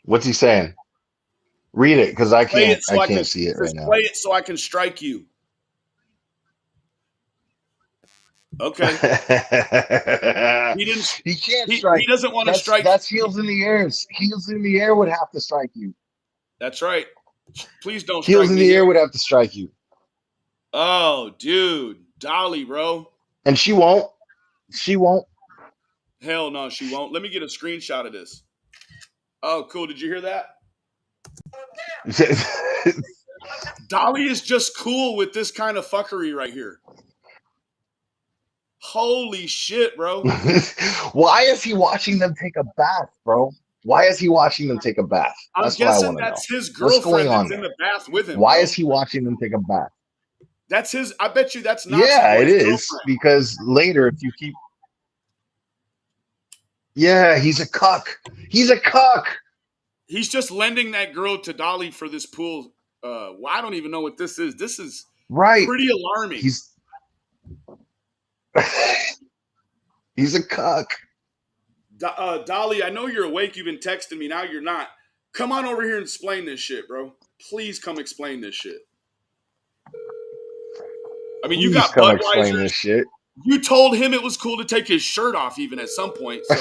What's he saying? Read it, because I Play can't. it so I I can. can't see it right now. Play it so I can strike you. Okay. He didn't. He can't He strike. doesn't want to strike. That's heels in the air. Heels in the air would have to strike you. That's right. Please don't Heels strike in me the air here. would have to strike you. Oh, dude, Dolly, bro. And she won't. She won't. Hell no, she won't. Let me get a screenshot of this. Oh, cool. Did you hear that? Dolly is just cool with this kind of fuckery right here. Holy shit, bro. Why is he watching them take a bath, bro? Why is he watching them take a bath? I'm That's what I guessing want to know. that's his What's going girlfriend on that's in there? the bath with him. Why bro. is he watching them take a bath? That's his. I bet you that's Nazi Yeah, it Boy's is, girlfriend. because later, if you keep, yeah, he's a cuck. He's a cuck. He's just lending that girl to Dolly for this pool. Well, I don't even know what this is. This is Right. pretty alarming. He's he's a cuck. Dolly, I know you're awake. You've been texting me. Now you're not. Come on over here and explain this shit, bro. Please come explain this shit. I mean, you Please got come explain Budweiser. this shit. You told him it was cool to take his shirt off even at some point. So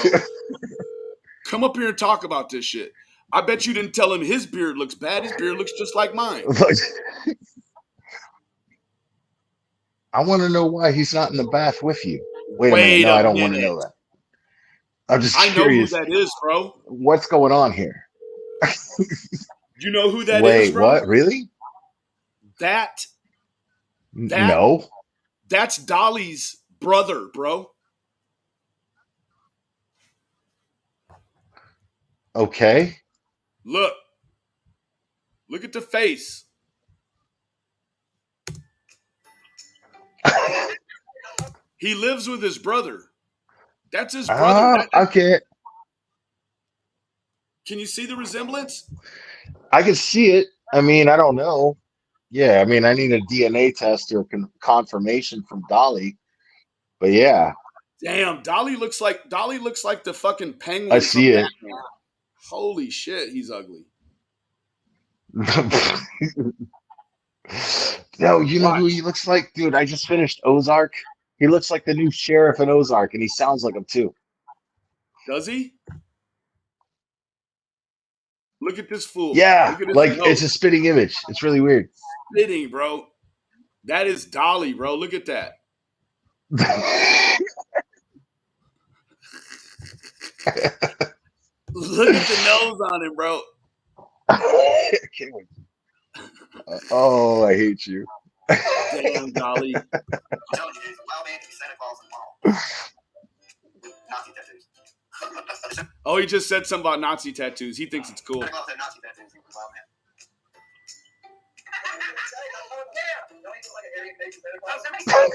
come up here and talk about this shit. I bet you didn't tell him his beard looks bad. His beard looks just like mine. I want to know why he's not in the bath with you. Wait a minute. No, I don't want to know that. I'm just curious. I know who that is, bro. What's going on here? You know who that is, Wait, bro? what? Really? No. That's Dolly's brother, bro. Okay. Look at the face. He lives with his brother. That's his brother. Okay. Can you see the resemblance? I can see it. I mean, I don't know. Yeah, I mean, I need a DNA test or confirmation from Dolly. But yeah. Damn, Dolly looks like the fucking penguin. I see it. Batman. Holy shit, he's ugly. No, you know who he looks like? Dude, I just finished Ozark. He looks like the new sheriff in Ozark, and he sounds like him too. Does he? Look at this fool. Yeah, Look at his like nose. it's a spitting image. It's really weird. Spitting, bro. That is Dolly, bro. Look at that. Look at the nose on him, bro. I can't wait. Oh, I hate you. Damn, Dolly. Oh, he just said something about Nazi tattoos. He thinks it's cool.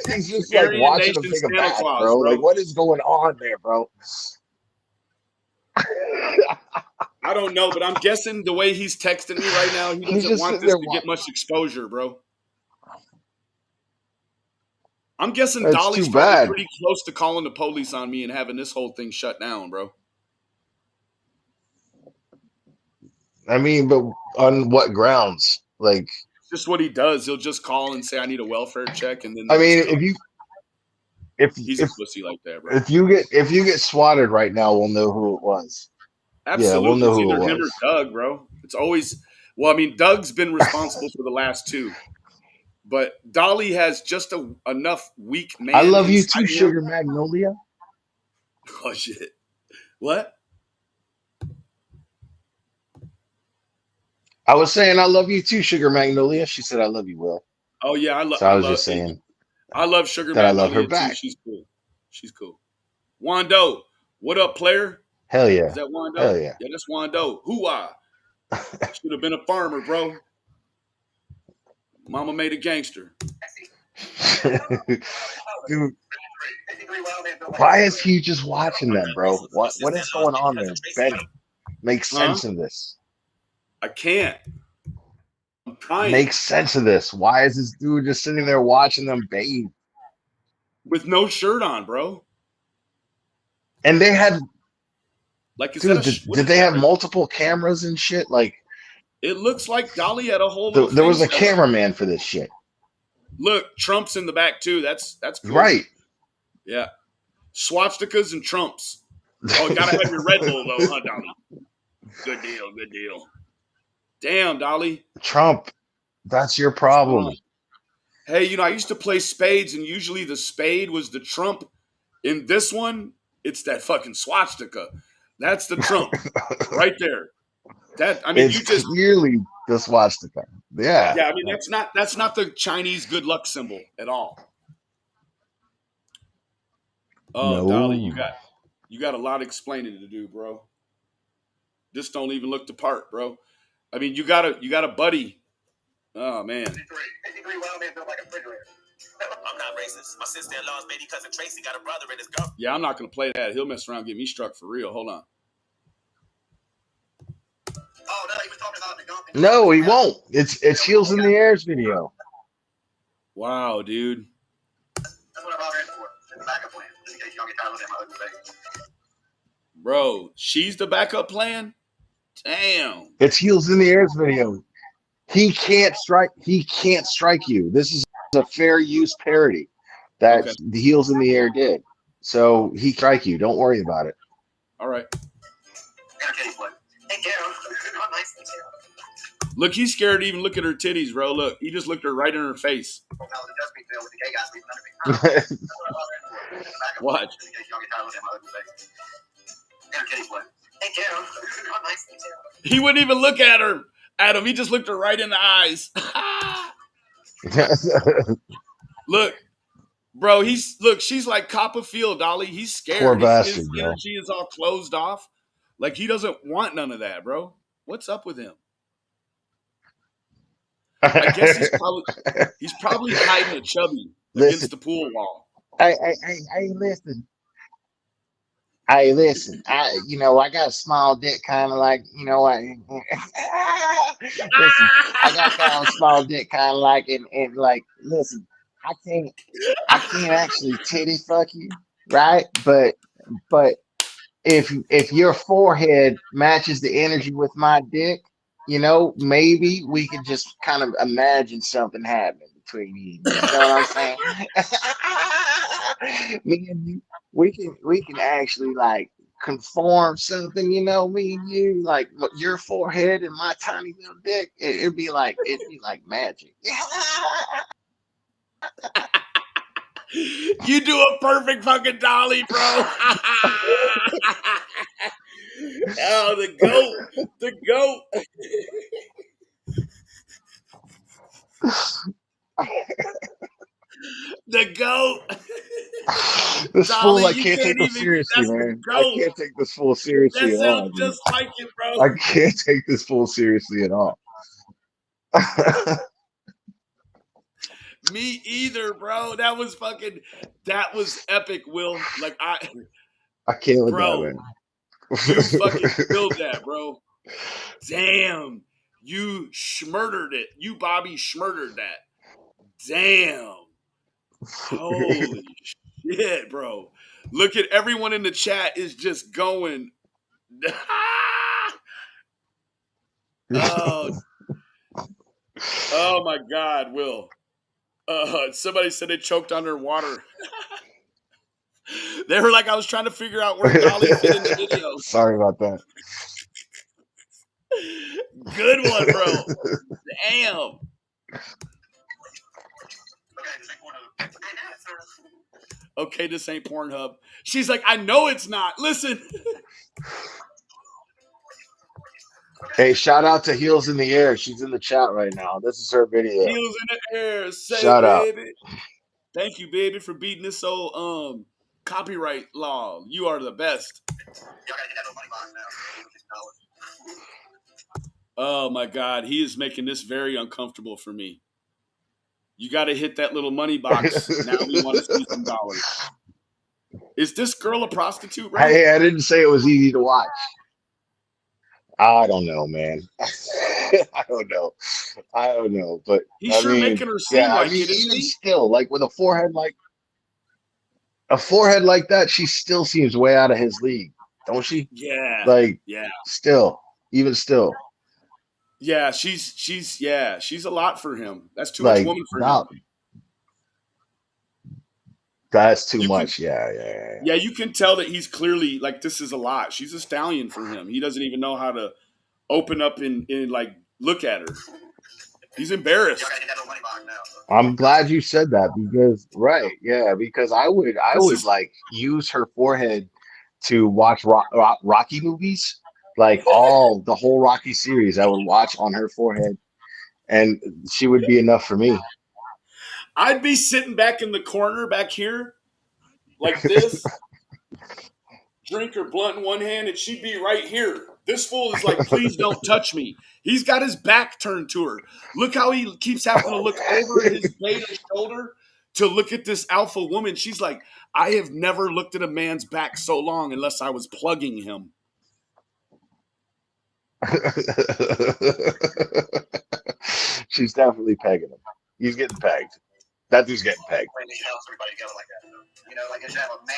He's just like Aryan watching him Nation take a Santa bath, Claus, bro. bro. Like, what is going on there, bro? I don't know, but I'm guessing the way he's texting me right now, he doesn't want this to get much exposure, bro. I'm guessing That's Dolly's too probably bad. pretty close to calling the police on me and having this whole thing shut down, bro. I mean, but on what grounds? Like, Just what he does. He'll just call and say, "I need a welfare check," and then I mean, he's a pussy like that, bro. if you get swatted right now, we'll know who it was. Absolutely, Yeah, we'll know it's who either it him was. or Doug, bro. It's always I mean, Doug's been responsible for the last two, but Dolly has just enough weak man. I love you inside too, him. Sugar Magnolia. Oh shit! What? I was saying I love you too, Sugar Magnolia. She said I love you, Will. Oh yeah, So I was just saying I love Sugar that I love her Magnolia too. back. She's cool. She's cool. Wando, what up, player? Hell Is yeah. that Wando? Hell yeah. Yeah, that's Wando. Hoo-ah. Should have been a farmer, bro. Mama made a gangster. Dude, why is he just watching them, bro? What is going on there? Benny, make Huh? sense of this. I can't. I'm trying. Make sense of this. Why is this dude just sitting there watching them bathe? With no shirt on, bro. And they had, Like, is dude, that a, did they have multiple cameras and shit? Like, it looks like Dolly had a whole little there was a thing set up. cameraman for this shit. Look, Trump's in the back too. That's cool. Right. Yeah. Swastikas and Trumps. Oh, gotta have your Red Bull though, huh, Dolly? Good deal, good deal. Damn, Dolly. Trump, that's your problem. Hey, you know, I used to play spades, and usually the spade was the trump. In this one, it's that fucking swastika. That's the trump right there. That I mean, It's you just clearly the swastika. Yeah. yeah. I mean, that's not the Chinese good luck symbol at all. Oh, No. Dolly, you got a lot of explaining to do, bro. Just don't even look the part, bro. I mean, you got a buddy. Oh man. 53 wild men built like a refrigerator. I'm not racist. My sister-in-law's baby cousin Tracy got a brother in his girl. Yeah, I'm not gonna play that. He'll mess around and get me struck for real. Hold on. Oh, no, he was talking about the gump. No, he won't. It's Heels in the Air's video. Wow, dude. That's what I'm out here for. It's a backup plan. Just in case y'all get tired of them, my ugly face. Bro, she's the backup plan? Damn. It's Heels in the Air's video. He can't strike you. This is a fair use parody that the Heels in the Air did. So he can strike you. Don't worry about it. All right. Entertaining play. Hey, Carol. How nice of you. Look, he's scared to even look at her titties, bro. Look, he just looked her right in her face. Well, it does be filled with the gay guys sleeping under me. That's what I'm out here for. It's a backup plan. Watch. Just in case y'all get tired of them, my ugly face. Entertaining play. Hey, Carol. How nice of you. He wouldn't even look at her. At him, he just looked her right in the eyes. Look, bro, she's like Copperfield, Dolly. He's scared. Poor bastard, his bro. energy is all closed off. Like he doesn't want none of that, bro. What's up with him? I guess he's probably hiding a chubby against the pool wall. Hey, listen. Hey, listen. I got a small dick, kind of like, listen, I got kind of a small dick, kind of like, and like, listen, I can't actually titty fuck you, right? But if your forehead matches the energy with my dick, maybe we could just kind of imagine something happening between you. You know what I'm saying? Me and you, we can actually like conform something. Me and you, like your forehead and my tiny little dick. It'd be like magic. You do a perfect fucking Dolly, bro. Oh, the goat. The goat. This Dolly, fool, I can't take this seriously, man. I can't take this fool seriously That at all. sounds just like it, bro. I can't take this fool seriously at all. Me either, bro. That was epic, Will. Like I can't with bro, that, man. You fucking killed that, bro. Damn. You schmurdered it. You Bobby schmurdered that. Damn. Holy shit, bro. Look at everyone in the chat is just going. Oh my God, Will. Somebody said they choked underwater. They were like, I was trying to figure out where Dolly fit in the video. Sorry about that. Good one, bro. Damn. Okay, this ain't Pornhub. She's like, I know it's not. Listen. Hey, shout out to Heels in the Air. She's in the chat right now. This is her video. Heels in the air, say Shout out. baby. Thank you, baby, for beating this old copyright law. You are the best. Oh my God, he is making this very uncomfortable for me. You got to hit that little money box. Now we want to see some dollars. Is this girl a prostitute, bro? Hey, I didn't say it was easy to watch. I don't know, man. I don't know. But He's I sure mean, making her seem yeah, like I mean, it, isn't even he? still, like with a forehead like that, she still seems way out of his league, don't she? Yeah, Like, yeah, even still, yeah. She's a lot for him. That's too much like, woman for him. not that's too You can, much. Yeah. yeah, you can tell that he's clearly like this is a lot. She's a stallion for him. He doesn't even know how to open up and like look at her. He's embarrassed. I'm glad you said that because, right, yeah, because I This would is like use her forehead to watch Rocky movies, like the whole Rocky series. I would watch on her forehead, and she would be enough for me. I'd be sitting back in the corner back here like this, drink or blunt in one hand, and she'd be right here. This fool is like, please don't touch me. He's got his back turned to her. Look how he keeps having to look over his beta shoulder to look at this alpha woman. She's like, I have never looked at a man's back so long unless I was plugging him. She's definitely pegging him. He's getting pegged. That dude's getting pegged. Everybody together like that. You know, like you should have a man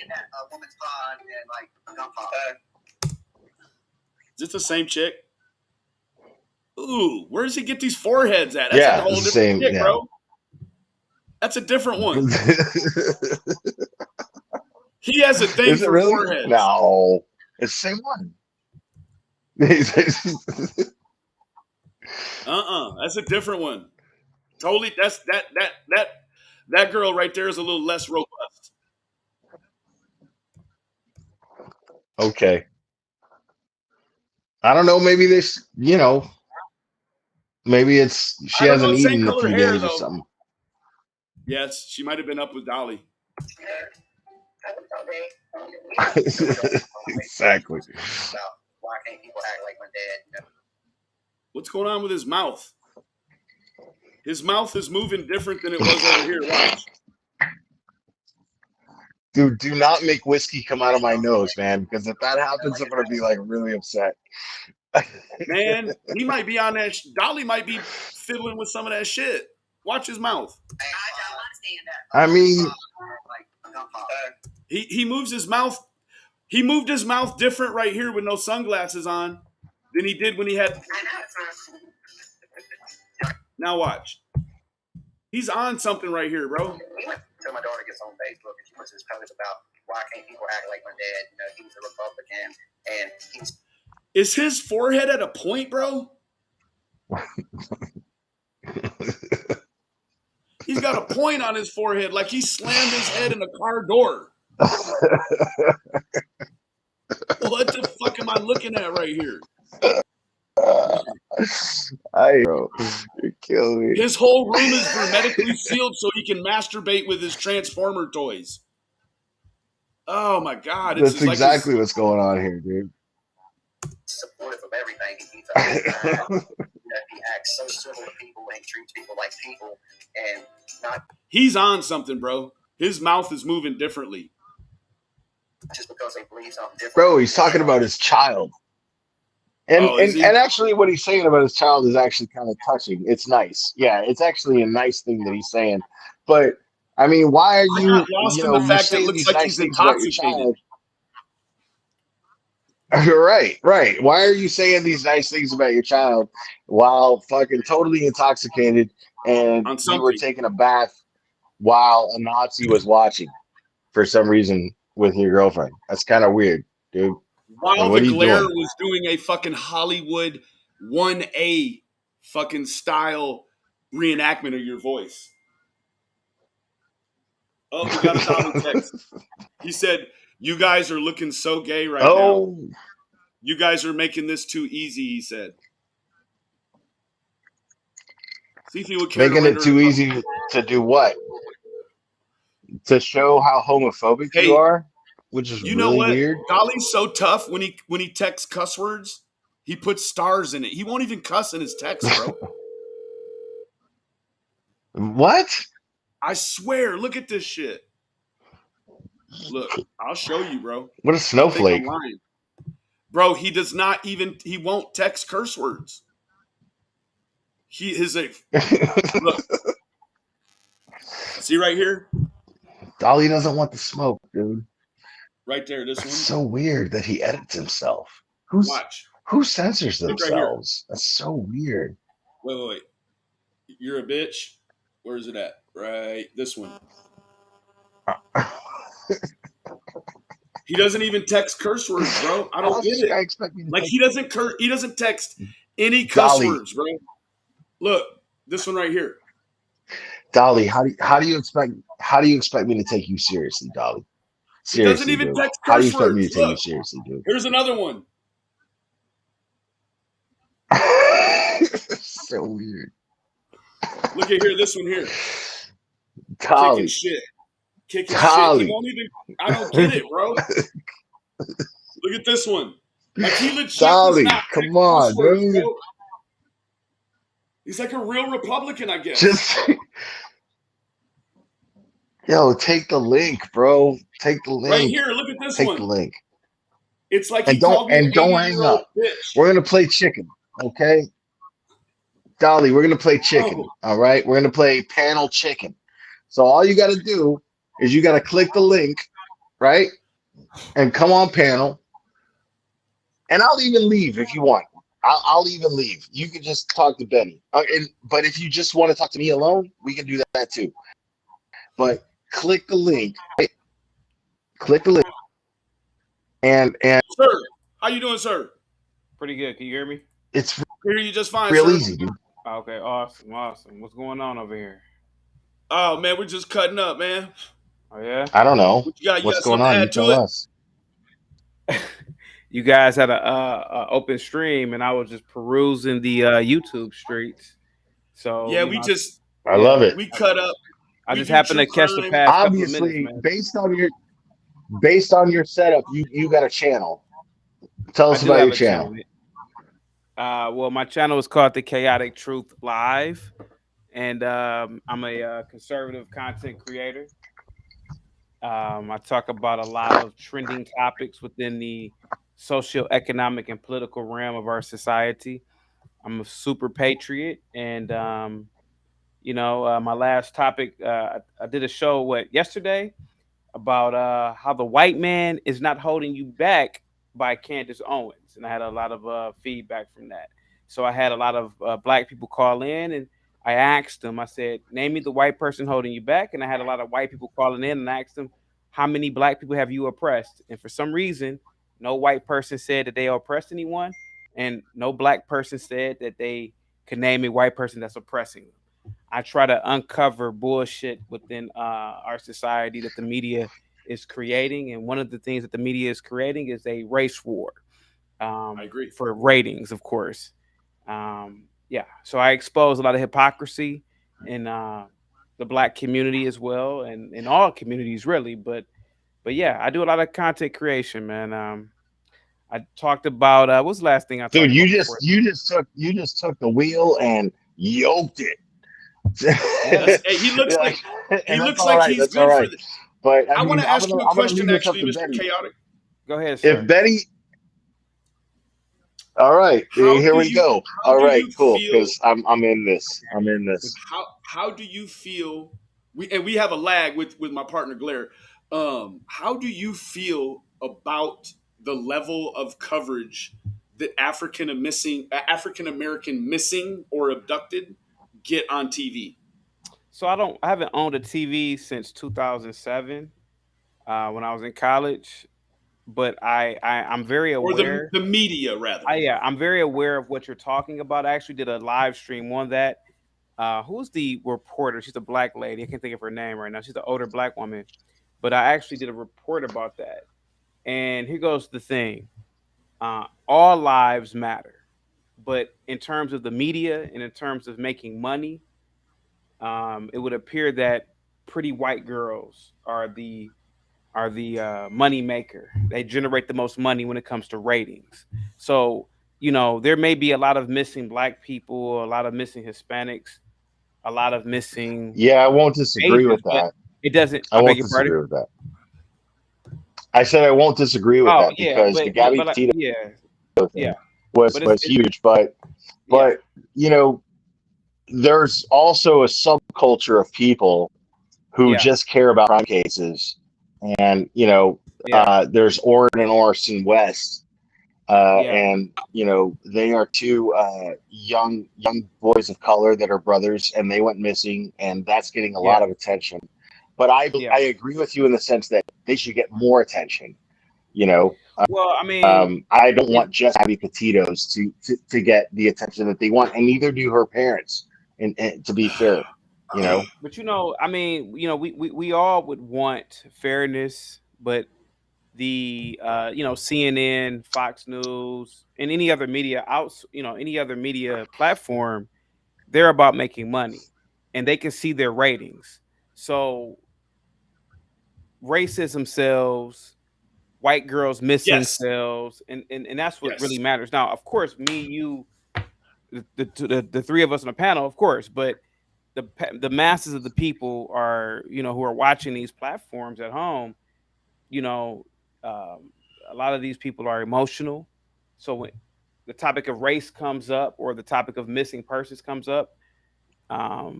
pod, a woman's pod, and like a gun pod. Is this the same chick? Ooh, where does he get these foreheads at? That's Yeah, a whole it's the different same. chick, Yeah. bro. That's a different one. He has a thing Is it for really? foreheads. No, it's the same one. That's a different one. Totally. That's that girl right there is a little less robust. Okay. I don't know. Maybe this, maybe it's she I don't know. hasn't Same eaten in a color few hair days or though. something. Yes, she might have been up with Dolly. Exactly. Why can't people act like my dad? What's going on with his mouth? His mouth is moving different than it was over here. Watch. Dude, do not make whiskey come out of my nose, man, because if that happens, I'm gonna be like really upset. Man, he might be on that. Dolly might be fiddling with some of that shit. Watch his mouth. I mean, He moves his mouth. He moved his mouth different right here with no sunglasses on than he did when he had. Now watch. He's on something right here, bro. So my daughter gets on Facebook and she puts this post about why can't people act like my dad? You know, he's a Republican and he's. Is his forehead at a point, bro? He's got a point on his forehead, like he slammed his head in a car door. What the fuck am I looking at right here? Bro, you're killing me. His whole room is hermetically sealed so he can masturbate with his Transformer toys. Oh my God. That's exactly what's going on here, dude. Supportive of everything. He acts so civil to people and treats people like people and not. He's on something, bro. His mouth is moving differently. Just because they believe something different. Bro, he's talking about his child. And actually what he's saying about his child is actually kind of touching. It's nice. Yeah, it's actually a nice thing that he's saying. But I mean, why are I you, got lost in the fact that it looks like he's intoxicated. Right. Why are you saying these nice things about your child while fucking totally intoxicated and you were taking a bath while a Nazi was watching for some reason with your girlfriend? That's kind of weird, dude. While the glare was doing a fucking Hollywood 1A fucking style reenactment of your voice. Oh, we got a Dolly text. He said, "You guys are looking so gay right now." You guys are making this too easy, he said. See if he would care to Making it render too it up. easy to do what? To show how homophobic you Hey, are, which is you know really what? weird. Dolly's so tough when he texts cuss words, he puts stars in it. He won't even cuss in his text, bro. What? I swear, look at this shit. Look, I'll show you, bro. What a You think I'm snowflake. lying. Bro, he does not even, he won't text curse words. He is a, look, see right here? Dolly doesn't want the smoke, dude. Right there, this That's one. so weird that he edits himself. Who censors Look right here. themselves? That's so weird. Wait. You're a bitch. Where is it at? Right, this one. He doesn't even text curse words, bro. I don't get it. Expect me to Like take he doesn't text any cuss Dolly. words, bro. Look, this one right here. Dolly, how do you expect me to take you seriously, Dolly? He doesn't Seriously, even dude. text How do you curse expect me words. to take you Look, seriously, dude? here's another one. So weird. Look at here, this one here. Kicking Dolly. shit. He Dolly. won't even. I don't get it, bro. Look at this one. Like he legit does Dolly, not come text on, curse words, dude. bro. He's like a real Republican, I guess. Just yo, take the link, bro. Take the link. Right here, look at this Take one. the link. It's like And he called me an don't hang 80-year-old up. bitch. We're gonna play chicken, okay? Dolly, we're gonna play chicken. Oh. All right, we're gonna play panel chicken. So all you gotta do is you gotta click the link, right? And come on panel. And I'll even leave if you want. I'll even leave. You can just talk to Benny. But if you just want to talk to me alone, we can do that too. But click the link. Right? Click the link. And Sir, how you doing, sir? Pretty good. Can you hear me? it's Hear you just fine, real sir. easy, dude. Okay, awesome. What's going on over here? Oh man, we're just cutting up, man. Oh yeah. I don't know. What you got? You What's got going something to on? You add to tell it? us. You guys had a open stream, and I was just perusing the YouTube streets. So Yeah, you we know, just I love it. we cut up. I We just do happened true to catch the crime. past couple of minutes, Obviously, man. based on your setup, you got a channel. Tell I us do about have your a channel. channel. Well, my channel is called The Chaotic Truth Live, and I'm a conservative content creator. I talk about a lot of trending topics within the socioeconomic and political realm of our society. I'm a super patriot, and my last topic, I did a show yesterday about how the white man is not holding you back by Candace Owens, and I had a lot of feedback from that. So I had a lot of black people call in, and I asked them. I said, "Name me the white person holding you back," and I had a lot of white people calling in, and I asked them, "How many black people have you oppressed?" And for some reason, no white person said that they oppressed anyone, and no black person said that they could name a white person that's oppressing them. I try to uncover bullshit within our society that the media is creating, and one of the things that the media is creating is a race war. I agree. For ratings, of course. Yeah, so I expose a lot of hypocrisy in the black community as well, and in all communities really. But yeah, I do a lot of content creation, man. I talked about what was the last thing I Dude, talked about before? you just took the wheel and yoked it. Hey, he looks like and that's looks all like right. he's That's good all for right. this. But I want to ask you a I'm gonna question, leave this up actually, to Mr. Betty. Chaotic. Go ahead, sir. If Betty, all right, here we go. All right, cool. Because I'm in this. I'm in this. How do you feel? We have a lag with my partner Blair. How do you feel about the level of coverage that African American missing or abducted get on TV? So I haven't owned a TV since 2007 when I was in college, but I'm very Or aware. the media rather. Yeah, I'm very aware of what you're talking about. I actually did a live stream on that. Who's the reporter? She's a black lady. I can't think of her name right now. She's an older black woman, but I actually did a report about that. And here goes the thing: all lives matter, but in terms of the media and in terms of making money, it would appear that pretty white girls are the money maker. They generate the most money when it comes to ratings. So there may be a lot of missing black people, a lot of missing Hispanics, a lot of missing Yeah, I won't disagree Asians, with but that. it doesn't. I I beg won't your pardon. disagree with that. I said I won't disagree with Oh that yeah, because the Gabby but like, Petito yeah, yeah. thing was But it's huge, yeah, but you know, there's also a subculture of people who yeah, just care about crime cases, and yeah, there's Orrin and Orson West, yeah, and they are two young boys of color that are brothers, and they went missing, and that's getting a lot yeah, of attention. But I yeah. agree with you in the sense that they should get more attention. You know, Well, I mean, I don't it, want just Abby Petito's to get the attention that they want, and neither do her parents. And to be fair, but I mean, we all would want fairness, but the CNN, Fox News, and any other media any other media platform, they're about making money, and they can see their ratings. So racism sells, white girls missing Yes. sells, and that's what really Yes. matters. Now, of course, me, you, the three of us on the panel, of course, but the masses of the people are who are watching these platforms at home. you know, a lot of these people are emotional. So when the topic of race comes up or the topic of missing persons comes up, for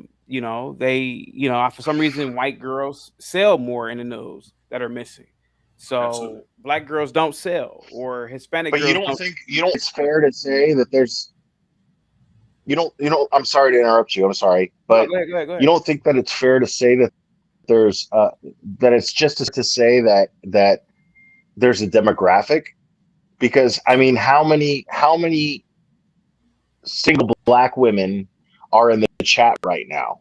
some reason, white girls sell more in the news that are missing. Absolutely. So black girls don't sell, or Hispanic but you girls don't don't. think it's fair to say that there's I'm sorry to interrupt you. I'm sorry, No, but go ahead, go ahead, go you ahead. don't think that it's fair to say that there's that it's just to say that there's a demographic, because I mean, how many single black women are in the chat right now?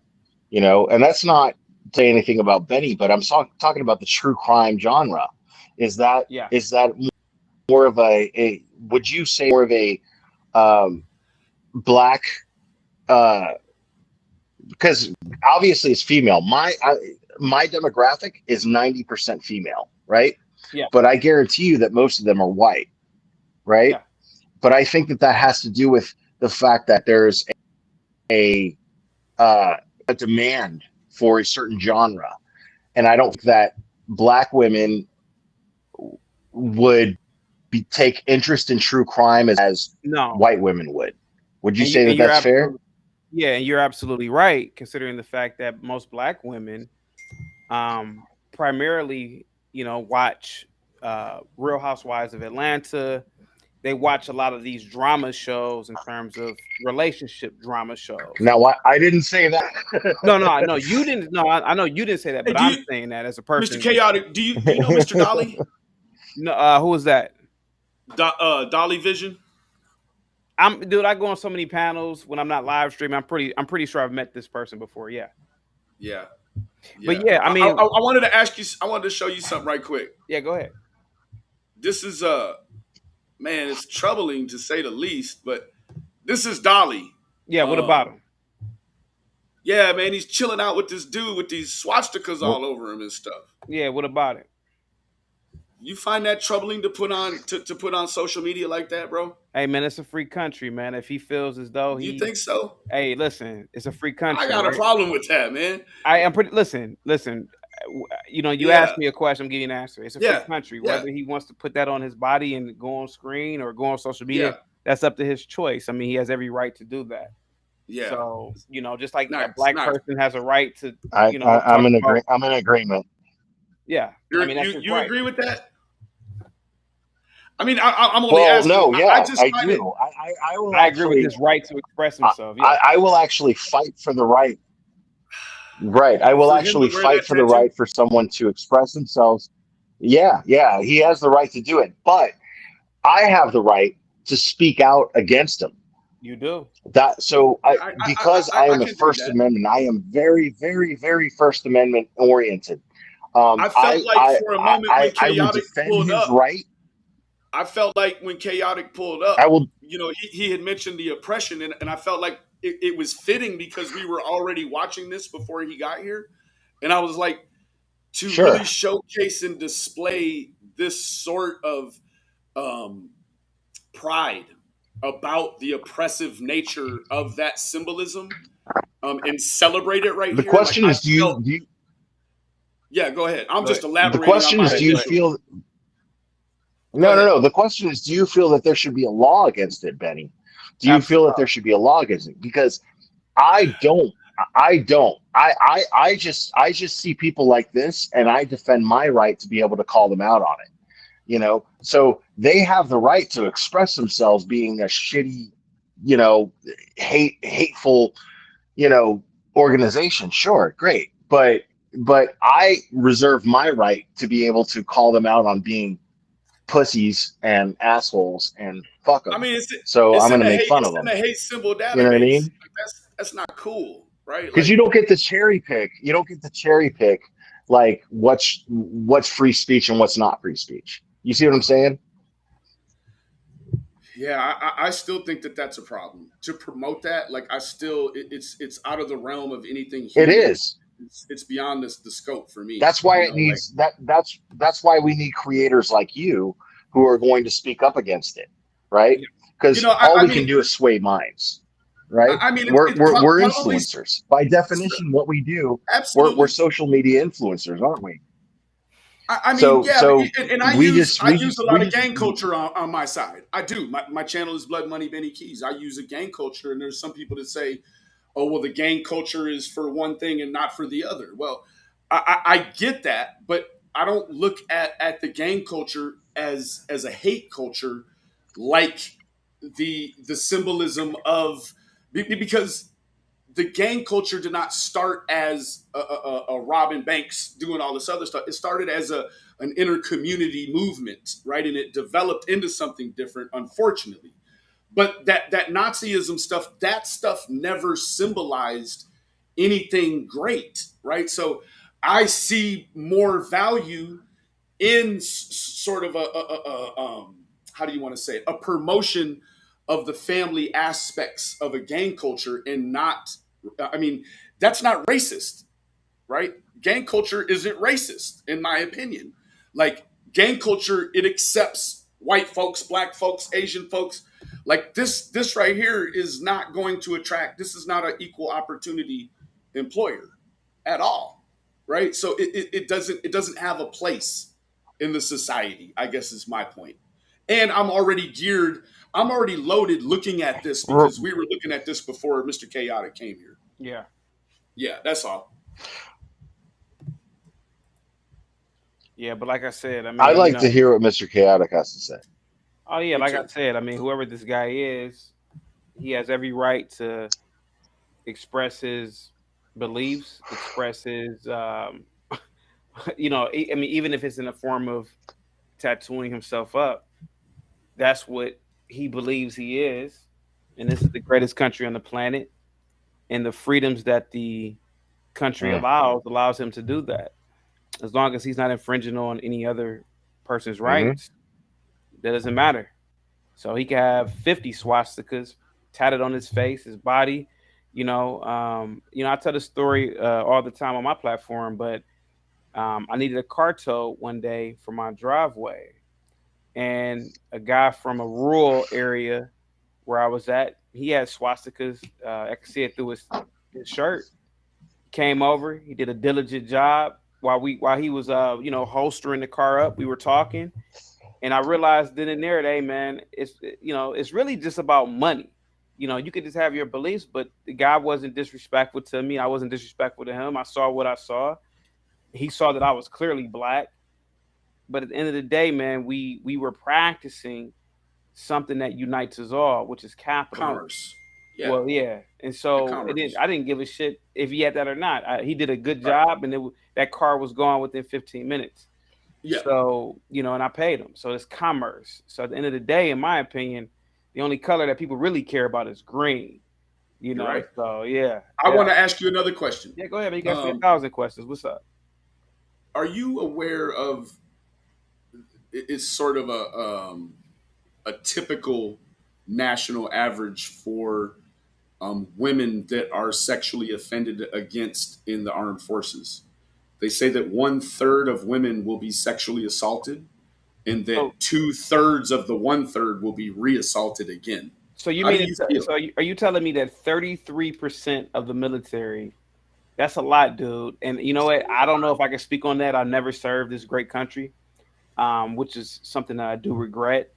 And that's not say anything about Benny, but I'm talking about the true crime genre. Is that Yeah, more of a would you say more of a black because obviously it's female. My demographic is 90% female, right? yeah, But I guarantee you that most of them are white, right? yeah. But I think that has to do with the fact that there's a a demand for a certain genre, and I don't think that black women would take interest in true crime as No, white women would. Would you and you say that and you're that's fair? absolutely yeah, and you're absolutely right, considering the fact that most black women primarily, watch Real Housewives of Atlanta. They watch a lot of these drama shows in terms of relationship drama shows. Now, I didn't say that. No, no, I know you didn't. No, I know you didn't say that, Hey, but do I'm you, saying that as a Mr. person. Chaotic? Do you know Mr. Dolly? No, who is that? Dolly Vision. Dude. I go on so many panels when I'm not live streaming. I'm pretty sure I've met this person before. Yeah, Yeah. but yeah, I I mean, wanted to ask you. I wanted to show you something right quick. yeah, go ahead. This is man, it's troubling to say the least, but this is Dolly. Yeah, what about him? Yeah, man, he's chilling out with this dude with these swastikas all over him and stuff. Yeah, what about it? You find that troubling to put on to put on social media like that, bro? Hey, man, it's a free country, man. If he feels as though You think so? hey, listen, it's a free country. I got a right? problem with that, man. I am pretty. Listen. You Yeah. asked me a question. I'm giving you an answer. It's a free Yeah. country. Yeah. Whether he wants to put that on his body and go on screen or go on social media, Yeah. that's up to his choice. I mean, he has every right to do that. Yeah. So just like Nice, a black nice. person has a right to, I'm in I'm in agreement. yeah. You that's his you right. agree with that? I mean, I'm only Well, asking. no, yeah, I just I find it. do. I will I agree with actually, his right to express himself. Yeah. I will actually fight for the right. Right. I will For him actually to wear fight that for the tattoo? right for someone to express themselves. Yeah, he has the right to do it. But I have the right to speak out against him. You do. Because I am a can do First that. Amendment, I am very, very, very First Amendment oriented. I felt like for a moment when I would Chaotic defend pulled his up, right. I felt like when Chaotic pulled up, I will. you know, he had mentioned the oppression, and I felt like it was fitting because we were already watching this before he got here. And I was like, to really Sure. showcase and display this sort of pride about the oppressive nature of that symbolism, and celebrate it right The here. question Like, is, do you? yeah, go ahead. I'm Go just ahead. The elaborating on question my is, do you initial. feel? Go ahead. No. The question is, do you feel that there should be a law against it, Benny? Do you feel that there should be a law against it? Because I don't. I don't. I just see people like this, and I defend my right to be able to call them out on it. You know, so they have the right to express themselves, being a shitty, you know, hateful, you know, organization. Sure, great, but I reserve my right to be able to call them out on being pussies and assholes and fuck them. I mean, So I'm it's going in to the make hate fun it's of in them. the hate symbol You know what I database. mean? Like, that's not cool, right? Because Like, you don't get to cherry pick. You don't get to cherry pick like what's free speech and what's not free speech. You see what I'm saying? yeah, I still think that that's a problem to promote that. Like, I still it's out of the realm of anything It human. is. It's beyond the scope for me. That's why You it know, like, needs that's why we need creators like you who are going to speak up against it, right? you Because know, all I we can mean, do is sway minds, right? I mean, We're probably influencers by definition. What we do, we're absolutely. social media influencers, aren't we? I mean, So yeah, and I we use just I we use a just lot we of just gang culture on my side. I do. My channel is Blood Money Benny Keys. I use a gang culture, and there's some people that say, "Oh, well, the gang culture is for one thing and not for the other." Well, I get that, but I don't look at the gang culture as a hate culture, like the symbolism of because the gang culture did not start as a Robin Banks doing all this other stuff. It started as an inner community movement, right? And it developed into something different, unfortunately. But that Nazism stuff, that stuff never symbolized anything great, right? So I see more value in sort of how do you want to say it? A promotion of the family aspects of a gang culture, and not, I mean, that's not racist, right? Gang culture isn't racist, in my opinion. Like, gang culture, it accepts white folks, black folks, Asian folks. Like, this right here is not going to attract, this is not an equal opportunity employer at all, right? So it doesn't have a place in the society, I guess is my point. And I'm already loaded looking at this because we were looking at this before Mr. Chaotic came here. Yeah. Yeah, that's all. Yeah, but like I said, I mean, I'd like to hear what Mr. Chaotic has to say. Oh yeah, Me like too. I said, I mean, whoever this guy is, he has every right to express his beliefs, express his, I mean, even if it's in the form of tattooing himself up, that's what he believes he is, and this is the greatest country on the planet, and the freedoms that the country allows him to do that, as long as he's not infringing on any other person's rights. That doesn't matter. So he can have 50 swastikas tatted on his face, his body. I tell the story all the time on my platform, but I needed a car towed one day for my driveway, and a guy from a rural area where I was at, he had swastikas. I could see it through his shirt. Came over, he did a diligent job while he was holstering the car up. We were talking, and I realized then and there, hey man, it's really just about money. You could just have your beliefs, but the guy wasn't disrespectful to me. I wasn't disrespectful to him. I saw what I saw. He saw that I was clearly black. But at the end of the day, man, we were practicing something that unites us all, which is capitalism. Commerce. Yeah. Well, yeah, and so I didn't give a shit if he had that or not. He did a good job, and that car was gone within 15 minutes. Yeah. So and I paid him. So it's commerce. So at the end of the day, in my opinion, the only color that people really care about is green. You're right. So yeah. I want to ask you another question. Yeah, go ahead. Man. You got 1,000 questions. What's up? Are you aware of? It's sort of a typical national average for women that are sexually offended against in the armed forces. They say that 1/3 of women will be sexually assaulted, and So, that 2/3 of the 1/3 will be reassaulted again. so you How do mean you feel? are you telling me that 33% of the military? That's a lot, dude. And you know what? I don't know if I can speak on that. I never served this great country, which is something that I do regret.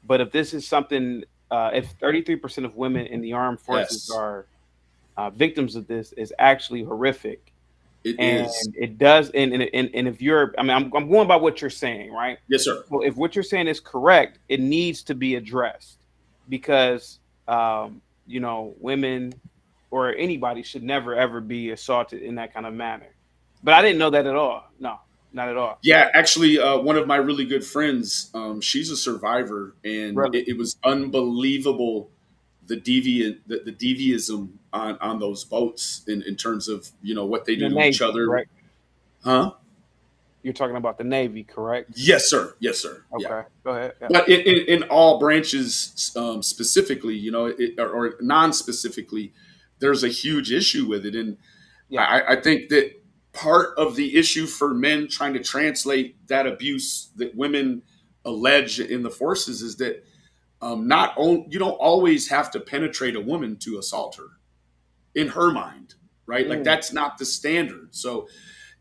But if this is something, if 33% of women in the armed forces Yes, are victims of this, is actually horrific. it And is. it does. And if you're, I mean, I'm going by what you're saying, right? Yes, sir. Well, if what you're saying is correct, it needs to be addressed because, women or anybody should never ever be assaulted in that kind of manner. But I didn't know that at all. No, not at all. Yeah, actually, one of my really good friends, she's a survivor, and Really, it was unbelievable the deviism on those boats in terms of what they the do to each Navy, other, correct? huh? You're talking about the Navy, correct? Yes, sir. Yes, sir. Yeah. Okay, go ahead. Yeah. But in all branches, specifically, or non-specifically, there's a huge issue with it, and Yeah. I think that part of the issue for men trying to translate that abuse that women allege in the forces is that you don't always have to penetrate a woman to assault her in her mind, right? Like Mm, that's not the standard. So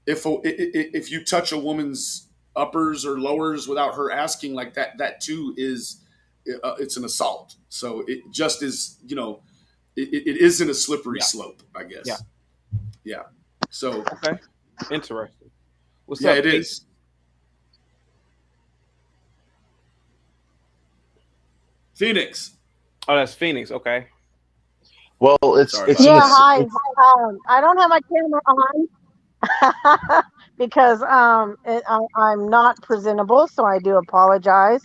if you touch a woman's uppers or lowers without her asking, like that too is it's an assault. So it just is, it isn't a slippery yeah. slope, I Yeah. guess. Yeah. So Okay. Interesting. What's yeah, up, it Pete? is. Phoenix. Oh, that's Phoenix. Okay. Well, Sorry it's about in Yeah, the that. hi. it's I don't have my camera on because I'm not presentable, so I do apologize.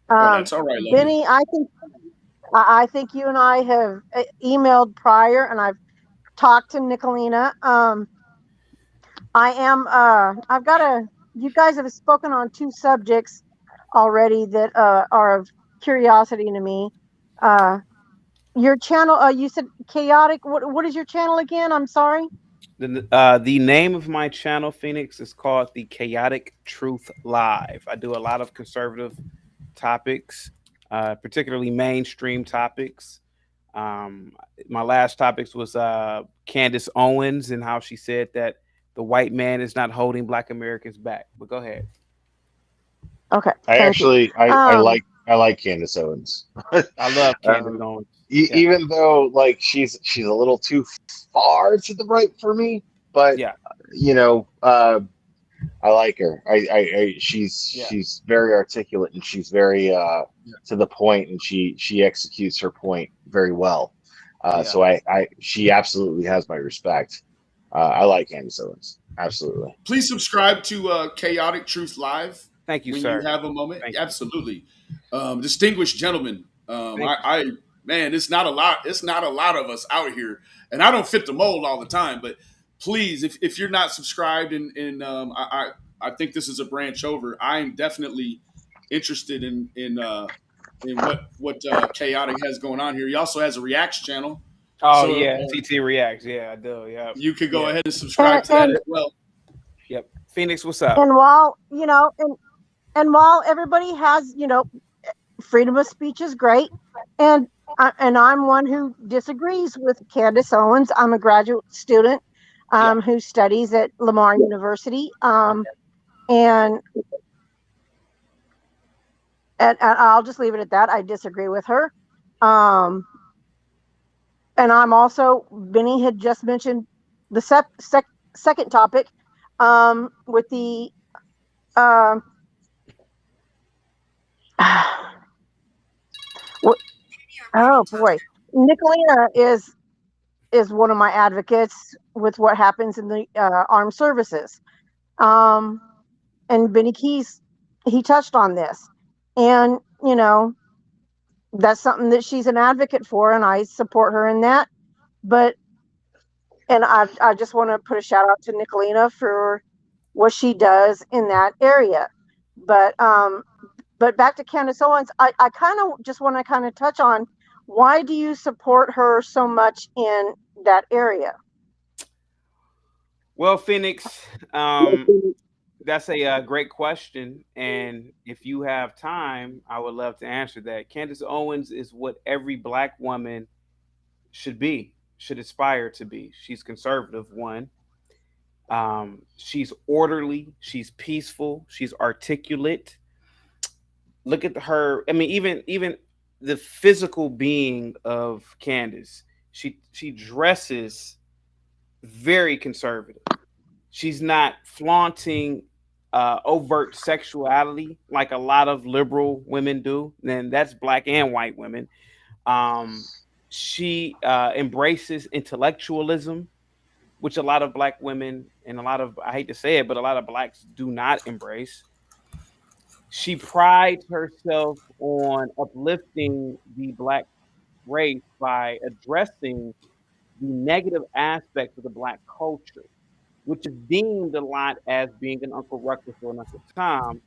Oh, that's all right, lovely. Benny, I think you and I have emailed prior, and I've talked to Nicolina. I've got a. You guys have spoken on two subjects already that are of curiosity to me. Uh, your channel, you said chaotic. What is your channel again? I'm sorry. The name of my channel, Phoenix, is called the Chaotic Truth Live. I do a lot of conservative topics, particularly mainstream topics. Um, my last topics was Candace Owens and how she said that the white man is not holding Black Americans back. But go ahead. Okay, I thank you. actually Um, I like Candace Owens. I love Candace um, Owens. Yeah, even though like she's a little too far to the right for me, but yeah, you know, I like her. yeah, She's very articulate and she's very to the point, and she executes her point very well. yeah. So she absolutely has my respect. I like Candace Owens. Absolutely. Please subscribe to Chaotic Truth Live Thank you, when you sir. have a moment. Thank you. Absolutely, distinguished gentlemen. Thank you. Man, it's not a lot. It's not a lot of us out here, and I don't fit the mold all the time. But please, if you're not subscribed, I think this is a branch over. I am definitely interested in what Chaotic has going on here. He also has a Reacts channel, Oh so yeah, CT reacts. Yeah, I do. Yeah, you could go yeah, ahead and subscribe to that and as well. yep. Phoenix, what's up? and while and while everybody has freedom of speech is great, and I'm one who disagrees with Candace Owens. I'm a graduate student Yeah. who studies at Lamar University, Okay. and and I'll just leave it at that. I disagree with her. Um, and I'm also, Benny had just mentioned the second topic with the um, oh boy, Nicolina is one of my advocates with what happens in the armed services. Um, and Benny Keys, he touched on this, and that's something that she's an advocate for, and I support her in that. But and I just want to put a shout out to Nicolina for what she does in that area. But But back to Candace Owens, I kind of just want to kind of touch on, why do you support her so much in that area? Well, Phoenix, that's a great question, and if you have time, I would love to answer that. Candace Owens is what every Black woman should be, should aspire to be. She's conservative, one. She's orderly. She's peaceful. She's articulate. Look at her. I mean, even the physical being of Candace. She dresses very conservative. She's not flaunting overt sexuality like a lot of liberal women do. And that's Black and white women. She embraces intellectualism, which a lot of Black women and a lot of, I hate to say it, but a lot of Blacks do not embrace. She prides herself on uplifting the Black race by addressing the negative aspects of the Black culture, which is deemed a lot as being an Uncle Ruckus or an Uncle Tom,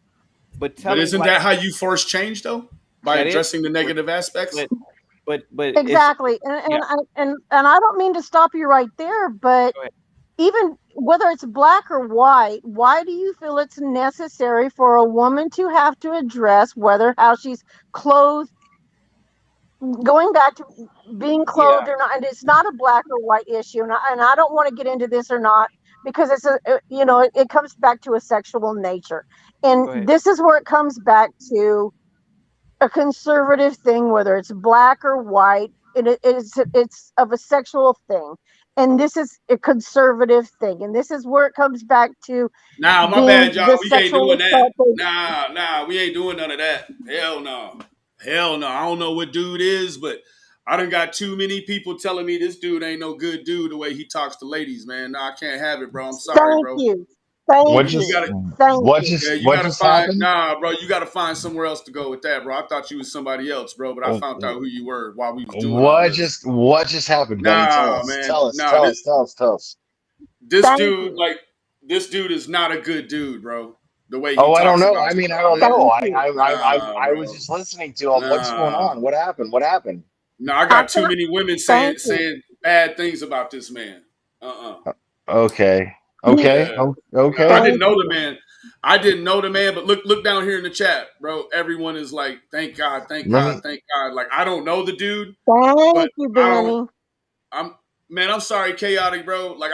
but But telling isn't Black that how you force change though? By that is, addressing the negative aspects? but it's Exactly. yeah. And I don't mean to stop you right there, but Go ahead. even whether it's Black or white, why do you feel it's necessary for a woman to have to address whether how she's clothed, going back to being Yeah, clothed or not? And it's not a Black or white issue, and I don't want to get into this or not, because it's it comes back to a sexual nature, and go ahead. this is where it comes back to a conservative thing, whether it's Black or white. It's of a sexual thing, and this is a conservative thing, and this is where it comes back to Nah, my bad, being y'all. the We ain't sexual doing that. assault. Nah, we ain't doing none of that. Hell no. Hell no. I don't know what dude is, but I done got too many people telling me this dude ain't no good dude the way he talks to ladies, man. Nah, I can't have it, bro. I'm sorry, Thank bro. you, What thank You just you, gotta thank you. Yeah, you what gotta just find happened? bro, you gotta find somewhere else to go with that, bro. I thought you was somebody else, bro, but I found out who you were while we was doing all this. What just happened, Benny? Tell Nah, us. man. Tell us. Nah, Tell this us. Tell us. Tell us. this Thank dude, you, like, this dude is not a good dude, bro. The way he Oh, I don't talks know. about I mean, stuff, I don't man. know. thank I you. I I I, Nah, I was bro. just listening to him. What's going Nah. on? What happened? What happened? No, I I'm got too many women thank you. saying bad things about this man. Uh-uh. Okay. He, Okay. Yeah. Oh, No, I okay. didn't thank know the you, man. I didn't know the man, but look down here in the chat, bro. Everyone is like, thank God, thank Let God, me. thank God. Like, I don't know the dude, but thank you, I don't Benny. I'm man, I'm sorry, chaotic, bro. Like,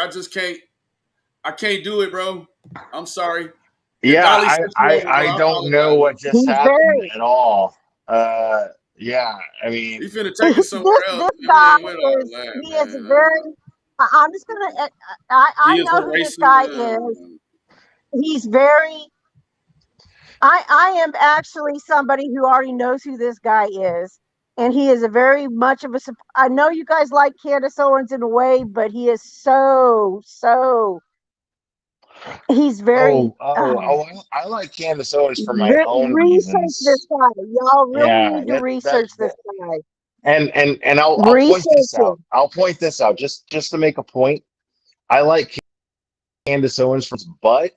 I can't do it, bro. I'm sorry. If Yeah, Dolly sent you over, bro, I I don't know apologize, bro. what just He's happened very at all. Yeah, I He mean, finna take it somewhere else, this man. We guy ain't with all is, that, he is man. very, I'm just gonna, I He is know who this erasing. guy is. He's very, I am actually somebody who already knows who this guy is. And he is a very much of a, I know you guys like Candace Owens in a way, but he is he's very, I like Candace Owens for my own research this reasons. guy. Y'all really Yeah, need to research this guy. and I'll point Research this out. him. I'll point this out just to make a point. I like Candace Owens, but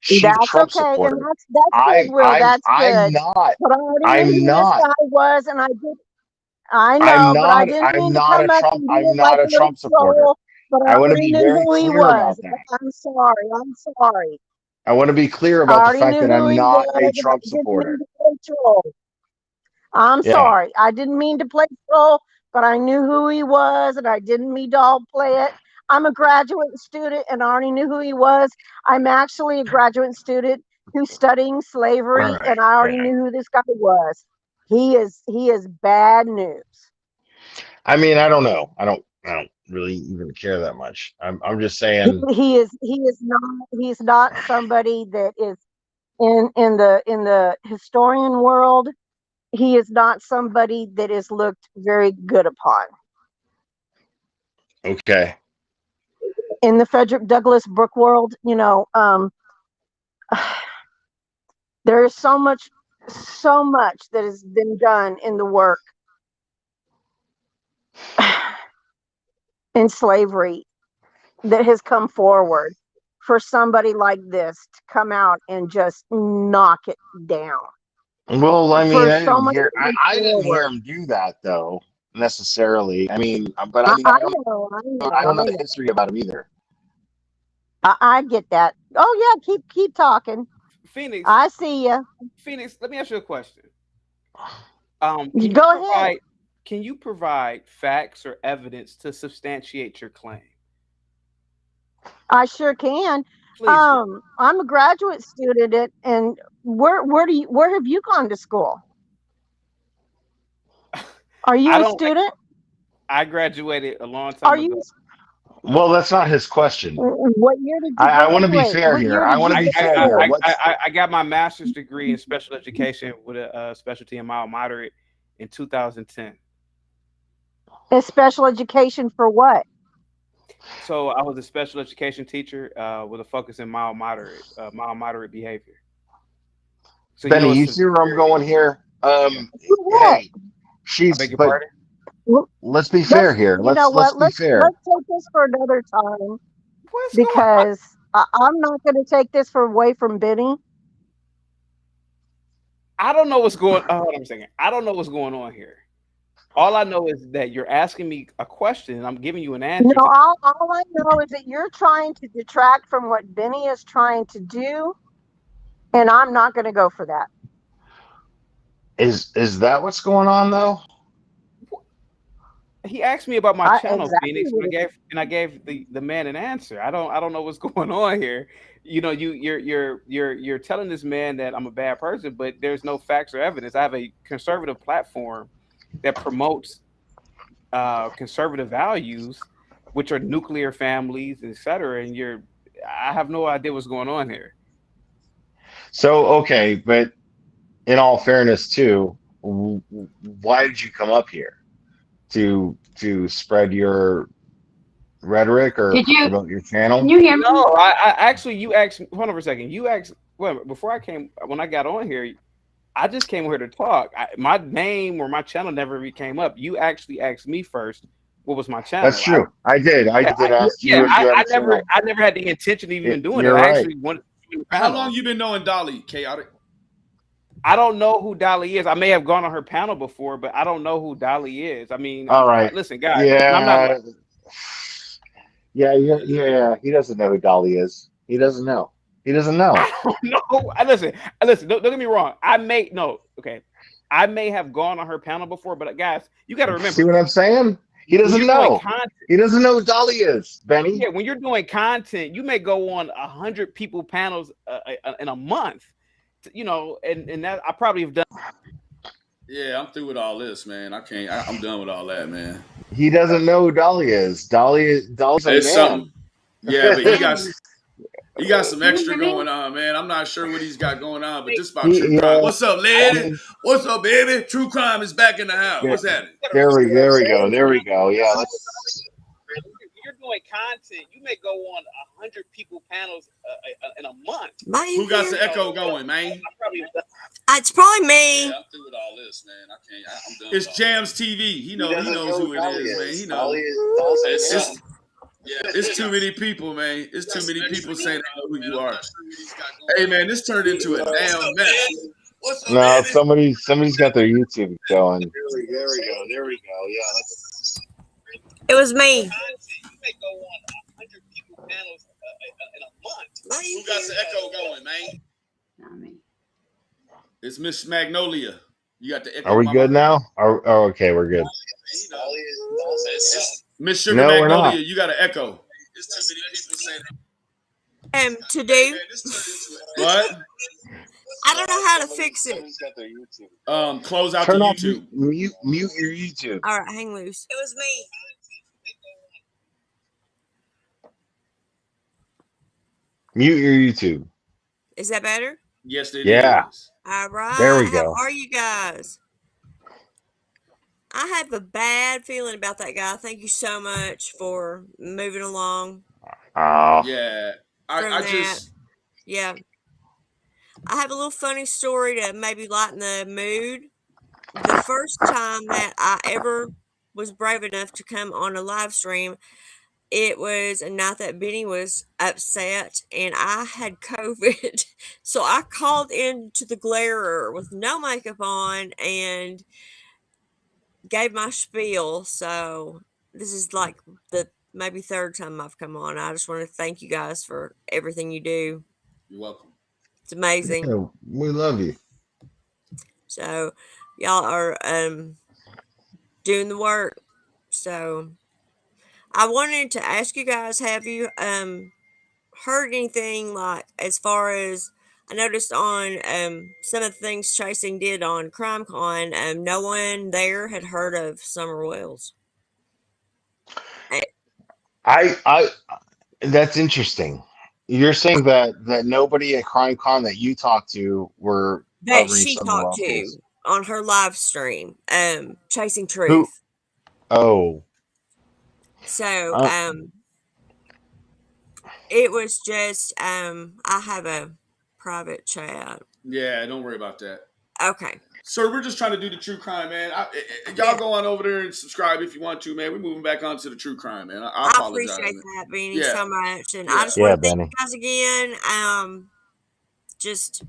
she's a That's Trump okay, and supporter. that's good, Will. That's I'm good. not. But I already knew I'm who this not. guy was, and I did. I know, but I didn't I'm mean to not a come up Trump. and do I'm it like not a a little Trump supporter. troll. But I I want to already be knew very who he clear about was. that. I'm sorry. I'm sorry. I want to be clear I about the already fact knew that who I'm he not a was, and I Trump didn't mean supporter. to play troll. I'm Yeah. sorry. I didn't mean to play troll, but I knew who he was, and I didn't mean to all play it. I'm a graduate student, and I already knew who he was. I'm actually a graduate student who's studying slavery, Right. and I already Right. knew who this guy was. He is bad news. I mean, I don't know. I don't really even care that much. I'm just saying. He's not somebody that is in the historian world. He is not somebody that is looked very good upon. Okay. In the Frederick Douglass book world, there is so much that has been done in the work in slavery that has come forward for somebody like this to come out and just knock it down. Well, I mean, for I so didn't much hear. to move I didn't hear forward. him do that though necessarily. I mean, but I mean, I know, I I know, don't know I the know. history about him either. I get that. Oh yeah, keep talking. Phoenix, I see you. Phoenix, let me ask you a question. You go ahead. Can you provide facts or evidence to substantiate your claim? I sure can. Please do. I'm a graduate student at, and where have you gone to school? Are you I a don't. student? I graduated a long Are time you? ago. Well, that's not his question. What year did you I want to be graduate? fair What here. year I did want you to be I, fair here. I, What's I got my master's degree in special education with a specialty in mild moderate in 2010. a special education for what? So I was a special education teacher with a focus in mild moderate behavior. So you know Benny? it's You see where I'm severe. going here? For what? Hey, I beg your but pardon. Well, let's be fair here. you know Let's what? be fair. Let's take this for another time What's going on? because I'm not going to take this away from Benny. I don't know what's going. Hold on a second. I don't know what's going on here. All I know is that you're asking me a question and I'm giving you an No, answer to. all I know is that you're trying to detract from what Benny is trying to do, and I'm not going to go for that. Is that what's going on though? He asked me about my channel, Exactly. Phoenix, and I gave the man an answer. I don't know what's going on here. You know, you're telling this man that I'm a bad person, but there's no facts or evidence. I have a conservative platform that promotes conservative values, which are nuclear families, etc. And I have no idea what's going on here. So okay, but in all fairness, too, why did you come up here to spread your rhetoric or Did you? promote your Can channel? you hear me? No, I actually, you asked. Hold on for a second. You asked. Well, before when I got on here, I just came here to talk. My name or my channel never even came up. You actually asked me first. What was my channel? That's true. I did. I did ask you Yeah, if you had a I channel. never had the intention of even doing it. You're I right. actually wanted to do the How panel. long you been knowing Dolly, Chaotic? I don't know who Dolly is. I may have gone on her panel before, but I don't know who Dolly is. I mean, All right. listen, guys, and I'm not. Yeah. He doesn't know who Dolly is. He doesn't know. He doesn't know. I don't know. Listen. Don't get me wrong. I may have gone on her panel before, but guys, you got to remember. See what I'm saying? He doesn't know. He doesn't know who Dolly is, Benny. Yeah, when you're doing content, you may go on 100 people panels in a month. You know, and that I probably have done. Yeah, I'm through with all this, man. I'm done with all that, man. He doesn't know who Dolly is. Dolly's a It's man. something. Yeah, but he got some extra going on, man. I'm not sure what he's got going on, but this about true crime. What's up, lady? What's up, baby? True crime is back in the house. What's happening? There we go. Yeah, let's. You're doing content, you may go on 100 people panels in a month. Who got the echo going, man? It's probably me. Yeah, I'm through with all this, man. I'm done. It's Jams TV. He knows who it is, man. He knows. It's too many people, man. It's too many people saying I know who you are. Hey, man, this turned into a damn mess. No, somebody's got their YouTube going. There we go. Yeah. It was me. You may go on 100 people panels in a month. Who got the echo going, man? Not me. It's Miss Magnolia. You got the echo. Are we good now? Okay, we're good. Miss Sugar No, we're Magnolia, not. you got an echo. It's too many people saying To do. what? I don't know how to fix it. Close out Turn the off YouTube. mute your YouTube. All right, hang loose. It was me. Mute your YouTube. Is that better? Yes, it Yeah. is. All right. There we go. How are you guys? I have a bad feeling about that guy. Thank you so much for moving along. Oh. Yeah. Yeah. I have a little funny story to maybe lighten the mood. The first time that I ever was brave enough to come on a live stream, it was a night that Benny was upset and I had COVID. So I called into the glarer with no makeup on and gave my spiel. So this is like the maybe third time I've come on. I just want to thank you guys for everything you do. You're welcome. It's amazing. Yeah, we love you. So y'all are doing the work. So I wanted to ask you guys, have you heard anything like as far as I noticed on some of the things Chasing did on CrimeCon, no one there had heard of Summer Wells. I that's interesting. You're saying that nobody at CrimeCon that you talked to were That covering she Summer talked Well's case. to on her live stream, Chasing Who? Truth. Oh, So uh, it was just I have a private chat. Yeah, don't worry about that. Okay. Sir, we're just trying to do the true crime, man. Y'all Yeah. go on over there and subscribe if you want to, man. We're moving back on to the true crime, man. I I apologize. appreciate Man. that, Beanie, Yeah. so much. And I Yeah. just want yeah, to thank you Benny. guys again. Just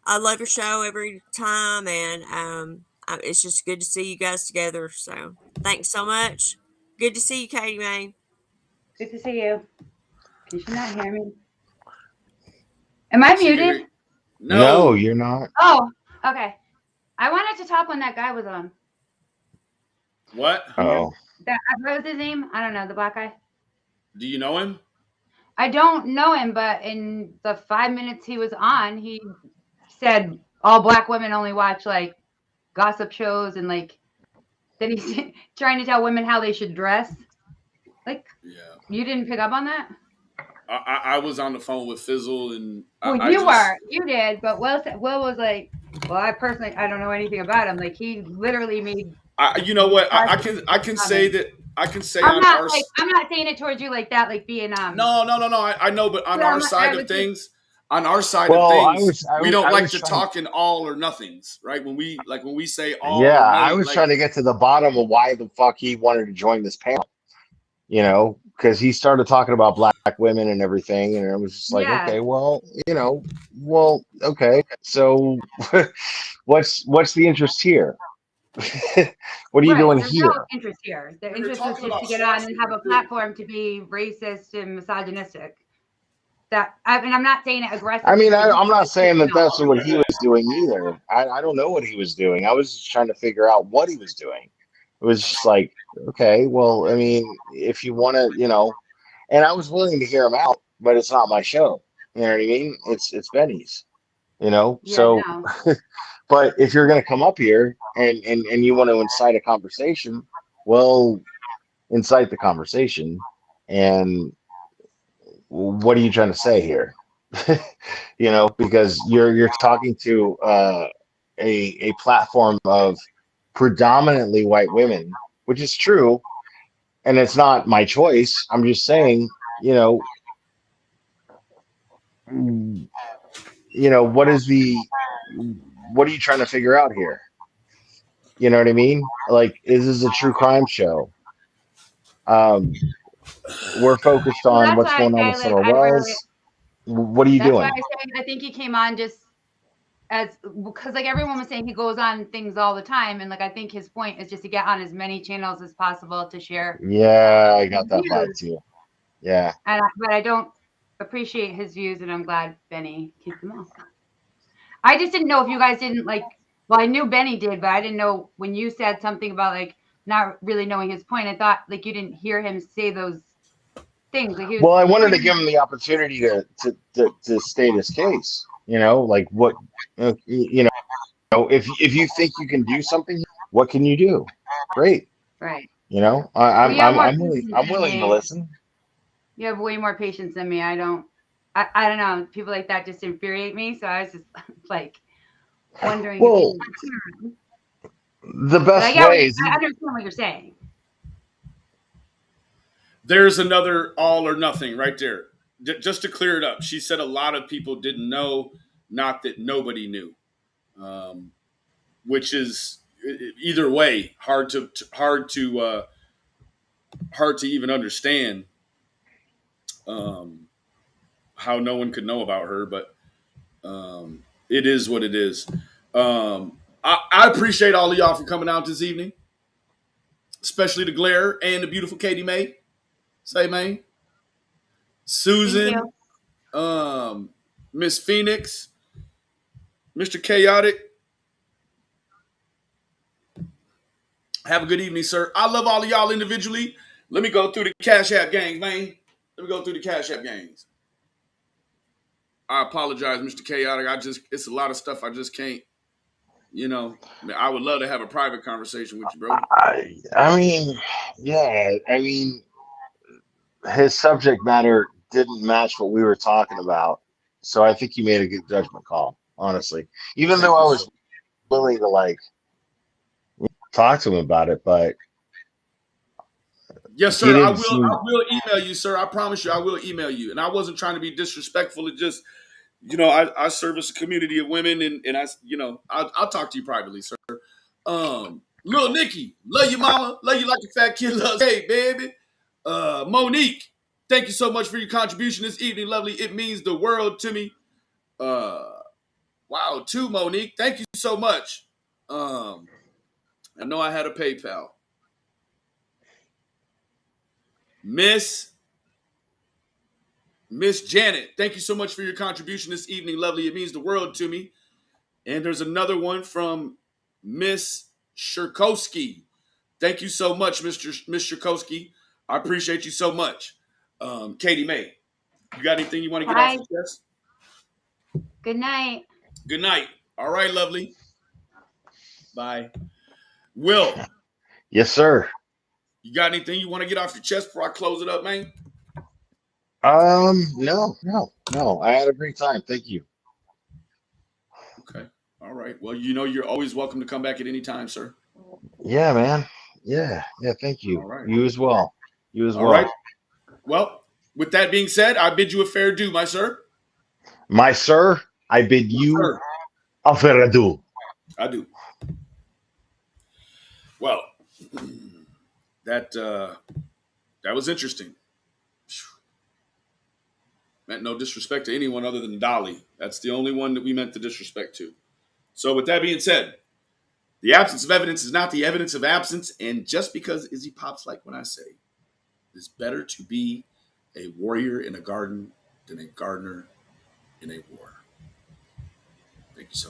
I love your show every time, and it's just good to see you guys together. So thanks so much. Good to see you, Katie Mae. Good to see you. Can she not hear me? Am I She can muted? hear- No, No. you're not. Oh, okay. I wanted to talk when that guy was on. What? Oh, What was his name? I don't know. The black guy. Do you know him? I don't know him, but in the 5 minutes he was on, he said all black women only watch like gossip shows and like then he's trying to tell women how they should dress. Like, Yeah. you didn't pick up on that? I was on the phone with Fizzle and Well, you did, but Will was like, well, I don't know anything about him. Like he literally made. you know what? I can say that I can say I'm on not our like I'm not saying it towards you like that, like being No. I know, but on Well, our I'm- side I of was things, on our side well, of things, we don't I like was to trying. talk in all or nothings, right? When we say all Yeah, or I nothing, was like trying to get to the bottom of why the fuck he wanted to join this panel. You know, because he started talking about black women and everything, and it was just like, Yeah. okay, well, okay, so what's the interest here? What are you doing There's here? no interest here. The We were interest was talking just to about get on and Schwarzenegger, have a too. platform to be racist and misogynistic. I'm not saying it aggressively. I mean, but I'm not saying that that's no. what he was doing either. I don't know what he was doing. I was just trying to figure out what he was doing. It was just like, okay, well, I mean, if you want to, and I was willing to hear him out, but it's not my show. You know what I mean? It's Benny's, Yeah, so, no. but if you're going to come up here and you want to incite a conversation, well, incite the conversation. And what are you trying to say here? Because you're talking to a platform of predominantly white women, which is true, and it's not my choice. I'm just saying, what are you trying to figure out here? You know what I mean? Like, is this a true crime show? We're focused Well, on that's what's why going on I with say, Summer like, Wells. What are you that's doing? why I think he came on just because like everyone was saying he goes on things all the time, and like I think his point is just to get on as many channels as possible to share. Yeah, I got that views. vibe too. Yeah. But I don't appreciate his views, and I'm glad Benny keeps them all. I just didn't know if you guys didn't like. Well, I knew Benny did, but I didn't know when you said something about like not really knowing his point. I thought like you didn't hear him say those things. Like he was. Well, I wanted to give him the opportunity to state his case. Like what, if you think you can do something, what can you do? Great. Right. I'm willing to listen. You have way more patience than me. I don't know. People like that just infuriate me. So I was just like wondering. Well, the best way is I understand what you're saying. There's another all or nothing right there. Just to clear it up, she said a lot of people didn't know, not that nobody knew, which is either way hard to even understand. how no one could know about her, but it is what it is. I appreciate all of y'all for coming out this evening, especially the Glare and the beautiful Katie May. Say, man. Susan, Miss Phoenix, Mr. Chaotic. Have a good evening, sir. I love all of y'all individually. Let me go through the Cash App gangs, man. Let me go through the Cash App gangs. I apologize, Mr. Chaotic. It's a lot of stuff I just can't, I would love to have a private conversation with you, bro. I mean, yeah, I mean, his subject matter didn't match what we were talking about. So I think he made a good judgment call, honestly. Even though I was willing to like talk to him about it, but yes, he sir. I didn't will. seem. I will email you, sir. I promise you, I will email you. And I wasn't trying to be disrespectful. It just, I service a community of women, and I'll talk to you privately, sir. Little Nikki, love you, mama. Love you like a fat kid loves. Hey, baby. Monique, thank you so much for your contribution this evening, lovely. It means the world to me. Wow, too, Monique. Thank you so much. I know I had a PayPal. Miss Janet, thank you so much for your contribution this evening, lovely. It means the world to me. And there's another one from Miss Shirkowski. Thank you so much, Miss Shirkowski. I appreciate you so much. Katie May, you got anything you want to get off your chest? Good night. Good night. All right, lovely. Bye. Will. Yes, sir. You got anything you want to get off your chest before I close it up, man? No. I had a great time. Thank you. Okay. All right. Well, you're always welcome to come back at any time, sir. Yeah, man. Yeah. Thank you. All right. You as well. All right. Well, with that being said, I bid you a fair due, my sir. My sir, I bid you a fair adieu. I do. Well, that was interesting. Meant no disrespect to anyone other than Dolly. That's the only one that we meant the disrespect to. So with that being said, the absence of evidence is not the evidence of absence. And just because Izzy pops like when I say, it's better to be a warrior in a garden than a gardener in a war. Thank you so much.